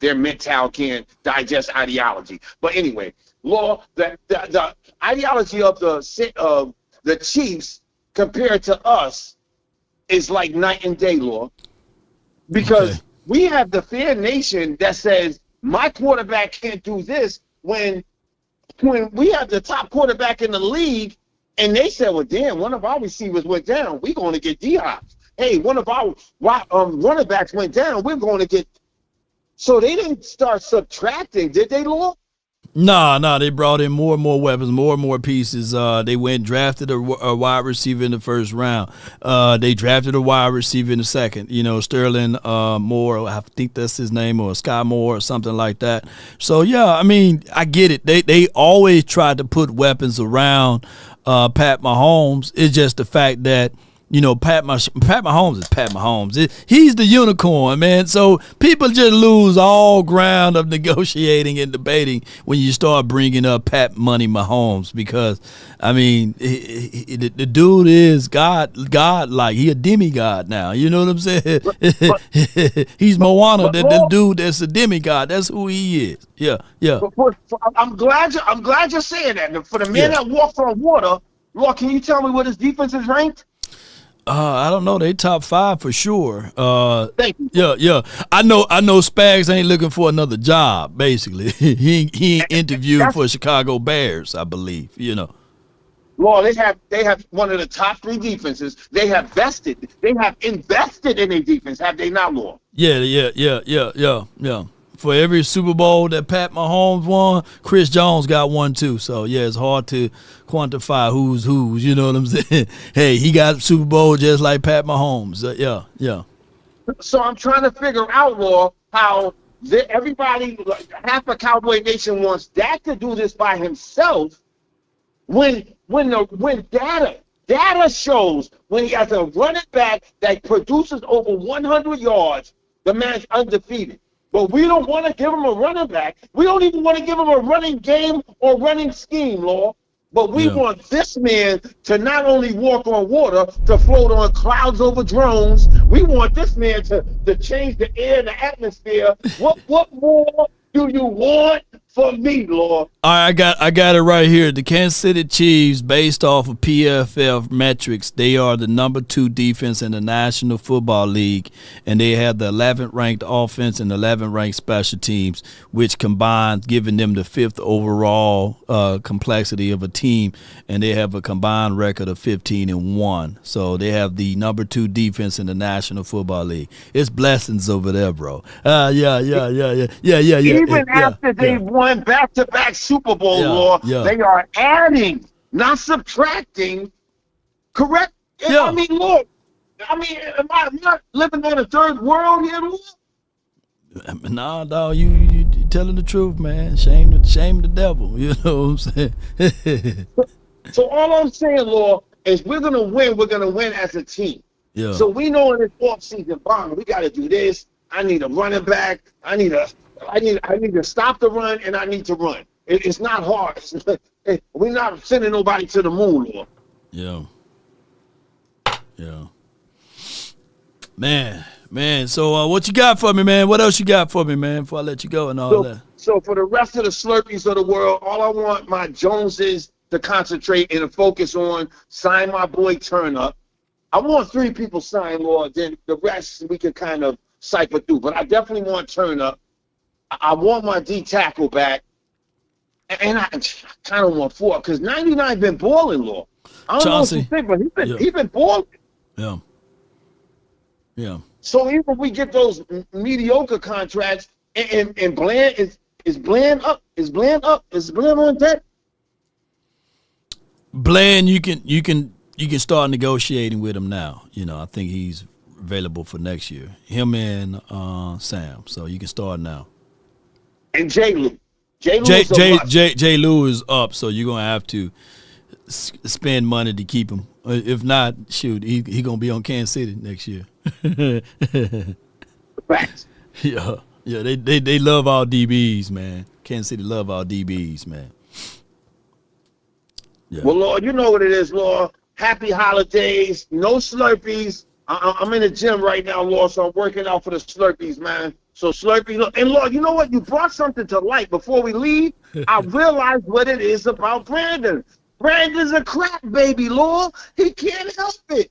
their mental can't digest ideology. But anyway, Law, the ideology of the Chiefs compared to us is like night and day, Law. Because we have the Fair Nation that says my quarterback can't do this when we have the top quarterback in the league, and they said, well, damn, one of our receivers went down. We're going to get D-Hop. Hey, one of our running backs went down. We're going to get – so they didn't start subtracting, did they, Law? No, they brought in more and more weapons, more and more pieces. They went and drafted a wide receiver in the first round. They drafted a wide receiver in the second. Sterling Moore, I think that's his name, or Sky Moore or something like that. So, yeah, I mean, I get it. They always tried to put weapons around Pat Mahomes. It's just the fact that, Pat Mahomes is Pat Mahomes. He's the unicorn, man. So people just lose all ground of negotiating and debating when you start bringing up Pat Money Mahomes, because, I mean, the dude is God-like. He a demigod now. You know what I'm saying? He's Moana, the dude that's a demigod. That's who he is. Yeah. I'm glad you're saying that. For the man that walks on water, Law, can you tell me what his defense is ranked? I don't know. They top 5 for sure. Thank you. Yeah. I know Spags ain't looking for another job, basically. he ain't interviewed for Chicago Bears, I believe, Law, they have one of the top 3 defenses. They have invested in their defense, have they not, Law? Yeah. For every Super Bowl that Pat Mahomes won, Chris Jones got one too. So, yeah, it's hard to quantify who's, you know what I'm saying? Hey, he got Super Bowl just like Pat Mahomes. Yeah. So I'm trying to figure out, Law, how everybody, half of Cowboy Nation wants Dak to do this by himself when data shows when he has a running back that produces over 100 yards, the man's undefeated. But we don't want to give him a running back. We don't even want to give him a running game or running scheme, Law. But we want this man to not only walk on water, to float on clouds over drones. We want this man to change the air, the atmosphere. What more do you want from me, Lord? I got it right here. The Kansas City Chiefs, based off of PFF metrics, they are the number 2 defense in the National Football League, and they have the 11th ranked offense and 11th ranked special teams, which combines giving them the 5th overall complexity of a team, and they have a combined record of 15-1. So they have the number 2 defense in the National Football League. It's blessings over there, bro. Yeah. Even after they won back-to-back Super Bowl, Lord, they are adding, not subtracting. Correct? Yeah. I mean, Lord, am I not living in a third world here, Lord? Nah, dog, you telling the truth, man. Shame the devil. You know what I'm saying? So all I'm saying, Lord, is we're gonna win. We're gonna win as a team. Yeah. So we know in this off-season, we got to do this. I need a running back. I need to stop the run, and I need to run. It's not hard. We're not sending nobody to the moon, Lord. Yeah. Man. So what you got for me, man? What else you got for me, man, before I let you go and all that? So for the rest of the Slurpees of the world, all I want my Joneses to concentrate and to focus on, sign my boy Turn Up. I want 3 people signed, Lord. Then the rest we can kind of cipher through. But I definitely want Turn Up. I want my D tackle back. And I kind of want 4 because 99 been balling, Lord. I don't know what you think, but he's been balling. Yeah. So even if we get those mediocre contracts and Bland is Bland up? Is Bland on deck? Bland, you can start negotiating with him now. I think he's available for next year. Him and Sam. So you can start now. And J. Lou. J. Lou is up, so you're gonna have to spend money to keep him. If not, shoot, he gonna be on Kansas City next year. Facts. Yeah. They love our DBs, man. Kansas City love our DBs, man. Yeah. Well, Lord, you know what it is, Lord. Happy holidays. No Slurpees. I'm in the gym right now, Lord, so I'm working out for the Slurpees, man. So Slurpee, and Lord, you know what? You brought something to light before we leave. I realized what it is about Brandon. Brandon's a crack baby, Lord. He can't help it.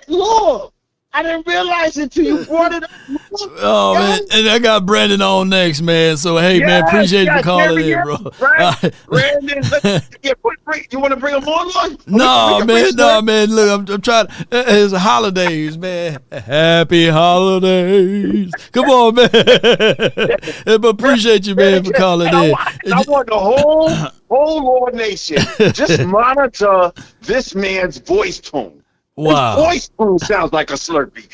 Lord, I didn't realize it until you brought it up. Oh, man. And I got Brandon on next, man. So, hey, man, appreciate you for calling in, bro. Brandon, you want to bring him on, Lord? No, man. Look, I'm trying. It's holidays, man. Happy holidays. Come on, man. But appreciate you, man, for calling in. I want the whole Lord Nation just monitor this man's voice tone. Wow. His voice tone sounds like a Slurpee.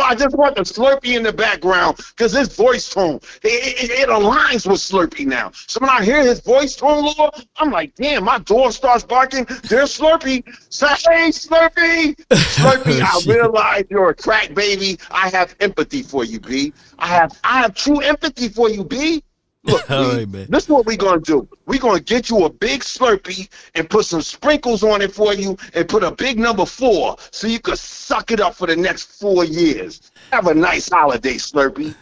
I just want the Slurpee in the background because his voice tone, it aligns with Slurpee now. So when I hear his voice tone, Lord, I'm like, damn, my door starts barking. There's Slurpee. Say, hey, Slurpee. Slurpee, I realize you're a crack baby. I have empathy for you, B. I have true empathy for you, B. Look, right, man. This is what we're going to do. We're going to get you a big Slurpee and put some sprinkles on it for you and put a big number 4 so you can suck it up for the next 4 years. Have a nice holiday, Slurpee.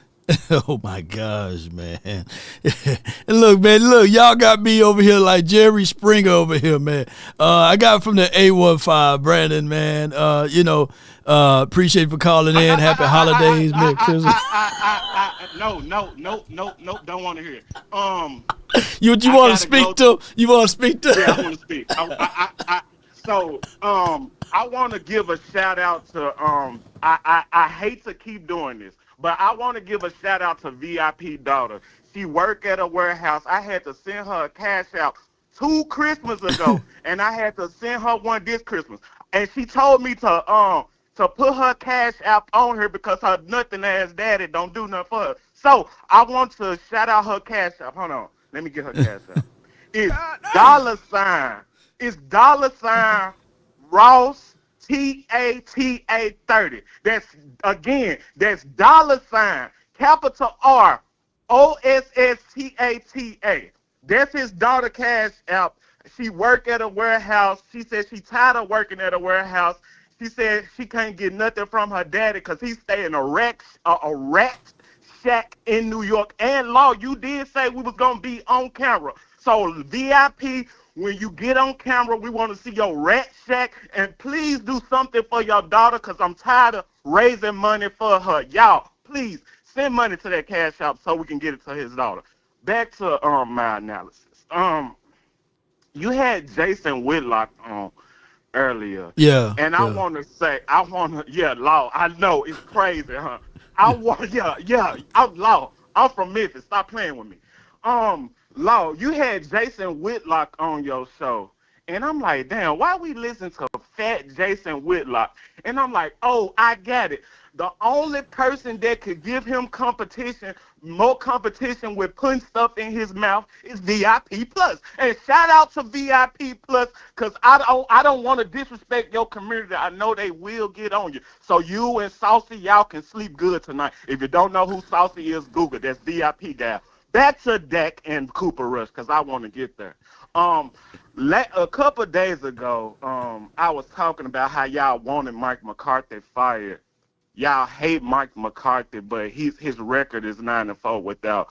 Oh, my gosh, man. And look, y'all got me over here like Jerry Springer over here, man. I got from the A15, Brandon, man. Appreciate you for calling in. Happy holidays, Merry Christmas. No, don't want to hear it. You want to speak to? You want to speak to? Yeah, I want to speak. I want to give a shout out to I hate to keep doing this, but I want to give a shout out to VIP daughter. She work at a warehouse. I had to send her a cash out 2 Christmas ago, and I had to send her one this Christmas. And she told me to put her cash app on her because her nothing ass daddy don't do nothing for her. So I want to shout out her cash app. Hold on, let me get her cash app. It's $. It's $ Ross TATA 30. That's $ capital R OSSTATA. That's his daughter cash app. She work at a warehouse. She said she tired of working at a warehouse. She said she can't get nothing from her daddy because he stay in a rat shack in New York. And Law, you did say we was gonna be on camera. So VIP, when you get on camera, we want to see your rat shack. And please do something for your daughter because I'm tired of raising money for her. Y'all, please send money to that cash app so we can get it to his daughter. Back to my analysis. You had Jason Whitlock on earlier. Yeah. And I want to say, Law, I know, it's crazy, huh? I'm Law. I'm from Memphis. Stop playing with me. Law, you had Jason Whitlock on your show. And I'm like, damn, why we listen to fat Jason Whitlock? And I'm like, oh, I got it. The only person that could give him more competition with putting stuff in his mouth is VIP Plus. And shout out to VIP Plus, because I don't want to disrespect your community. I know they will get on you. So you and Saucy, y'all can sleep good tonight. If you don't know who Saucy is, Google. That's VIP guy. Back to Dak and Cooper Rush, because I want to get there. A couple of days ago, I was talking about how y'all wanted Mike McCarthy fired. Y'all hate Mike McCarthy, but his record is 9-4 without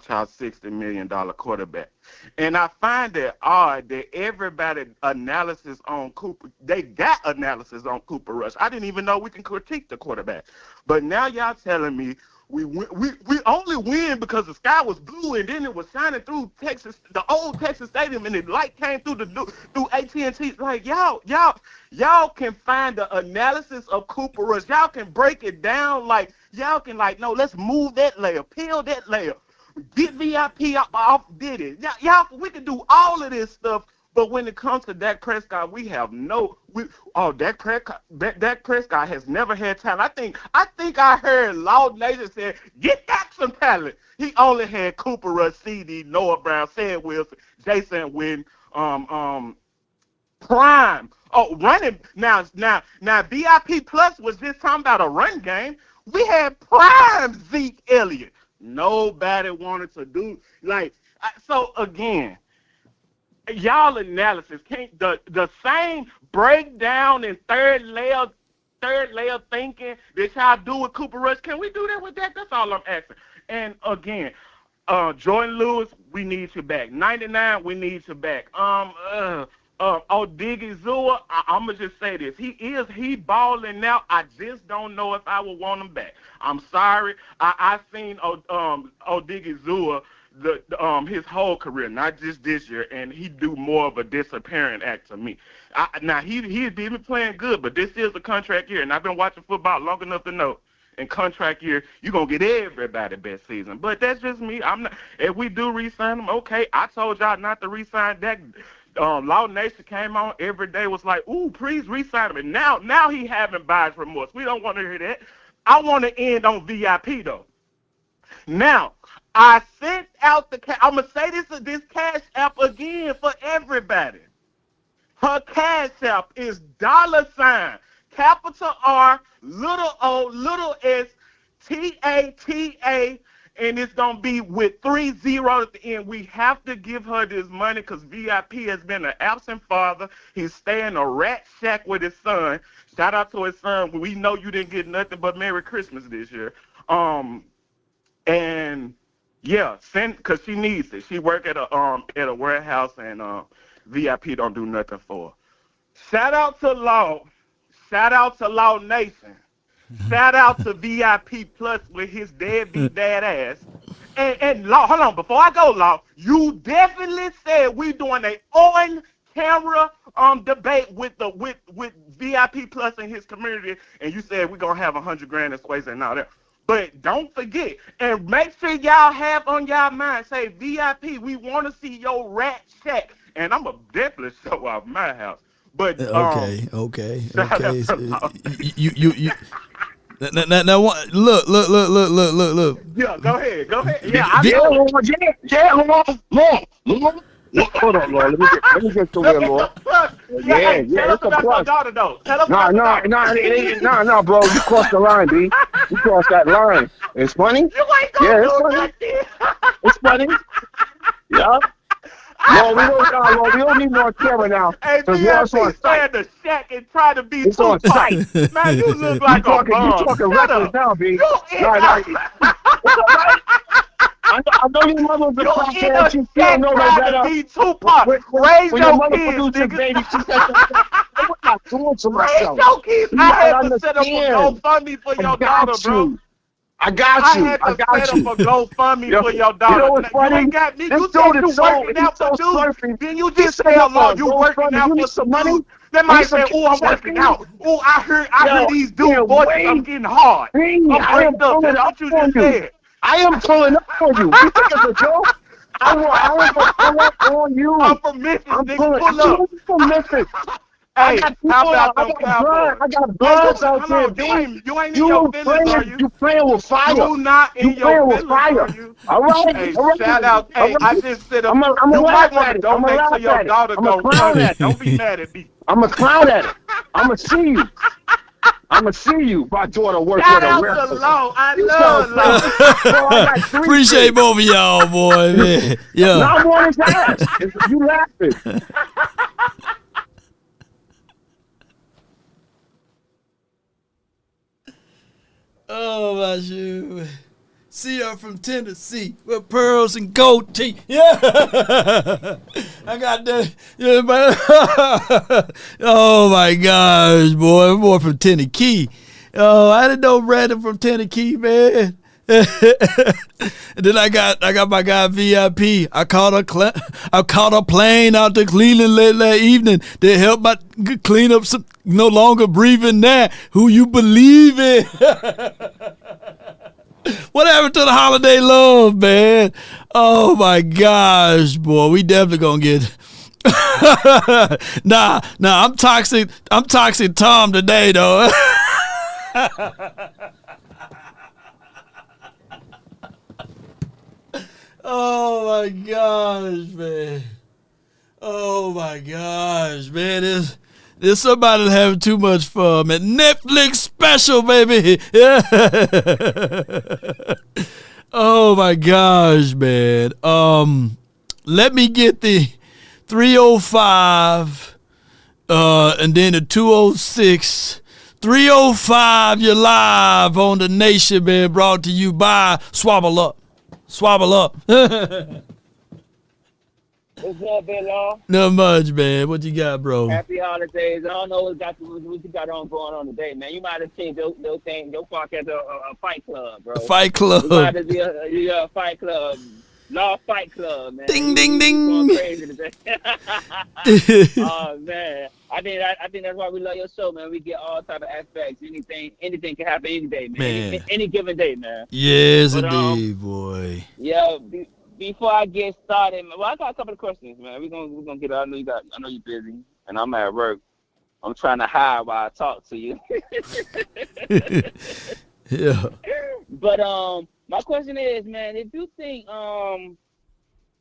y'all $60 million quarterback. And I find it odd that everybody analysis on Cooper, they got analysis on Cooper Rush. I didn't even know we can critique the quarterback. But now y'all telling me we only win because the sky was blue and then it was shining through Texas, the old Texas Stadium, and the light came through AT&T. Like y'all can find the analysis of Cooper Rush. Y'all can break it down. Like y'all can no, let's move that layer, peel that layer, get VIP off. Did it? Y'all, we can do all of this stuff. But when it comes to Dak Prescott, we have Dak Prescott has never had talent. I think I heard Loud Nation say, get Dak some talent. He only had Cooper Rush, CD, Noah Brown, Sam Wilson, Jason Witten, Prime. Oh, running now. VIP Plus was just talking about a run game. We had prime Zeke Elliott. Nobody wanted to do so again. Y'all analysis can't the same breakdown and third layer thinking that y'all do with Cooper Rush. Can we do that with Dak? That's all I'm asking. And again, Jordan Lewis, we need you back. 99, we need you back. Odigizua, I'm gonna just say this: he balling now. I just don't know if I would want him back. I'm sorry. I seen Odigizua his whole career, not just this year, and he do more of a disappearing act to me. Now he's been playing good, but this is a contract year, and I've been watching football long enough to know. In contract year, you're gonna get everybody best season. But that's just me. I'm not. If we do re-sign him, okay. I told y'all not to re-sign Dak. Law Nation came on every day, was like, ooh, please re-sign him. And now he having buyer's remorse. We don't want to hear that. I want to end on VIP though. Now, I sent out I'm gonna say this Cash App again for everybody. Her Cash App is $ capital R, little O, little S, TATA, and it's going to be with 3 zeros at the end. We have to give her this money because VIP has been an absent father. He's staying in a rat shack with his son. Shout out to his son. We know you didn't get nothing but Merry Christmas this year. And yeah, because she needs it. She work at a warehouse, and VIP don't do nothing for her. Shout out to Law. Shout out to Law Nation. Shout out to VIP Plus with his deadbeat dad ass. And Law, hold on, before I go, Law, you definitely said we doing a on-camera debate with VIP Plus in his community, and you said we're gonna have $100,000 in Swayze and all that. But don't forget, and make sure y'all have on y'all mind, say VIP, we want to see your rat shack, and I'm gonna definitely show off my house. But okay. You now look. Yeah, go ahead. Yeah, Hold on, Lord. Let me get to where, Lord. Yeah, it's a plus. No, bro. You crossed the line, B. You crossed that line. It's funny. It's funny. It's funny. Yeah. Lord, we don't need more camera now. Hey, VIP stand the shack and try to be too tight. Man, you look like a bum. You talking reckless now, B. I know your mother's a podcast. You still know that better. Be Tupac. Raise your kids, nigga. Baby, she said, I'm not doing to myself. Raise your kids. I had to set up a GoFundMe for your daughter, bro. I got you. I had to set up a GoFundMe for your daughter. You know what's funny? You got me. You said you working out for dudes. Then you just say, "Oh, you working out for some money." They might say, "Oh, I'm working out." Oh, I heard these dudes' voices. I'm getting hard. I'm breaking up. That's what you just said. I am pulling up on you. You think it's a joke? I want on you. I'm from Memphis, nigga. Pull up. I'm from Memphis. Hey, I got bloods out there, You ain't in your feelings, are you? You playing with fire. You not in your feelings, are you? All right. Hey, shout out. Hey, I just said, you might want to donate to your daughter. Don't be mad at me. I'm a clown at it. I'm going to see you. I'm going to see you. My daughter works at a warehouse. I love Lo. Appreciate both of y'all, boy, man. Yeah. No, I'm on his ass. You laughing. Oh, my shoe. See her from Tennessee with pearls and gold teeth. Yeah. I got that. Yeah, man. Oh, my gosh, boy. From Tennessee. Oh, I didn't know Brandon from Tennessee, man. And then I got my guy VIP. I caught a plane out to Cleveland late that evening to help my clean up some no longer breathing that. Who you believe in? What happened to the holiday love, man? Oh my gosh, boy. We definitely gonna get nah, I'm toxic. I'm toxic Tom today, though. Oh my gosh, man. Oh my gosh, man. There's somebody having too much fun, man. Netflix special, baby. Yeah. Oh my gosh, man. Let me get the 305 and then the 206. 305, you're live on the Nation, man, brought to you by Swabble Up. Swabble Up. What's up, Big Law? Not much, man. What you got, bro? Happy holidays. I don't know what you got on going on today, man. You might have seen your podcast a fight club, bro. A fight club. It might have been a fight club. Law Fight Club, man. Ding, ding, ding. Going crazy today. Oh, man. I think that's why we love your show, man. We get all type of aspects. Anything can happen any day, man. Any given day, man. Yes, indeed, boy. Yeah. Before I get started, well, I got a couple of questions, man. We're gonna get. I know you're busy, and I'm at work. I'm trying to hide while I talk to you. Yeah. But my question is, man, if you think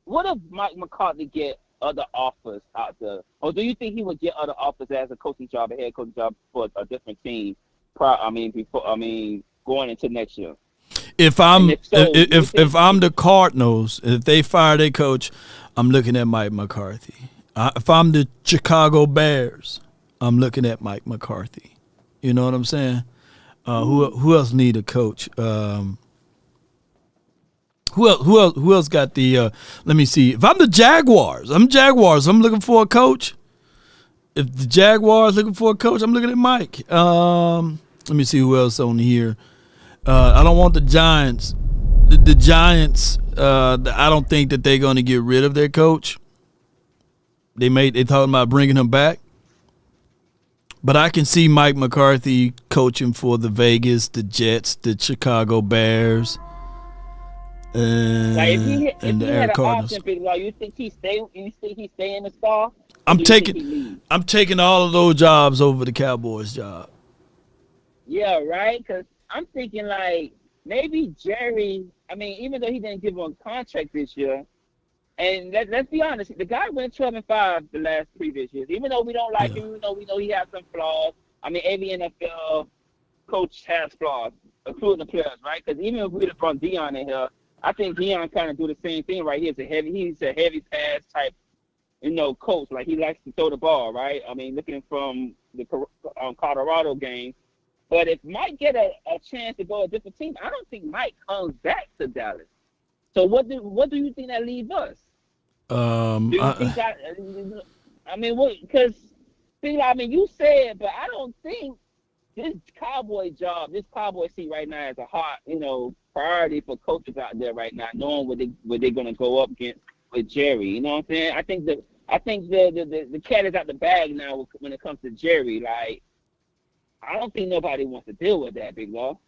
what if Mike McCarthy get other offers out there, or do you think he would get other offers as a coaching job, a head coaching job for a different team? Going into next year. If I'm the Cardinals, if they fire their coach, I'm looking at Mike McCarthy. If I'm the Chicago Bears, I'm looking at Mike McCarthy. You know what I'm saying? Who else need a coach? Who else got the? Let me see. If I'm the Jaguars, I'm looking for a coach. If the Jaguars looking for a coach, I'm looking at Mike. Let me see who else on here. I don't want the Giants. The Giants, I don't think that they're going to get rid of their coach. They talking about bringing him back. But I can see Mike McCarthy coaching for the Vegas, the Jets, the Chicago Bears, and if he the had an Cardinals. option, Big Law, you think he stay in the Star? I'm taking all of those jobs over the Cowboys job. Yeah, right. Because I'm thinking like maybe Jerry. I mean, even though he didn't give him a contract this year, and let's be honest, the guy went 12-5 the last previous years. Even though we don't like him, even though we know he has some flaws. I mean, every NFL coach has flaws, including the players, right? Because even if we'd have brought Deion in here, I think Deion kind of do the same thing, right? He's a heavy pass type, coach. Like he likes to throw the ball, right? I mean, looking from the Colorado game. But if Mike get a chance to go to a different team, I don't think Mike comes back to Dallas. So what do you think that leaves us? Do you think that? I mean, what? Because you said, but I don't think this Cowboy seat right now is a hot, priority for coaches out there right now, knowing what they're going to go up against with Jerry. You know what I'm saying? I think the cat is out the bag now when it comes to Jerry. Like, I don't think nobody wants to deal with that, Big Law.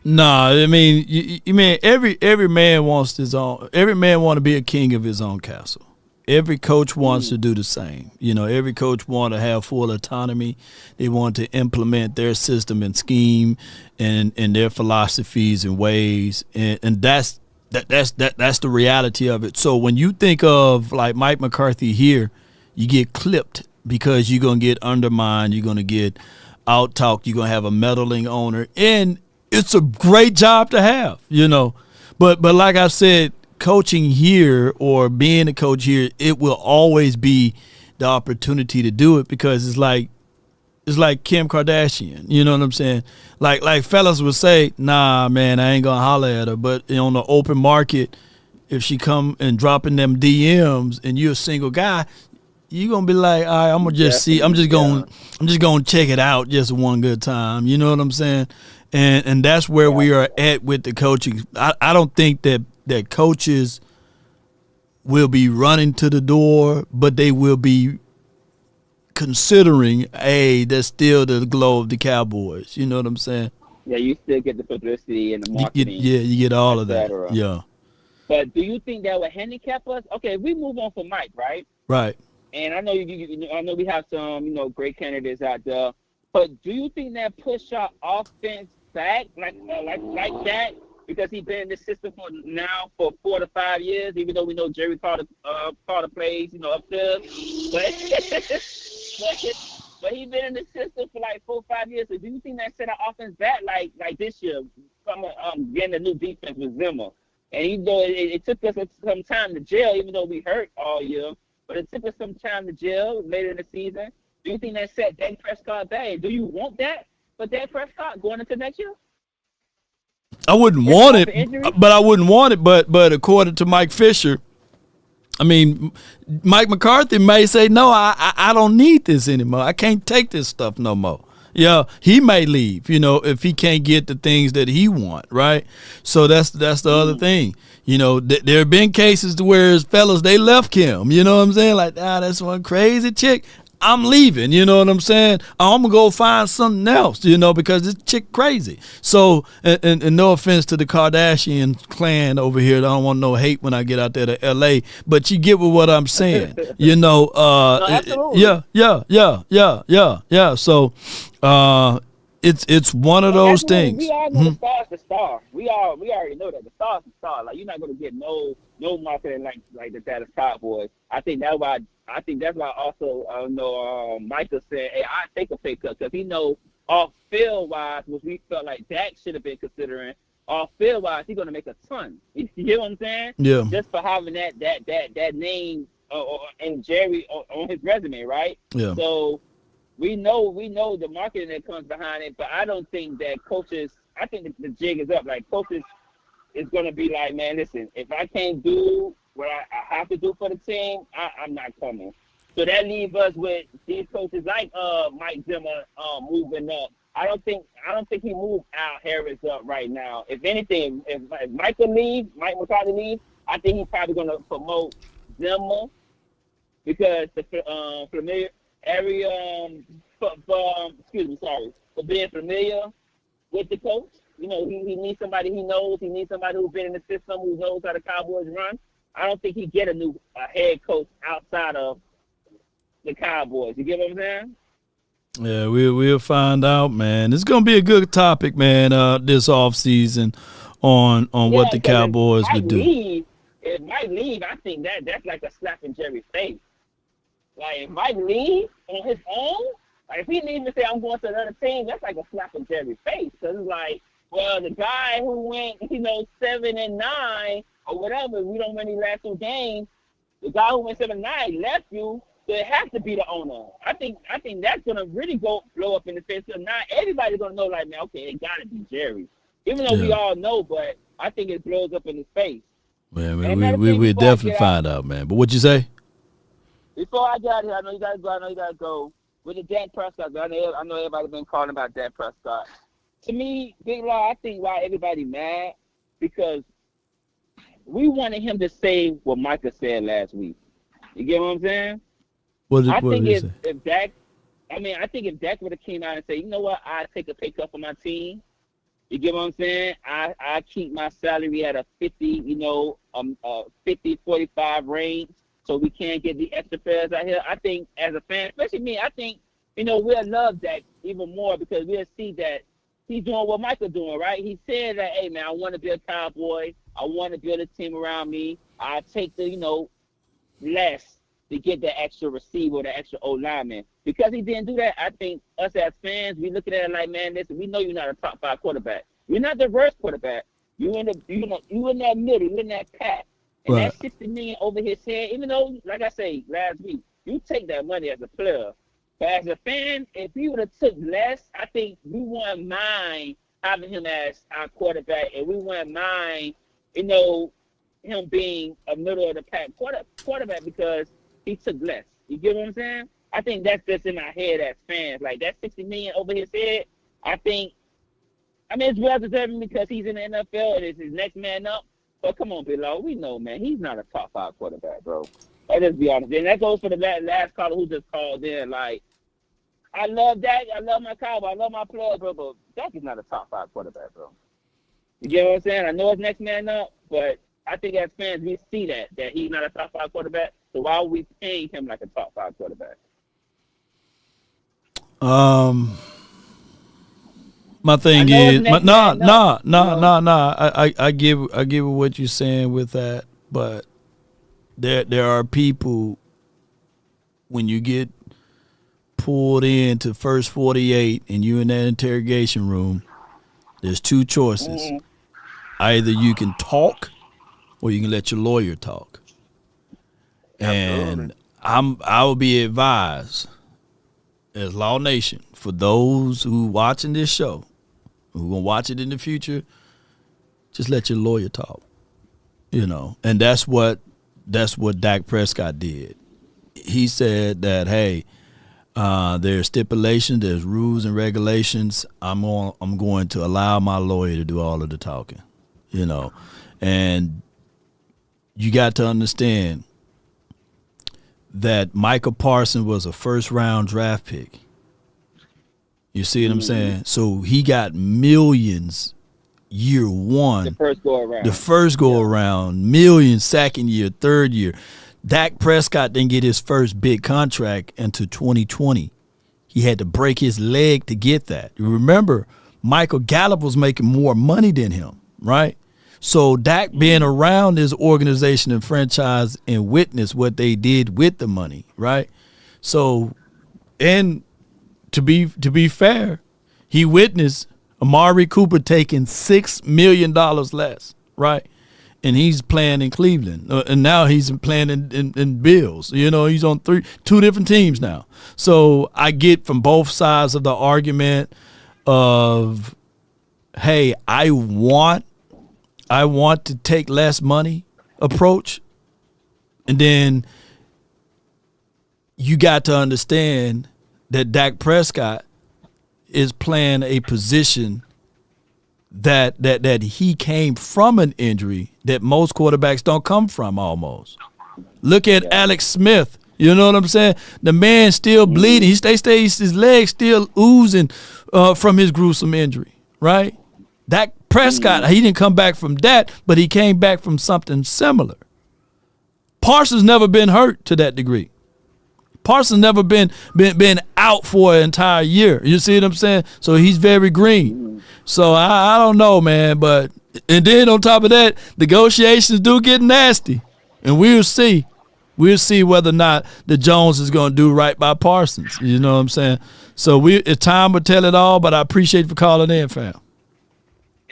Nah, I mean, you mean every man wants his own. Every man want to be a king of his own castle. Every coach wants to do the same. Every coach want to have full autonomy. They want to implement their system and scheme and their philosophies and ways, and that's the reality of it. So when you think of like Mike McCarthy here, you get clipped because you're gonna get undermined. You're gonna get out-talked. You're gonna have a meddling owner, and it's a great job to have, But like I said, coaching here or being a coach here, it will always be the opportunity to do it because it's like Kim Kardashian. You know what I'm saying? Like fellas would say, nah, man, I ain't gonna holler at her. But on the open market, if she come and dropping them DMs and you're a single guy, you're gonna be like, all right, I'm gonna just see. I'm just gonna check it out just one good time. You know what I'm saying? And that's where we are at with the coaching. I don't think that coaches will be running to the door, but they will be considering, hey, that's still the glow of the Cowboys. You know what I'm saying? Yeah, you still get the publicity and the marketing. You get all of that. Yeah. But do you think that would handicap us? Okay, if we move on from Mike, right? Right. And I know I know we have some, great candidates out there. But do you think that push our offense back like that? Because he's been in this system for 4 to 5 years, even though we know Jerry Carter plays, upstairs. But but he's been in the system for like 4 or 5 years. So do you think that set our offense back like this year, from getting a new defense with Zimmer? And even though it took us some time to gel, even though we hurt all year, but it took us some time to gel later in the season. Do you think that set Dak Prescott back? Do you want that for Dak Prescott going into next year? I wouldn't want it, but I wouldn't want it. But according to Mike Fisher, I mean, Mike McCarthy may say, no, I don't need this anymore. I can't take this stuff no more. Yeah, he may leave, if he can't get the things that he want, right? So that's the other thing. There have been cases to where fellas, they left Kim, you know what I'm saying? Like, that's one crazy chick. I'm leaving, you know what I'm saying? I'm going to go find something else, because this chick crazy. So, and no offense to the Kardashian clan over here. I don't want no hate when I get out there to L.A., but you get with what I'm saying. No, Yeah. So, it's one of those things. We all know the star's the star. We already know that the star's the star. Like, you're not going to get no marketing like the Dallas Cowboys. I think that's why also Michael said, hey, I take a pay cut, because he know off field wise, which we felt like Dak should have been considering. Off field wise, he's going to make a ton. You hear what I'm saying? Yeah. Just for having that name and Jerry on his resume, right? Yeah. So we know the marketing that comes behind it, but I don't think that coaches. I think the jig is up. Like, coaches is going to be like, man, listen, if I can't do what I have to do for the team, I'm not coming. So that leaves us with these coaches like Mike Zimmer moving up. I don't think he moved Al Harris up right now. If anything, if Mike McCarthy leaves, I think he's probably going to promote Zimmer, because the familiar area for being familiar with the coach. He needs somebody he knows. He needs somebody who's been in the system, who knows how the Cowboys run. I don't think he get a new head coach outside of the Cowboys. You get what I'm saying? Yeah, we'll find out, man. It's gonna be a good topic, man. This offseason on what the Cowboys would do. If Mike leave, I think that's like a slap in Jerry's face. Like, if Mike leave on his own, like if he leaves and say I'm going to another team, that's like a slap in Jerry's face. Because it's like, well, the guy who went 7-9 or whatever, we don't win these last 2 games. The guy who went 7-9 left you. So it has to be the owner. I think that's gonna really blow up in the face. So now everybody's gonna know, like, man, okay, it gotta be Jerry. Even though we all know, but I think it blows up in his face. Man, we'll definitely find out, man. But what you say? Before I get out of here, I know you gotta go. With the Dak Prescott, I know everybody's been calling about Dak Prescott. To me, Big Law, I think why everybody mad, because we wanted him to say what Micah said last week. You get what I'm saying? I think if Dak would have came out and said, you know what, I take a pay cut for my team. You get what I'm saying? I keep my salary at a 50, 50-45 range, so we can't get the extra players out here. I think as a fan, especially me, I think, we'll love Dak even more, because we'll see that he's doing what Michael's doing, right? He said that, hey, man, I want to be a Cowboy. I want to build a team around me. I take the, less to get that extra receiver, the extra O-lineman. Because he didn't do that, I think us as fans, we look at it like, man, listen, we know you're not a top 5 quarterback. You're not the worst quarterback. You in that middle, you in that pack. And right. That $60 million over his head, even though, like I say last week, you take that money as a player. But as a fan, if he would have took less, I think we wouldn't mind having him as our quarterback, and we wouldn't mind, him being a middle of the pack quarterback, because he took less. You get what I'm saying? I think that's just in our head as fans. Like, that $60 million over his head, it's well deserving because he's in the NFL and it's his next man up. But come on, Bill, we know, man, he's not a top 5 quarterback, bro. Let's just be honest. And that goes for the last caller who just called in. Like, I love Dak. I love my Cowboy. I love my players, bro. But Dak is not a top 5 quarterback, bro. You get what I'm saying? I know it's next man up, but I think as fans we see that he's not a top 5 quarterback. So why are we paying him like a top 5 quarterback? My thing is, I give what you're saying with that, but there are people when you get pulled into first 48 and you in that interrogation room, there's two choices. Mm-hmm. Either you can talk or you can let your lawyer talk. And I will be advised as Law Nation, for those who watching this show, who gonna watch it in the future, just let your lawyer talk. And that's what Dak Prescott did. He said that, hey, there's stipulations, there's rules and regulations. I'm going to allow my lawyer to do all of the talking. And you got to understand that Micah Parsons was a first-round draft pick. You see what I'm saying? So he got millions year one. The first go around. Millions second year, third year. Dak Prescott didn't get his first big contract until 2020. He had to break his leg to get that. You remember, Michael Gallup was making more money than him, right? So Dak being around this organization and franchise and witness what they did with the money, right? So, and to be fair, he witnessed Amari Cooper taking $6 million less, right? And he's playing in Cleveland, and now he's playing in Bills. He's on two different teams now. So I get from both sides of the argument of, hey, I want to take less money approach. And then you got to understand that Dak Prescott is playing a position that he came from an injury that most quarterbacks don't come from almost. Look at Alex Smith. You know what I'm saying? The man still bleeding. His legs still oozing from his gruesome injury, right? Dak Prescott, he didn't come back from that, but he came back from something similar. Parsons never been hurt to that degree. Parsons never been out for an entire year. You see what I'm saying? So he's very green. So I don't know, man. And then on top of that, negotiations do get nasty. And we'll see. We'll see whether or not the Jones is going to do right by Parsons. You know what I'm saying? So time will tell it all, but I appreciate you for calling in, fam.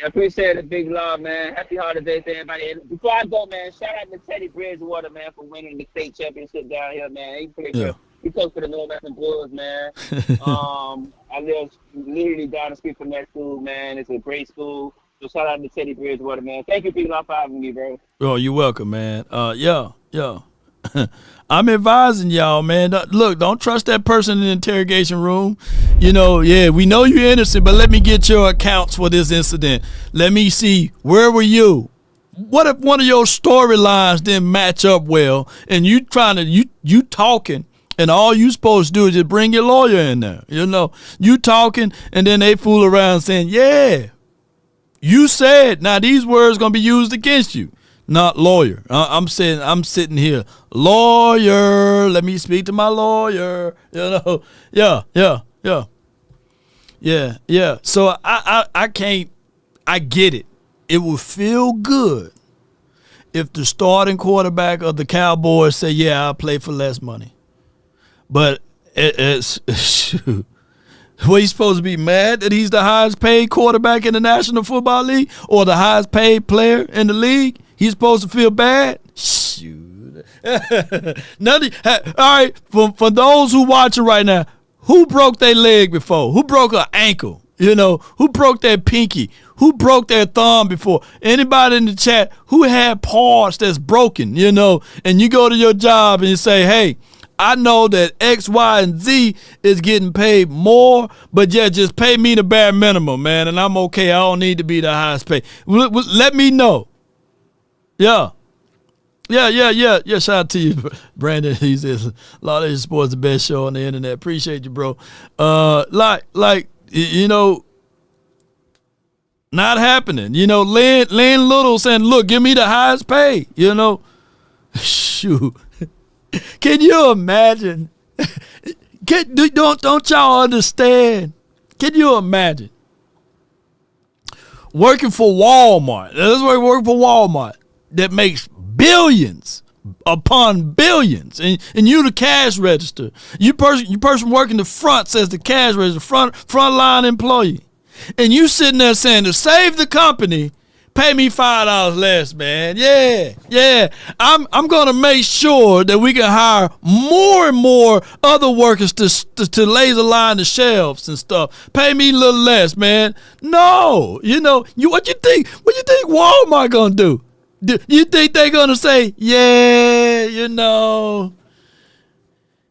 I appreciate it, Big Love, man. Happy holidays to everybody. And before I go, man, shout out to Teddy Bridgewater, man, for winning the state championship down here, man. He coached for the Northwestern Bulls, man. I live literally down the street from that school, man. It's a great school. So shout out to Teddy Bridgewater, man. Thank you, Big Love, for having me, bro. Oh, you're welcome, man. Yeah. I'm advising y'all, man. Look, don't trust that person in the interrogation room. We know you're innocent, but let me get your accounts for this incident. Let me see, where were you? What if one of your storylines didn't match up well, and you talking, and all you supposed to do is just bring your lawyer in there. You talking, and then they fool around saying, yeah, you said, now these words going to be used against you. Not lawyer. I'm sitting here. Lawyer. Let me speak to my lawyer. Yeah. So I can't. I get it. It would feel good if the starting quarterback of the Cowboys say, "Yeah, I'll play for less money." But it's shoot. What, he's supposed to be mad that he's the highest paid quarterback in the National Football League or the highest paid player in the league? He's supposed to feel bad? Shoot. All right, for those who watching right now, who broke their leg before? Who broke an ankle? Who broke their pinky? Who broke their thumb before? Anybody in the chat who had parts that's broken, and you go to your job and you say, hey, I know that X, Y, and Z is getting paid more, but yeah, just pay me the bare minimum, man, and I'm okay. I don't need to be the highest paid. Let me know. Yeah. Shout out to you, Brandon. He says, a lot of his sports the best show on the internet. Appreciate you, bro. Not happening. Lynn Little saying, look, give me the highest pay. Shoot. Can you imagine? Don't y'all understand? Can you imagine working for Walmart? Let's work for Walmart that makes billions upon billions, and you the cash register. You person working the front says the cash register, front line employee, and you sitting there saying to save the company, pay me $5 less, man. Yeah. I'm gonna make sure that we can hire more and more other workers to laser line the shelves and stuff. Pay me a little less, man. No, what you think Walmart gonna do? Do you think they gonna say, yeah,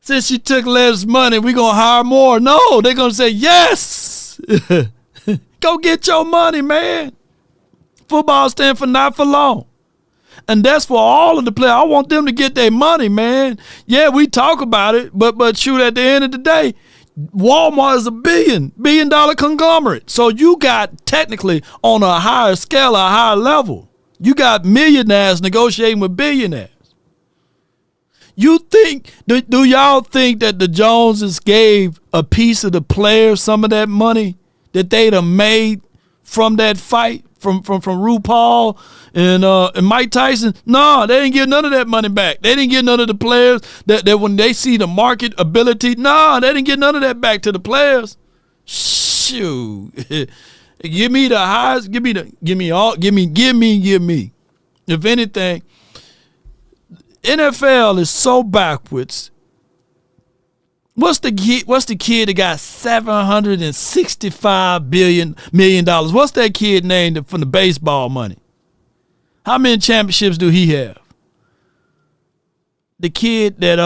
since you took less money, we gonna hire more? No, they're gonna say yes. Go get your money, man. Football stands for not for long. And that's for all of the players. I want them to get their money, man. Yeah, we talk about it, but shoot, at the end of the day, Walmart is a billion dollar conglomerate. So you got technically on a higher scale, a higher level. You got millionaires negotiating with billionaires. You think, do y'all think that the Joneses gave a piece of the players some of that money that they'd have made from that fight from RuPaul and Mike Tyson? No, they didn't get none of that money back. They didn't get none of the players that when they see the market ability. No, they didn't get none of that back to the players. Shoot. Give me the highest, give me. If anything, NFL is so backwards. What's the kid that got $765 million? What's that kid named from the baseball money? How many championships do he have? The kid that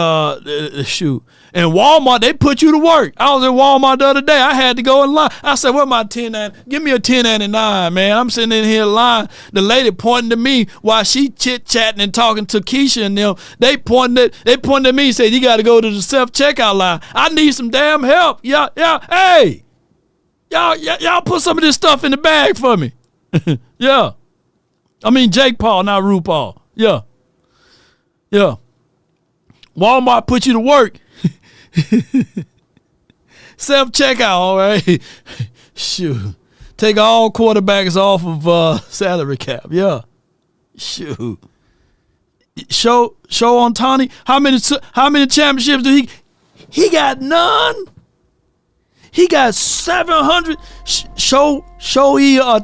shoot. And Walmart, they put you to work. I was at Walmart the other day. I had to go in line. I said, "Where my 1099? Give me a 1099, man." I'm sitting in here in line. The lady pointing to me while she chit-chatting and talking to Keisha and them. They pointed at me and said, "You got to go to the self-checkout line. I need some damn help." Yeah. Hey, y'all put some of this stuff in the bag for me. Yeah. I mean Jake Paul, not RuPaul. Yeah. Walmart put you to work. Self-checkout, all right. Shoot. Take all quarterbacks off of salary cap. Yeah. Shoot. Show on Tony. How many championships do he got? None. He got 700. Show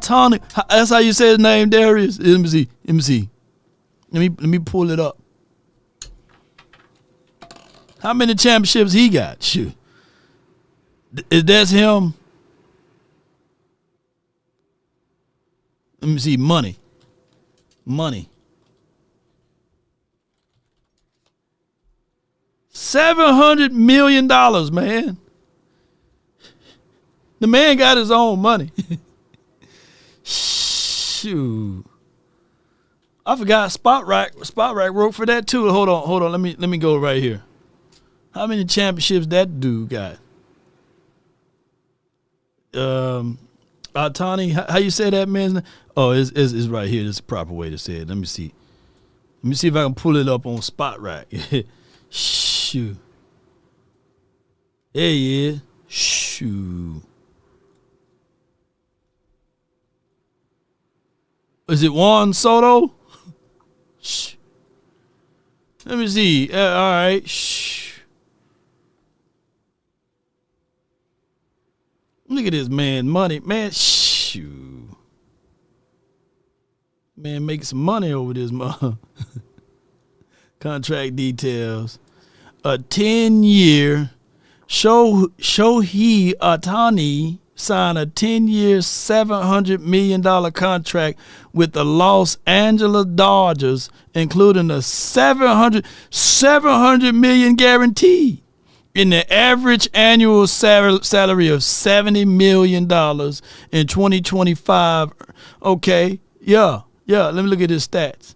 Tony. That's how you say his name, Darius. Let me see. Let me pull it up. How many championships he got? Shoot. That's him. Let me see. Money. $700 million, man. The man got his own money. Shoot. I forgot Spot Rack wrote for that too. Hold on. Let me go right here. How many championships that dude got? Tony, how you say that man's name? Oh, it's right here. This is the proper way to say it. Let me see if I can pull it up on Spot Rack. Shoot. There he is. Shoot. Is it Juan Soto? Shh. Let me see. All right. Shh. Look at this man money. Man, shoot. Man, make some money over this month. Contract details. A 10-year Shohei Ohtani signed a 10-year, $700 million contract with the Los Angeles Dodgers, including a $700 million guarantee. In the average annual salary of $70 million in 2025. Okay, yeah. Let me look at his stats.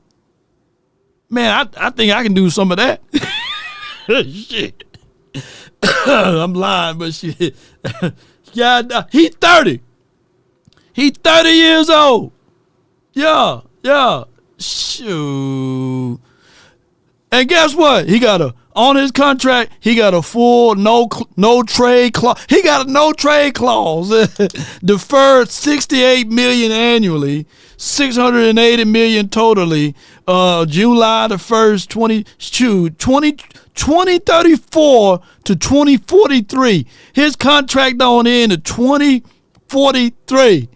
Man, I think I can do some of that. Shit. I'm lying, but shit. Yeah, he's 30. He's 30 years old. Yeah. Shoot. And guess what? He got a on his contract, he got a full no trade clause. He got a no trade clause. Deferred $68 million annually, $680 million totally. July the 1st, 2034 to 2043. His contract on end to 2043.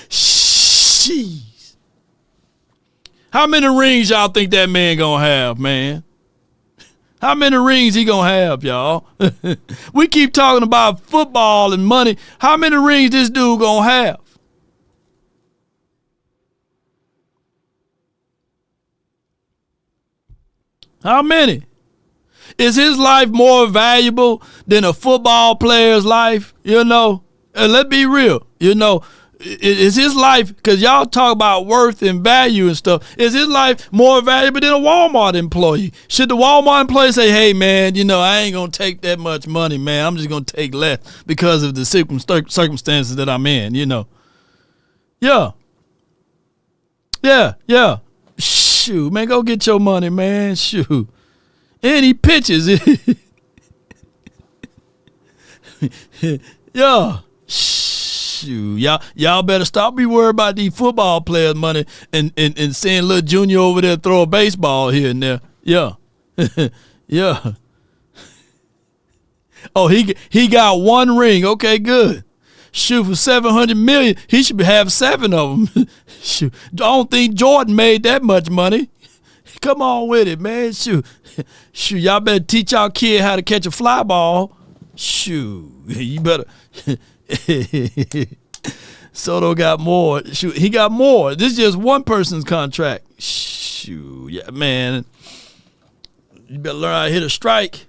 Jeez. How many rings y'all think that man gonna have, man? How many rings he gonna have, y'all? We keep talking about football and money. How many rings this dude gonna have? How many? Is his life more valuable than a football player's life? And let's be real, is his life, because y'all talk about worth and value and stuff, is his life more valuable than a Walmart employee? Should the Walmart employee say, hey, man, I ain't going to take that much money, man. I'm just going to take less because of the circumstances that I'm in, Yeah. Shoot, man, go get your money, man. Shoot. And he pitches. Yeah. Shoot, y'all better stop be worried about these football players' money and seeing little Junior over there throw a baseball here and there. Yeah. Yeah. Oh, he got one ring. Okay, good. Shoot, for $700 million, he should have 7 of them. Shoot, I don't think Jordan made that much money. Come on with it, man. Shoot, y'all better teach y'all kid how to catch a fly ball. Shoot, you better. Soto got more. Shoot, he got more. This is just one person's contract. Shoot, yeah, man. You better learn how to hit a strike.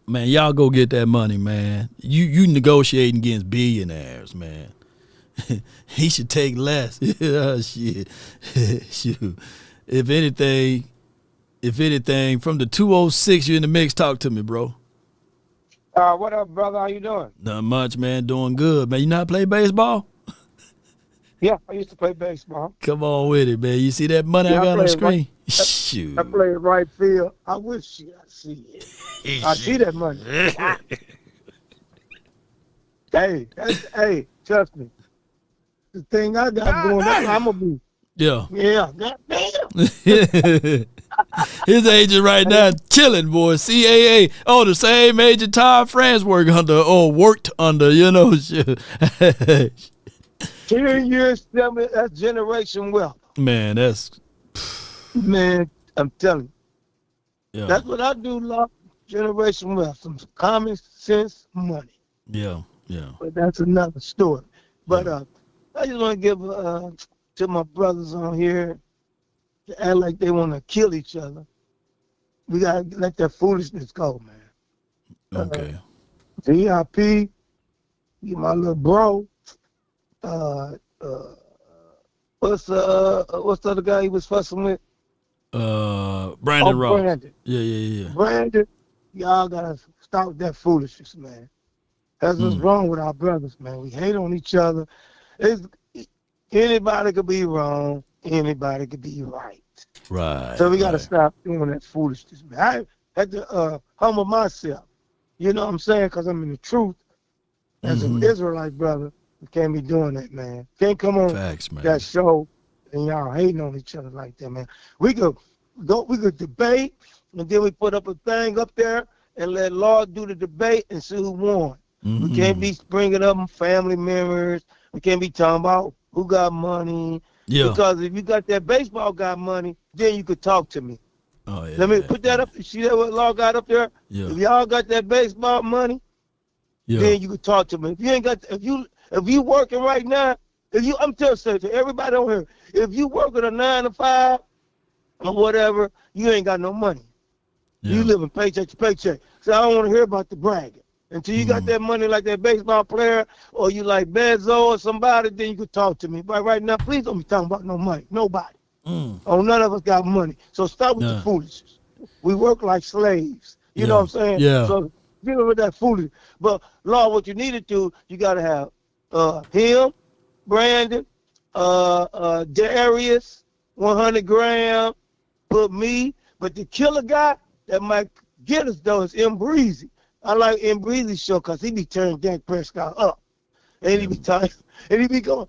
Man, y'all go get that money, man. You negotiating against billionaires, man. He should take less. Shit. Shoot. If anything, from the 206, you in the mix, talk to me, bro. What up, brother? How you doing? Not much, man. Doing good, man. You not play baseball? Yeah, I used to play baseball. Come on with it, man. You see that money I got on the screen? Shoot. I play right field. I wish I see it. I see that money. Hey, trust me. The thing I got going, I'm gonna be. Yeah. Yeah. Goddamn. His agent right now chilling, boy. CAA. Oh, the same agent Todd France worked under. 10 years, that's generation wealth. Man, Man, I'm telling you. Yeah. That's what I do, love. Generation wealth. Some common sense money. Yeah. But that's another story. But I just want to give to my brothers on here to act like they want to kill each other. We got to let that foolishness go, man. Okay. VIP, you my little bro. What's the other guy he was fussing with? Brandon Ross. Brandon. Yeah. Brandon, y'all gotta stop with that foolishness, man. That's what's wrong with our brothers, man. We hate on each other. Anybody could be wrong. Anybody could be right. Right. So we gotta stop doing that foolishness, man. I had to humble myself. You know what I'm saying? Because I'm in the truth. As an Israelite brother, we can't be doing that, man. Can't come on that show and y'all hating on each other like that, man. We could debate, and then we put up a thing up there and let Law do the debate and see who won. We can't be bringing up family members. We can't be talking about who got money. Yeah. Because if you got that baseball got money, then you could talk to me. Oh yeah. Let me put that up. See that what Law got up there? Yeah. If y'all got that baseball money, then you could talk to me. If you ain't got, if you working right now, I'm telling you to everybody on here, if you working a 9 to 5 or whatever, you ain't got no money. Yeah. You living paycheck to paycheck. So I don't want to hear about the bragging. Until you got that money like that baseball player, or you like Bezo or somebody, then you could talk to me. But right now, please don't be talking about no money. Nobody. Oh, none of us got money. So stop with the foolishness. We work like slaves. You know what I'm saying? Yeah. So deal with that foolishness. But Law, what you need to do, you got to have him, Brandon, Darius, 100 gram, put me. But the killer guy that might get us though is M. Breezy. I like M. Breezy's show because he be turning Dak Prescott up, and he be talking, and he be going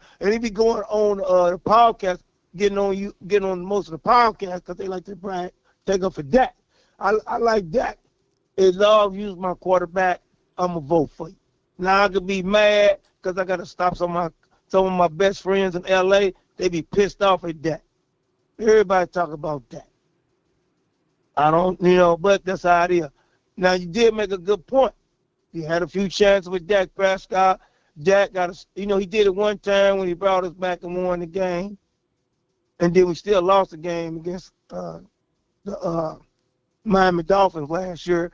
on the podcast, getting on most of the podcasts because they like to take up for Dak. I like Dak. As long as you use my quarterback, I'm gonna vote for you. Now I could be mad because I gotta stop some of my best friends in L.A. They be pissed off at Dak. Everybody talk about Dak. I don't, but that's how it is. Now, you did make a good point. You had a few chances with Dak Prescott. Dak got he did it one time when he brought us back and won the game. And then we still lost the game against the Miami Dolphins last year.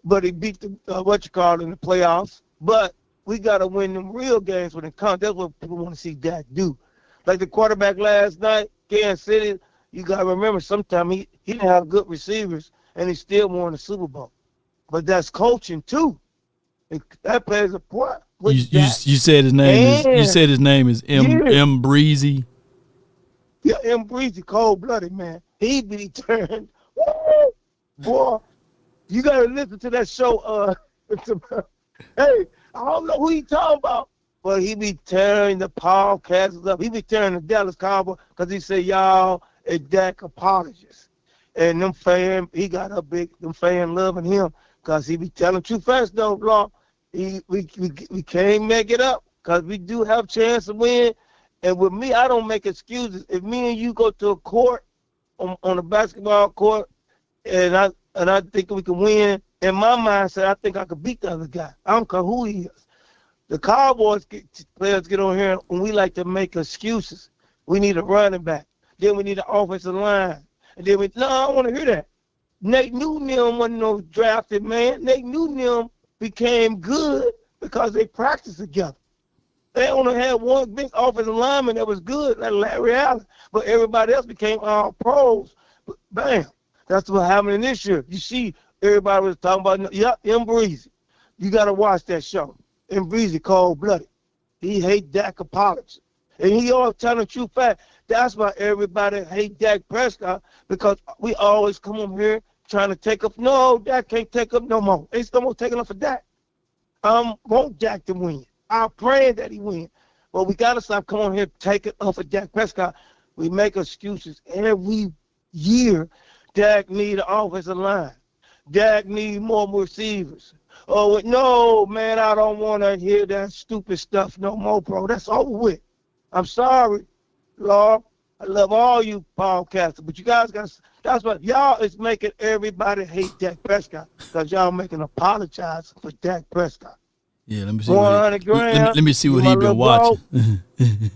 But he beat the, in the playoffs. But we got to win them real games when it comes. That's what people want to see Dak do. Like the quarterback last night, Kansas City, you got to remember sometimes he didn't have good receivers, and he still won the Super Bowl. But that's coaching too. That plays a part. You said his name is M. Breezy. Yeah, M. Breezy, cold-blooded, man. He be turned. Woo! Boy, you got to listen to that show. Hey, I don't know who he talking about, but he be tearing the podcasts up. He be tearing the Dallas Cowboys because he said, y'all, a Dak apologist. And them fans, he got up big, them fans loving him. Because he be telling too fast, though, Law. We can't make it up because we do have a chance to win. And with me, I don't make excuses. If me and you go to a court, on a basketball court, and I think we can win, in my mindset, I think I could beat the other guy. I don't care who he is. The Cowboys players get on here, and we like to make excuses. We need a running back. Then we need an offensive line. And then I don't want to hear that. Nate Newton wasn't no drafted man. Nate Newton became good because they practiced together. They only had one big offensive lineman that was good, like Larry Allen. But everybody else became all pros. But bam, that's what happened this year. You see, everybody was talking about, M. Breezy. You got to watch that show. M. Breezy, cold-blooded. He hate Dak apology. And he always telling the true fact. That's why everybody hate Dak Prescott, because we always come on here trying to take up. No, Dak can't take up no more. It's no more taking up for Dak. I want Dak to win. I'm praying that he win. But we got to stop coming on here taking up for Dak Prescott. We make excuses every year. Dak need an offensive line. Dak need more receivers. Oh, no, man, I don't want to hear that stupid stuff no more, bro. That's over with. I'm sorry, Lord. I love all you podcasters, but you guys got to, that's what y'all is making everybody hate Dak Prescott, because y'all making apologize for Dak Prescott. Yeah, let me see. 100 grams. Let me see what he been watching.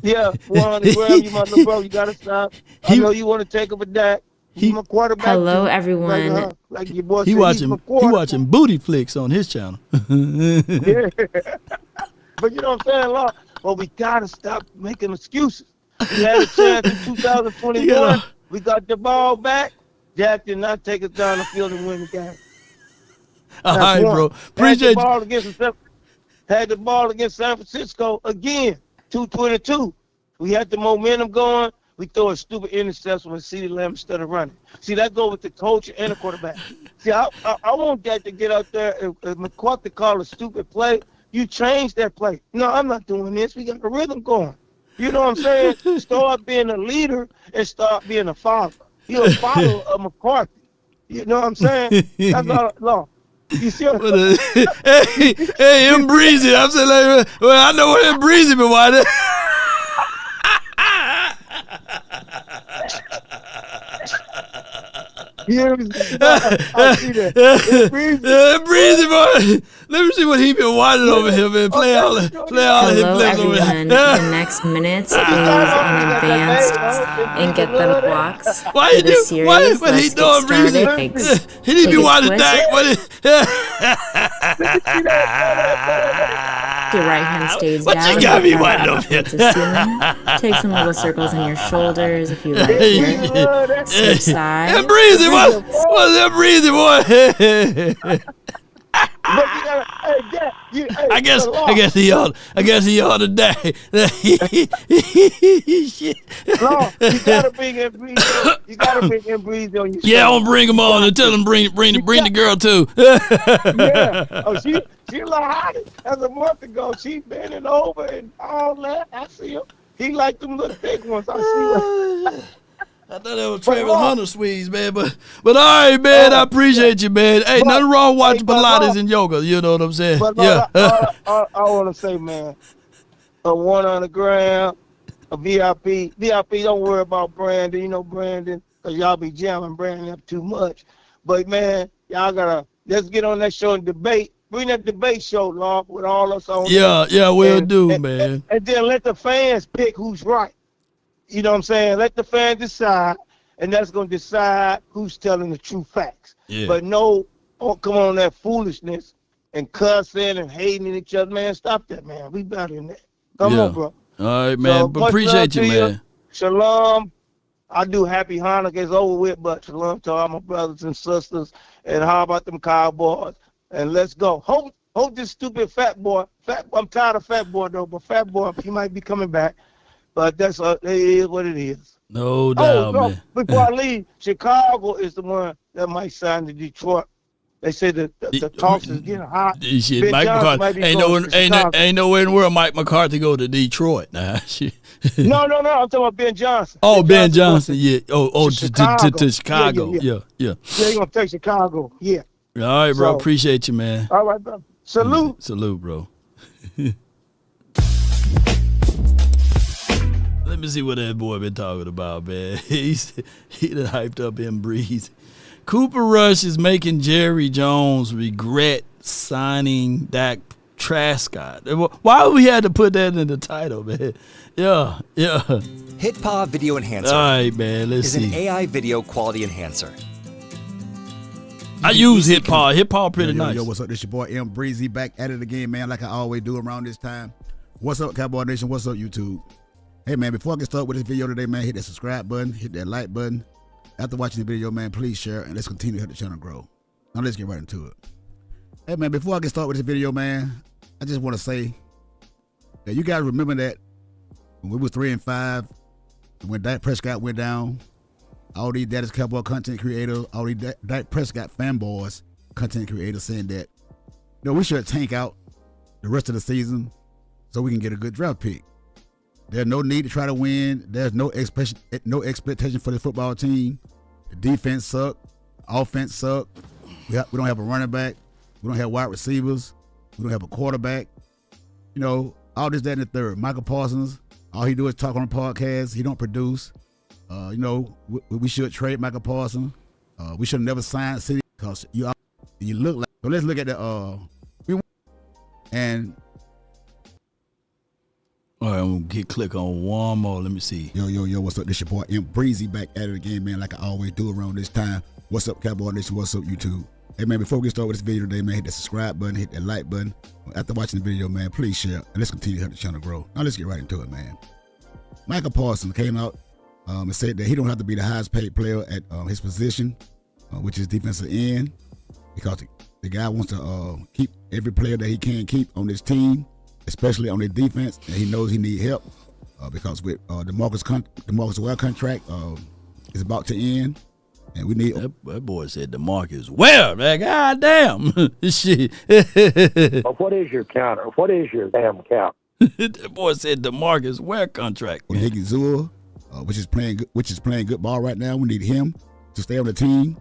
Yeah, 100 grams. You my little bro. You got to stop. I know you want to take him for Dak. He's my quarterback. Hello, everyone. Like your boy he watching booty flicks on his channel. Yeah. But you know what I'm saying, Law? Well, we got to stop making excuses. We had a chance in 2021. We got the ball back. Dak did not take us down the field and win the game. All right, bro. Appreciate you. Had the ball against San Francisco again, 2-22. We had the momentum going. We throw a stupid interception when CeeDee Lamb started running. See, that go with the coach and the quarterback. See, I want Dak to get out there. If McCarthy called a stupid play, you change that play. No, I'm not doing this. We got the rhythm going. You know what I'm saying? Start being a leader and start being a father. You're a father of McCarthy. You know what I'm saying? That's not law. You see what I'm saying? Hey, M. Breezy. I'm saying, like, well, I know what M. Breezy been watching. I see that. Breezy, boy. Let me see what he been watching over here, man. Play all of his clips over here. The next minute is an advanced and get them blocks. Why he do? What he doing, Breezy? He need to be watching Dak. Your right hand stays what down. What you got me watching over here? Take some little circles in your shoulders if you like. Here. Switch sides. M. Breezy, what's that Breezy, boy? But you gotta, hey, Dak, I guess he ought to die. Shit. No, you gotta bring in Breeze. You gotta bring in Breeze on your show. Yeah, I'm gonna bring him on and tell him bring the girl too. Yeah. Oh, she a little hot. As a month ago, she bending over and all that. I see him. He like them little thick ones. I see him. I thought that was Travis Hunter Swedes, man. But all right, man. I appreciate you, man. Hey, nothing wrong watching Pilates and yoga. You know what I'm saying? But yeah. I want to say, man, a 1 on the ground, a VIP. VIP, don't worry about Brandon. You know Brandon, because y'all be jamming Brandon up too much. But, man, y'all let's get on that show and debate. Bring that debate show, Lord, with all us on there. Yeah, we'll do, man. And then let the fans pick who's right. You know what I'm saying? Let the fans decide, and that's going to decide who's telling the true facts. Yeah. But no, come on, that foolishness and cussing and hating each other, man. Stop that, man. We better than that. Come on, bro. All right, man. So, appreciate you, man. Shalom. I do happy Hanukkah. It's over with, but shalom to all my brothers and sisters. And how about them Cowboys? And let's go. Hope this stupid fat boy. I'm tired of fat boy, though, but fat boy, he might be coming back. But it is what it is. No doubt, man. Before I leave, Chicago is the one that might sign to Detroit. They say the talks is getting hot. Shit, Mike McCarthy ain't nowhere in the world Mike McCarthy go to Detroit now. No, I'm talking about Ben Johnson. Oh, Ben Johnson, yeah. To Chicago. Yeah. Yeah, he's gonna take Chicago. Yeah. All right, bro. Appreciate you, man. All right, bro. Salute. Salute, bro. Let me see what that boy been talking about, man. He done hyped up him Breeze. Cooper Rush is making Jerry Jones regret signing Dak Prescott. Why we had to put that in the title, man? Yeah. HitPaw Video Enhancer. All right, man. Let's see. Is an AI video quality enhancer. I use HitPaw. HitPaw pretty nice. Yo, what's up? This your boy M Breezy back at it again, man, like I always do around this time. What's up, Cowboy Nation? What's up, YouTube? Hey, man, before I get started with this video today, man, hit that subscribe button, hit that like button. After watching the video, man, please share, and let's continue to help the channel grow. Now, let's get right into it. Hey, man, before I get started with this video, man, I just want to say that you guys remember that when we was 3-5, when Dak Prescott went down, all these Dallas Cowboy content creators, all these Dak Prescott fanboys, content creators saying that, we should tank out the rest of the season so we can get a good draft pick. There's no need to try to win. There's no expectation for the football team. The defense suck. Offense suck. We don't have a running back. We don't have wide receivers. We don't have a quarterback. All this, that, and the third. Michael Parsons, all he do is talk on a podcast. He don't produce. We should trade Michael Parsons. We should have never signed City because you look like. So let's look at the and. All right, I'm gonna click on one more. Let me see. Yo, what's up? This your boy M Breezy back at it again, man, like I always do around this time. What's up, Cowboy Nation? What's up, YouTube? Hey, man, before we get started with this video today, man, hit that subscribe button, hit that like button. After watching the video, man, please share, and let's continue to help the channel grow. Now, let's get right into it, man. Michael Parsons came out and said that he don't have to be the highest paid player at his position, which is defensive end, because the guy wants to keep every player that he can keep on this team, especially on the defense, and he knows he need help because with the Marcus Ware contract is about to end, and we need. That boy said the Marcus Ware, man. God damn, shit. Well, what is your counter? What is your damn count? That boy said the Marcus Ware contract. Higginzua, which is playing good ball right now. We need him to stay on the team.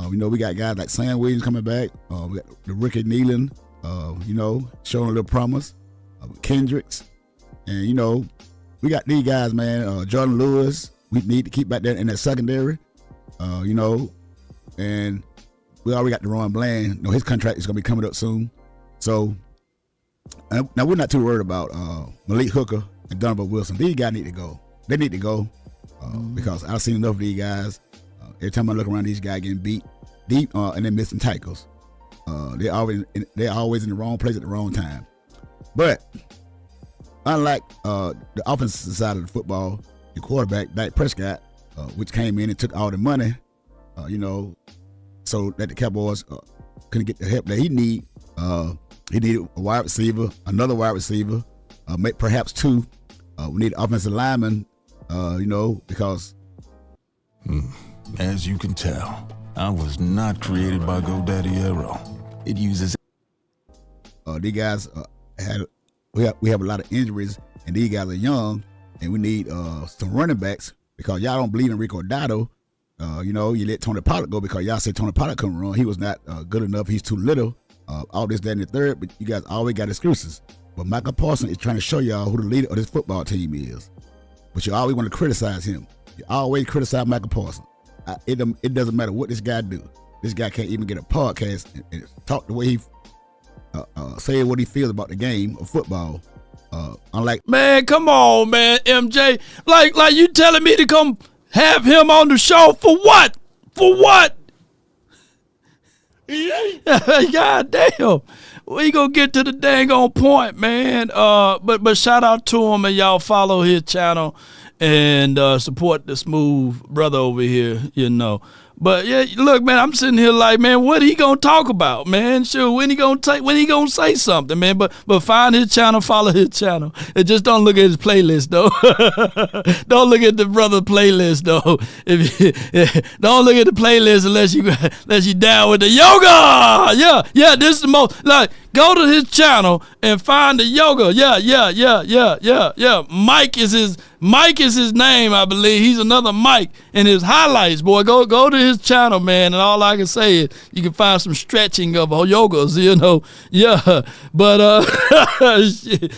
We got guys like Sam Williams coming back. We got the Ricky Nealon. Showing a little promise. Kendricks. And, we got these guys, man. Jordan Lewis, we need to keep back there in that secondary. And we already got Deron Bland. His contract is going to be coming up soon. So, now we're not too worried about Malik Hooker and Donovan Wilson. These guys need to go. They need to go because I've seen enough of these guys. Every time I look around, these guys getting beat deep and then missing tackles. They're always in the wrong place at the wrong time. But unlike the offensive side of the football, the quarterback, Dak Prescott, which came in and took all the money, so that the Cowboys couldn't get the help that he need. He needed a wide receiver, another wide receiver, perhaps two. We need offensive linemen, because. As you can tell, I was not created by GoDaddy Arrow. It uses. These guys we have a lot of injuries, and these guys are young, and we need some running backs because y'all don't believe in Rico Dotto. You let Tony Pollard go because y'all said Tony Pollard couldn't run. He was not good enough. He's too little. All this, that, and the third, but you guys always got excuses. But Michael Parsons is trying to show y'all who the leader of this football team is. But you always want to criticize him. You always criticize Michael Parsons. It doesn't matter what this guy do. This guy can't even get a podcast and talk the way he say what he feels about the game of football. Unlike man, come on, man, MJ. Like you telling me to come have him on the show for what? For what? God damn. We gonna get to the dang on point, man. But shout out to him, and y'all follow his channel and support the smooth brother over here, But yeah, look, man, I'm sitting here like, man, what he gonna talk about, man? Sure, when he gonna say something, man? But find his channel, follow his channel, and just don't look at his playlist though. Don't look at the brother playlist though. Don't look at the playlist unless you down with the yoga. Yeah, this is the most like. Go to his channel and find the yoga. Yeah. Mike is his name, I believe. He's another Mike in his highlights, boy. Go to his channel, man. And all I can say is you can find some stretching of yogas, Yeah. But shit.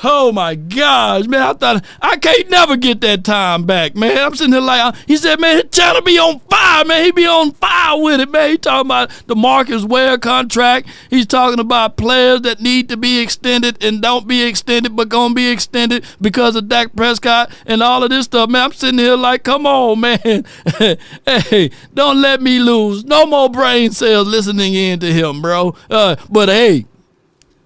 Oh my gosh, man! I thought I can't never get that time back, man. I'm sitting here like he said, man. His channel be on fire, man. He be on fire with it, man. He talking about the Marcus Ware contract. He's talking about players that need to be extended and don't be extended, but gonna be extended because of Dak Prescott and all of this stuff, man. I'm sitting here like, come on, man. Hey, don't let me lose. No more brain cells listening in to him, bro. But hey.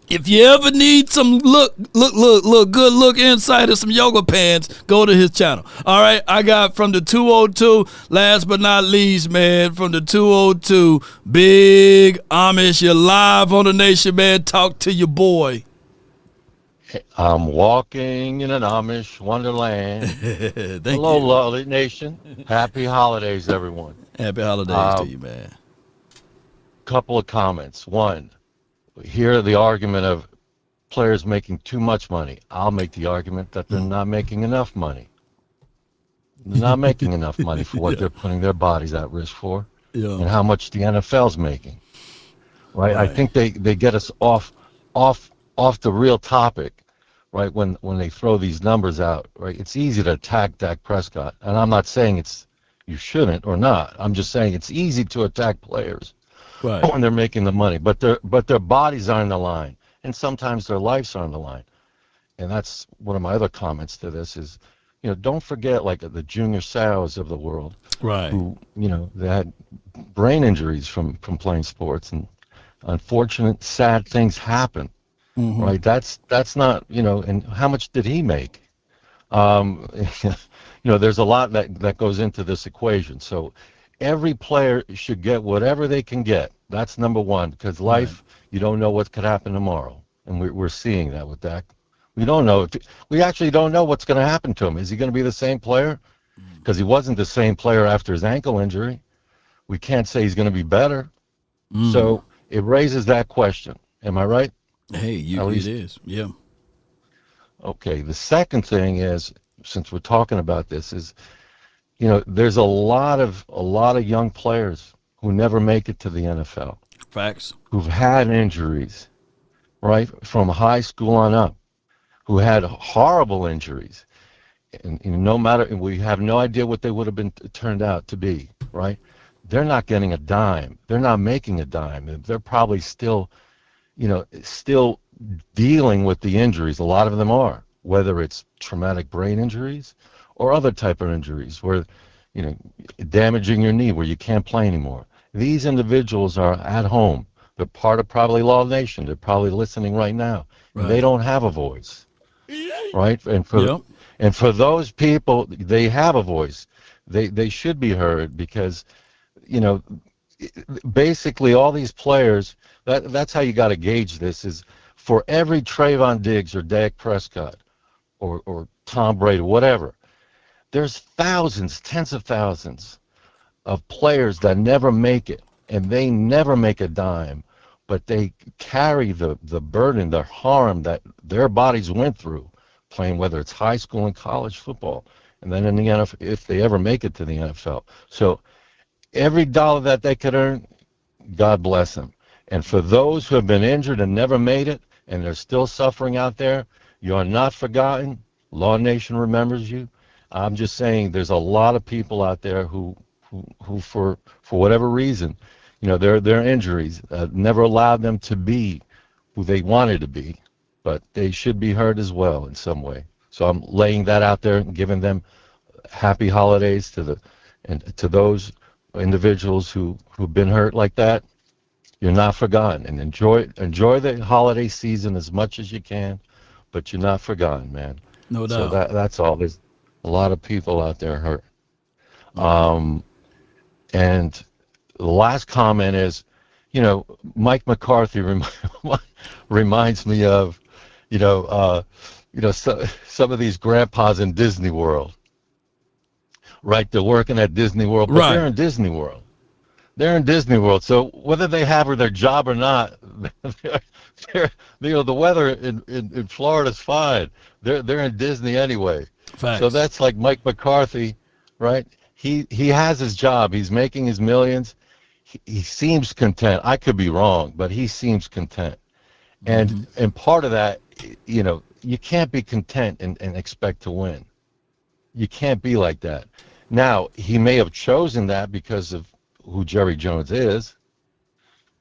If you ever need some good look insight of some yoga pants, go to his channel. All right, I got from the 202, last but not least, man, from the 202, Big Amish, you're live on the nation, man. Talk to your boy. I'm walking in an Amish wonderland. Hello, lovely nation. Happy holidays, everyone. Happy holidays to you, man. Couple of comments. One. Hear the argument of players making too much money. I'll make the argument that they're not making enough money. They're not making enough money for what they're putting their bodies at risk for, and how much the NFL's making. Right? I think they get us off the real topic, right? When they throw these numbers out, right? It's easy to attack Dak Prescott, and I'm not saying you shouldn't or not. I'm just saying it's easy to attack players. Right. When they're making the money, but their bodies are on the line, and sometimes their lives are on the line, and that's one of my other comments to this is, don't forget like the Junior Seaus of the world, right? Who they had brain injuries from playing sports, and unfortunate, sad things happen, right? That's not and how much did he make? There's a lot that goes into this equation, so. Every player should get whatever they can get. That's number one, because life, you don't know what could happen tomorrow. And we're seeing that with Dak. We don't know. We actually don't know what's going to happen to him. Is he going to be the same player? Because he wasn't the same player after his ankle injury. We can't say he's going to be better. So it raises that question. Am I right? Hey, it is. Yeah. Okay. The second thing is, since we're talking about this, is there's a lot of young players who never make it to the NFL. Facts. Who've had injuries, right, from high school on up, who had horrible injuries, and we have no idea what they would have been turned out to be, right? They're not getting a dime. They're not making a dime. They're probably still dealing with the injuries. A lot of them are, whether it's traumatic brain injuries or other type of injuries where, damaging your knee where you can't play anymore. These individuals are at home. They're part of probably Law Nation. They're probably listening right now. Right. They don't have a voice, right? And for those people, they have a voice. They should be heard because, basically all these players, that's how you got to gauge this, is for every Trayvon Diggs or Dak Prescott or Tom Brady, whatever, there's thousands, tens of thousands of players that never make it, and they never make a dime, but they carry the burden, the harm that their bodies went through playing, whether it's high school and college football, and then in the NFL, if they ever make it to the NFL. So every dollar that they could earn, God bless them. And for those who have been injured and never made it, and they're still suffering out there, you are not forgotten. Law Nation remembers you. I'm just saying there's a lot of people out there who for whatever reason, their injuries never allowed them to be who they wanted to be, but they should be heard as well in some way. So I'm laying that out there and giving them happy holidays to those individuals who've been hurt like that. You're not forgotten, and enjoy the holiday season as much as you can, but you're not forgotten, man. No doubt. So that's all. There's a lot of people out there hurt. And the last comment is, Mike McCarthy reminds me of, some of these grandpas in Disney World, right? They're working at Disney World, but they're in Disney World. They're in Disney World, so whether they have their job or not, the weather in Florida's fine. They're in Disney anyway. Facts. So that's like Mike McCarthy, right? He has his job. He's making his millions. He seems content. I could be wrong, but he seems content. And part of that, you can't be content and expect to win. You can't be like that. Now, he may have chosen that because of who Jerry Jones is,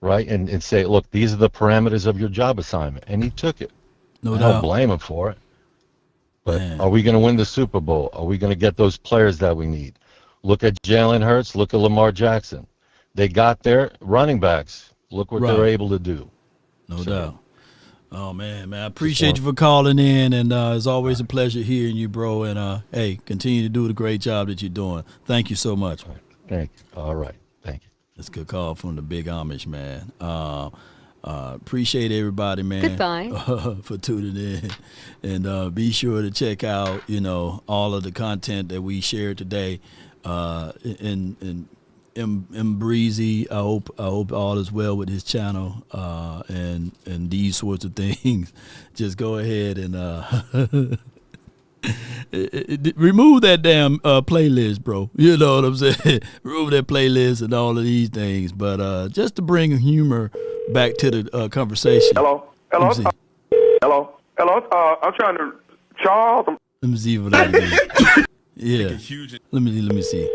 right? And say, look, these are the parameters of your job assignment. And he took it. No I doubt. don't blame him for it. But are we going to win the Super Bowl? Are we going to get those players that we need? Look at Jalen Hurts. Look at Lamar Jackson. They got their running backs. Look what they're able to do. No doubt. Oh, man, I appreciate you for calling in, and it's always a pleasure hearing you, bro. And, hey, continue to do the great job that you're doing. Thank you so much. Thank you. All right. Thank you. That's a good call from the Big Amish, man. Appreciate everybody, man. Goodbye. For tuning in. And be sure to check out, all of the content that we shared today. In Breezy, I hope all is well with his channel, and these sorts of things. Just go ahead and remove that damn playlist, bro. You know what I'm saying? Remove that playlist and all of these things. But just to bring humor back to the conversation. Hello. I'm trying to Charles. Let me see what that is. Yeah. Let me see.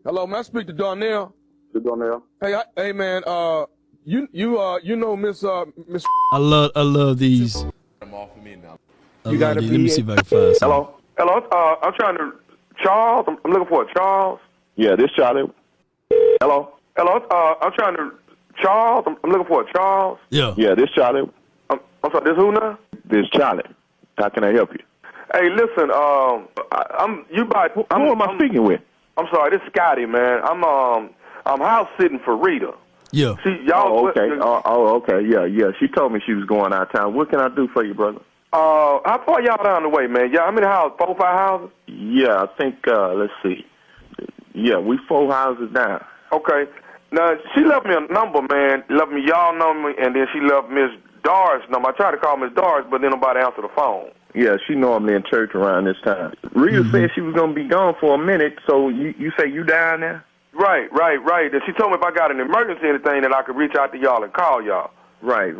Hello, may I speak to Darnell? Darnell. Hey, man. You know Miss. I love these. I'm off of me now. Let me see if I can find something. Hello. I'm trying to Charles. I'm looking for a Charles. Yeah, this Charlie. Hello. I'm trying to Charles. I'm looking for a Charles. Yeah. Yeah, this Charlie. I'm sorry. This who now? This Charlie. How can I help you? Hey, listen. Who am I speaking with? I'm sorry. This is Scotty, man. I'm house sitting for Rita. Yeah. Okay. Yeah. She told me she was going out of town. What can I do for you, brother? How far y'all down the way, man? Yeah, how many houses? 4 or 5 houses? Yeah, I think. Let's see. Yeah, we 4 houses down. Okay. Now she left me a number, man. Left me y'all number, and then she left Miss Doris' number. I tried to call Miss Doris, but then nobody answered the phone. Yeah, she normally in church around this time. Rita said she was gonna be gone for a minute, so you say you down there? Right. And she told me if I got an emergency or anything that I could reach out to y'all and call y'all. Right.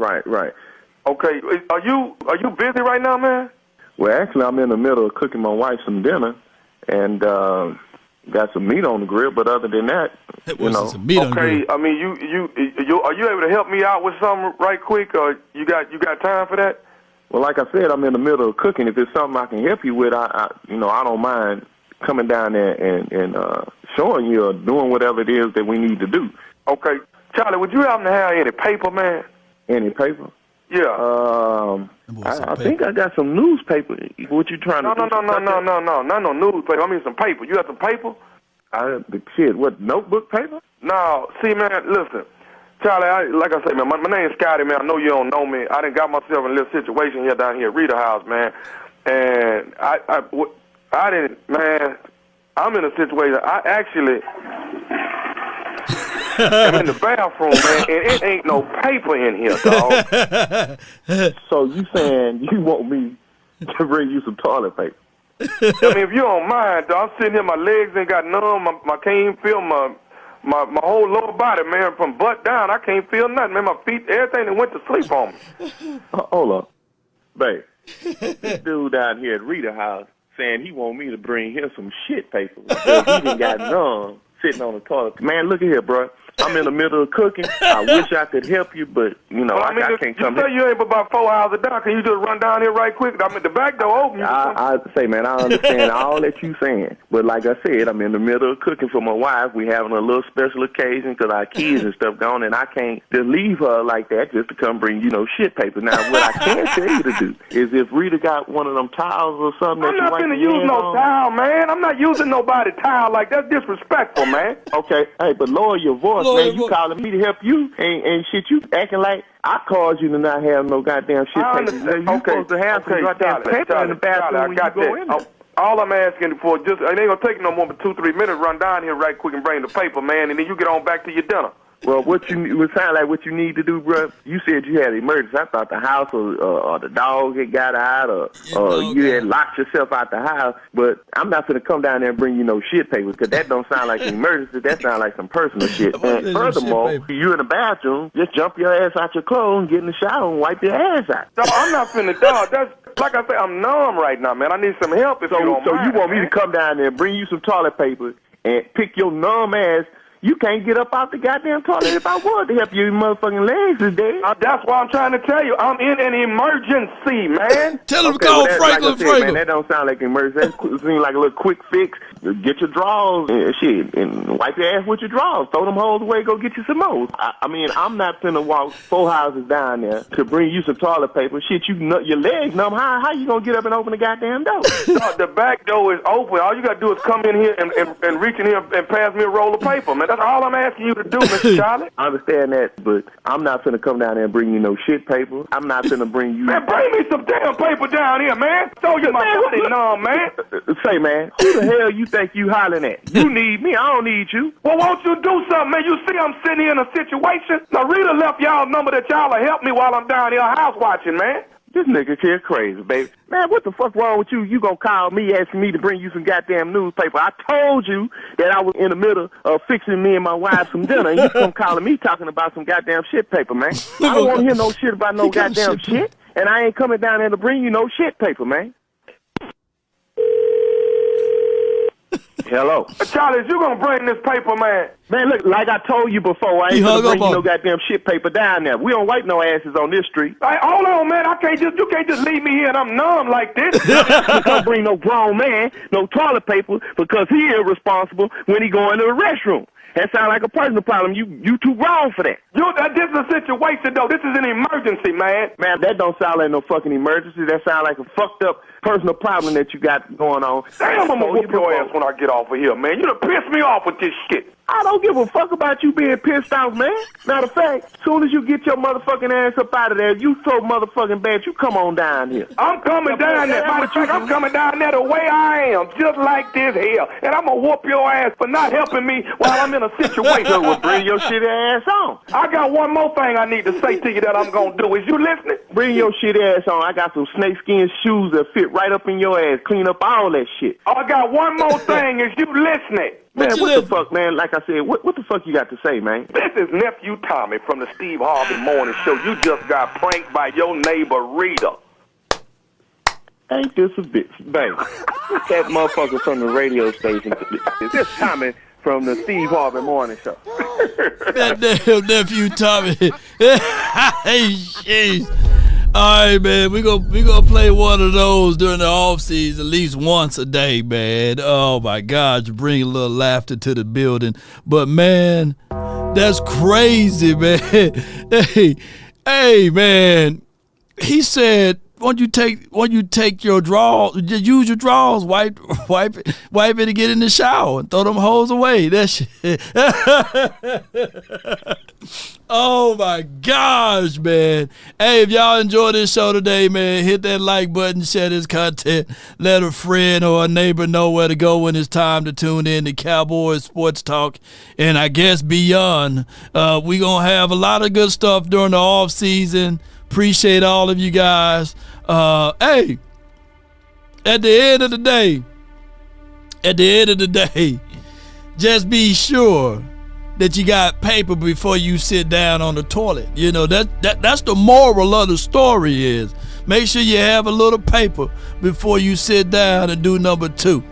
Okay. Are you busy right now, man? Well, actually, I'm in the middle of cooking my wife some dinner, and got some meat on the grill. But other than that, some meat on the grill. I mean, you are you able to help me out with something right quick? Or you got time for that? Well, like I said, I'm in the middle of cooking. If it's something I can help you with, I don't mind coming down there and showing you or doing whatever it is that we need to do. Okay. Charlie, would you happen to have any paper, man? Any paper? Yeah. I think I got some newspaper. What you trying to do? No, newspaper. I mean some paper. You got some paper? The shit, what, notebook paper? No, see, man, listen. Charlie, like I say, man, my name's Scotty, man. I know you don't know me. I done got myself in a little situation here down here at Rita House, man. And I didn't, man, I'm in a situation. I actually am in the bathroom, man, and it ain't no paper in here, dog. So you saying you want me to bring you some toilet paper? I mean, if you don't mind, dog, I'm sitting here, my legs ain't got numb, I can't even feel my whole lower body, man, from butt down. I can't feel nothing, man. My feet, everything that went to sleep on me. Hold up. Babe, this dude down here at Rita House saying he want me to bring him some shit paper because he done got numb sitting on the toilet. Man, look at here, bro. I'm in the middle of cooking. I wish I could help you, but, you know, I can't come here. You say you ain't but about 4 hours down. Can you just run down here right quick? I mean, the back door open. I say, man, I understand all that you saying. But like I said, I'm in the middle of cooking for my wife. We having a little special occasion because our kids and stuff gone, and I can't just leave her like that just to come bring, shit paper. Now, what I can tell you to do is if Rita got one of them towels or something I'm not going to use no towel, man. I'm not using nobody's towel like that. That's disrespectful, man. Okay, hey, but lower your voice, man. You calling me to help you and shit. You acting like I caused you to not have no goddamn shit paper. You supposed to have some goddamn paper in the bathroom when you go in there. All I'm asking for, it ain't gonna take no more than 2-3 minutes. Run down here right quick and bring the paper, man, and then you get on back to your dinner. Well, it would sound like what you need to do, bro. You said you had an emergency. I thought the house or the dog had got out or you had locked yourself out the house. But I'm not going to come down there and bring you no shit paper because that don't sound like an emergency. That sounds like some personal shit. And furthermore, you in the bathroom, just jump your ass out your clothes and get in the shower and wipe your ass out. No, I'm not finna, dog. That's like I say, I'm numb right now, man. I need some help if you don't mind. So you want me to come down there and bring you some toilet paper and pick your numb ass? You can't get up out the goddamn toilet if I wanted to help you. Your motherfucking legs is dead. That's why I'm trying to tell you. I'm in an emergency, man. Tell him to call Franklin. Man, that don't sound like an emergency. That seems like a little quick fix. Get your drawers and shit and wipe your ass with your drawers. Throw them holes away. Go get you some more. I mean, I'm not finna walk 4 houses down there to bring you some toilet paper. Shit, your legs numb. How you gonna get up and open the goddamn door? No, the back door is open. All you gotta do is come in here and reach in here and pass me a roll of paper, man. That's all I'm asking you to do, Mr. Charlie. I understand that, but I'm not finna come down there and bring you no shit paper. I'm not finna bring you... Man, bring me some damn paper down here, man. Show you my body numb, man. Say, man, who the hell you think you hollering at? You need me. I don't need you. Well, won't you do something, man? You see I'm sitting here in a situation. Now, Rita left y'all number that y'all will help me while I'm down here house watching, man. This nigga here crazy, baby. Man, what the fuck wrong with you? You gonna call me asking me to bring you some goddamn newspaper. I told you that I was in the middle of fixing me and my wife some dinner, and you come calling me talking about some goddamn shit paper, man. I don't want to hear no shit about no goddamn shit, and I ain't coming down there to bring you no shit paper, man. Hello. Charlie, you gonna bring this paper, man? Man, look, like I told you before, I ain't gonna bring you no goddamn shit paper down there. We don't wipe no asses on this street. Hey, hold on, man. You can't just leave me here and I'm numb like this. You can't bring no grown man no toilet paper because he irresponsible when he go into the restroom. That sounds like a personal problem. You too grown for that. This is a situation, though. This is an emergency, man. Man, that don't sound like no fucking emergency. That sounds like a fucked up personal problem that you got going on. Damn, I'm gonna whoop your ass when I get off of here, man. You done pissed me off with this shit. I don't give a fuck about you being pissed off, man. Matter of fact, as soon as you get your motherfucking ass up out of there, you so motherfucking bad, you come on down here. I'm coming down there. Matter of fact, I'm coming down there the way I am, just like this here. And I'm gonna whoop your ass for not helping me while I'm in a situation. So we'll bring your shit ass on. I got one more thing I need to say to you that I'm gonna do. Is you listening? Bring your shit ass on. I got some snakeskin shoes that fit right up in your ass. Clean up all that shit. I got one more thing. Is you listening? Man, what the fuck, man? Like I said, what the fuck you got to say, man? This is Nephew Tommy from the Steve Harvey Morning Show. You just got pranked by your neighbor, Rita. Ain't this a bitch, baby? That motherfucker from the radio station. This Tommy from the Steve Harvey Morning Show. That damn Nephew Tommy. Hey, jeez. All right, man, we gonna play one of those during the off season at least once a day, man. Oh my God, you bring a little laughter to the building. But man, that's crazy, man. Hey, man. He said, you take your drawers, just use your drawers, wipe it and get in the shower and throw them hoes away. That shit. Oh my gosh, man. Hey, if y'all enjoyed this show today, man, hit that like button, share this content, let a friend or a neighbor know where to go when it's time to tune in to Cowboys Sports Talk and I guess beyond. We gonna have a lot of good stuff during the off season. Appreciate all of you guys. Hey, at the end of the day, just be sure that you got paper before you sit down on the toilet. You know, that's the moral of the story is make sure you have a little paper before you sit down and do number 2,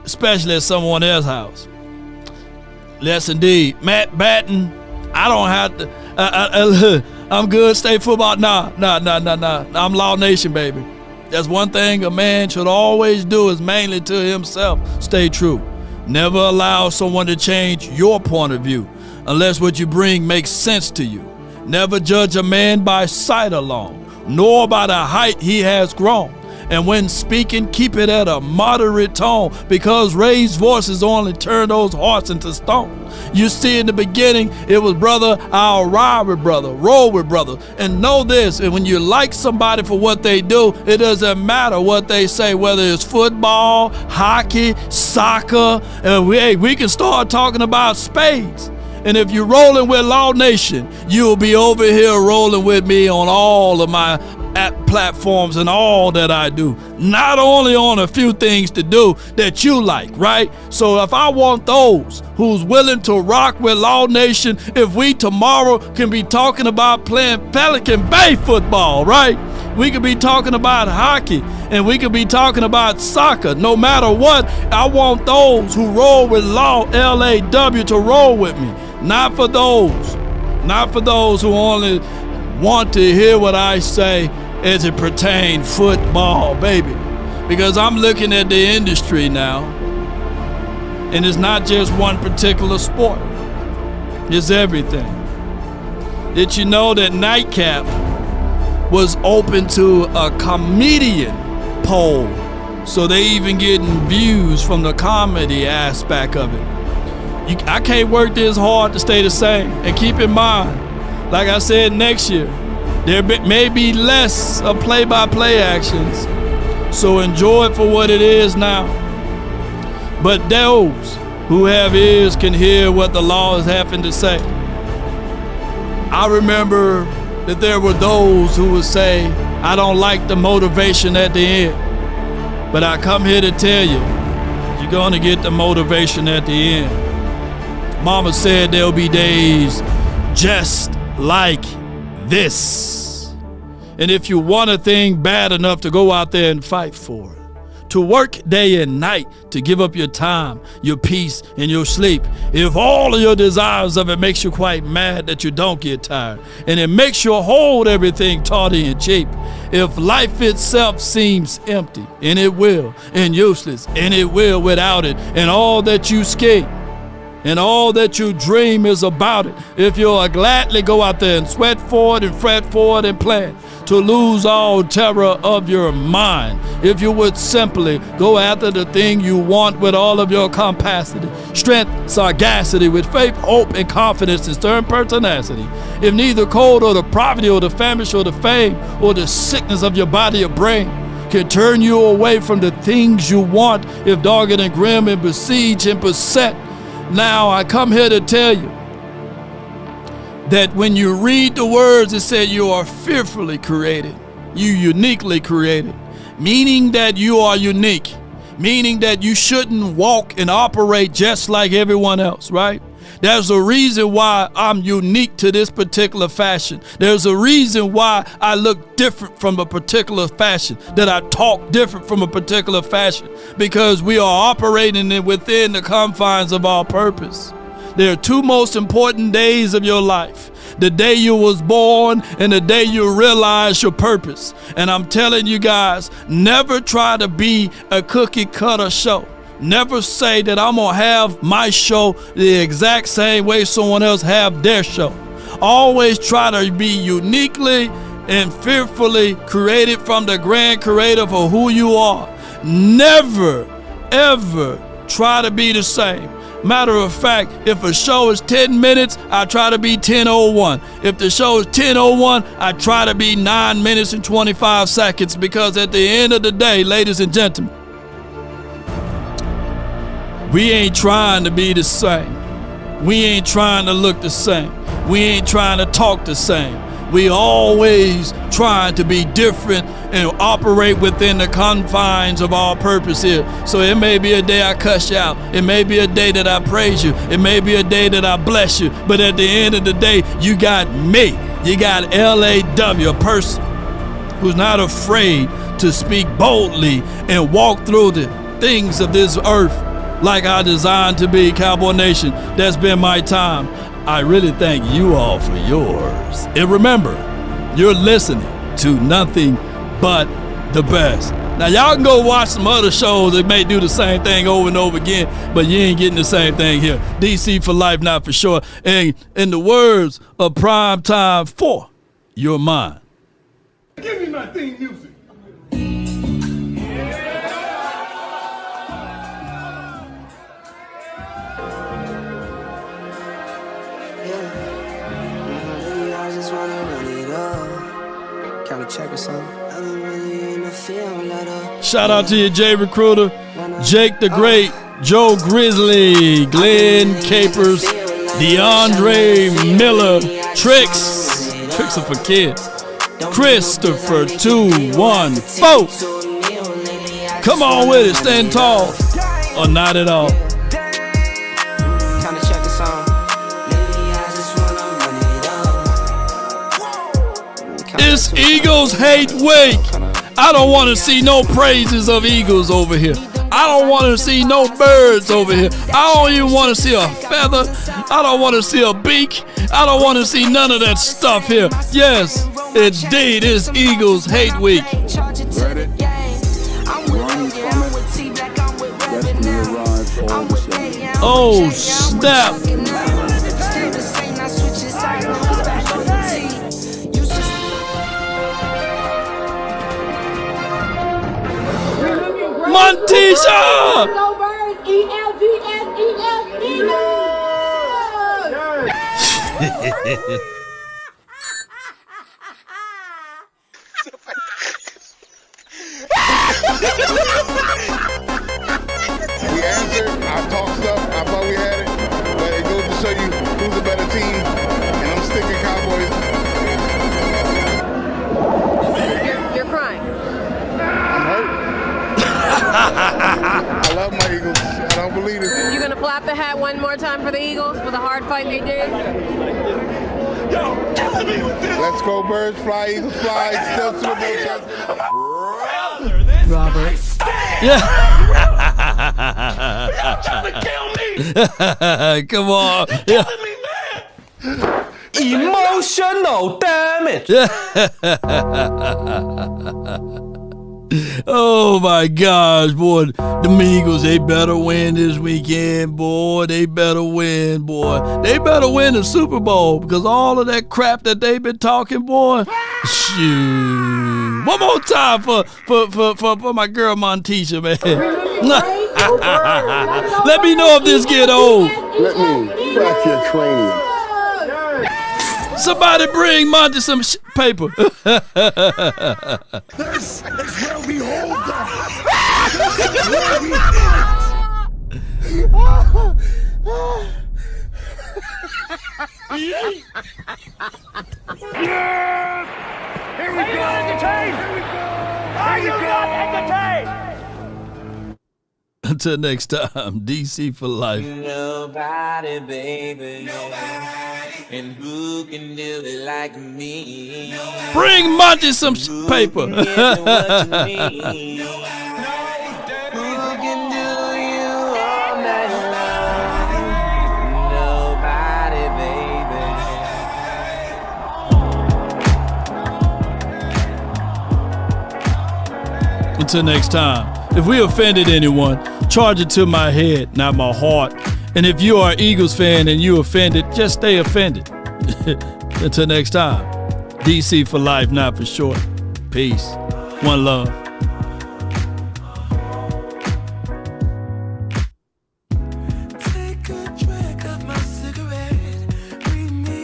especially at someone else's house. Yes, indeed. Matt Batten, I don't have to. I'm good. State football. Nah. I'm Law Nation, baby. That's one thing a man should always do is mainly to himself. Stay true. Never allow someone to change your point of view unless what you bring makes sense to you. Never judge a man by sight alone, nor by the height he has grown. And when speaking, keep it at a moderate tone because raised voices only turn those hearts into stone. You see, in the beginning, it was brother, I'll ride with brother, roll with brother. And know this, and when you like somebody for what they do, it doesn't matter what they say, whether it's football, hockey, soccer, and we can start talking about spades. And if you're rolling with Law Nation, you'll be over here rolling with me on all of my app platforms and all that I do. Not only on a few things to do that you like, right? So if I want those who's willing to rock with Law Nation, if we tomorrow can be talking about playing Pelican Bay football, right? We could be talking about hockey and we could be talking about soccer. No matter what, I want those who roll with Law LAW to roll with me. Not for those who only want to hear what I say as it pertains football, baby. Because I'm looking at the industry now, and it's not just one particular sport. It's everything. Did you know that Nightcap was open to a comedian poll? So they even getting views from the comedy aspect of it. I can't work this hard to stay the same. And keep in mind, like I said, next year, there may be less of play-by-play actions. So enjoy it for what it is now. But those who have ears can hear what the law is having to say. I remember that there were those who would say, I don't like the motivation at the end. But I come here to tell you, you're going to get the motivation at the end. Mama said there'll be days just like this. And if you want a thing bad enough to go out there and fight for it, to work day and night, to give up your time, your peace, and your sleep, if all of your desires of it makes you quite mad that you don't get tired, and it makes you hold everything tawdy and cheap, if life itself seems empty, and it will, and useless, and it will without it, and all that you skate, and all that you dream is about it, if you'll gladly go out there and sweat for it and fret for it and plan to lose all terror of your mind, if you would simply go after the thing you want with all of your capacity, strength, sagacity, with faith, hope, and confidence, and stern pertinacity, if neither cold or the poverty or the famish or the fame or the sickness of your body or brain can turn you away from the things you want, if dogged and grim and besieged and beset. Now I come here to tell you that when you read the words, it said you are fearfully created, you uniquely created, meaning that you are unique, meaning that you shouldn't walk and operate just like everyone else, right? There's a reason why I'm unique to this particular fashion. There's a reason why I look different from a particular fashion, that I talk different from a particular fashion, because we are operating within the confines of our purpose. There are two most important days of your life: the day you was born and the day you realize your purpose. And I'm telling you guys, never try to be a cookie cutter show. Never say that I'm gonna have my show the exact same way someone else have their show. Always try to be uniquely and fearfully created from the grand creator for who you are. Never, ever try to be the same. Matter of fact, if a show is 10 minutes, I try to be 10:01. If the show is 10:01, I try to be 9 minutes and 25 seconds, because at the end of the day, ladies and gentlemen, we ain't trying to be the same. We ain't trying to look the same. We ain't trying to talk the same. We always trying to be different and operate within the confines of our purpose here. So it may be a day I cuss you out. It may be a day that I praise you. It may be a day that I bless you. But at the end of the day, you got me. You got LAW, a person who's not afraid to speak boldly and walk through the things of this earth like I designed to be. Cowboy Nation, that's been my time. I really thank you all for yours. And remember, you're listening to nothing but the best. Now, y'all can go watch some other shows that may do the same thing over and over again, but you ain't getting the same thing here. DC for life, not for sure. And in the words of Prime Time 4, you're mine. Give me my theme music. Check or something. I've been really in the field, let up. Shout out to you, Jay Recruiter, Jake the Great, Joe Grizzly, Glenn Capers, DeAndre Miller, Tricks are for kids, Christopher 214. Come on with it, stand tall, or not at all. It's Eagles Hate Week. I don't want to see no praises of Eagles over here. I don't want to see no birds over here. I don't even want to see a feather. I don't want to see a beak. I don't want to see none of that stuff here. Yes, indeed, it's Eagles Hate Week. Oh, snap. Montisha! We answered, I talked stuff, I thought we had it, but it goes to show you who's a better team, and I'm sticking Cowboys. You're crying. I'm hurt. I love my Eagles. I don't believe it. You gonna flap the hat one more time for the Eagles with a hard fight they did? Let's go Birds, fly Eagles, fly. Still Super Bowl champions. Robert. Yeah. Come on. Yeah. Emotional damage. Oh my gosh, boy. The Eagles, they better win this weekend, boy. They better win, boy. They better win the Super Bowl, because all of that crap that they've been talking, boy. Shoot. One more time for my girl Montisha, man. Let me know if this get old. Let me crack your cranium. Somebody bring Monty some paper. This is where we hold them. Yes! Here we go! Are you not entertained? Until next time, DC for life. Nobody, baby. Nobody. And who can do it like me? Bring Monty some paper. Who can do you all night long? Nobody, baby. Until next time, if we offended anyone, charge it to my head, not my heart. And if you are an Eagles fan and you offended, just stay offended. Until next time, DC for life, not for short. Peace. One love.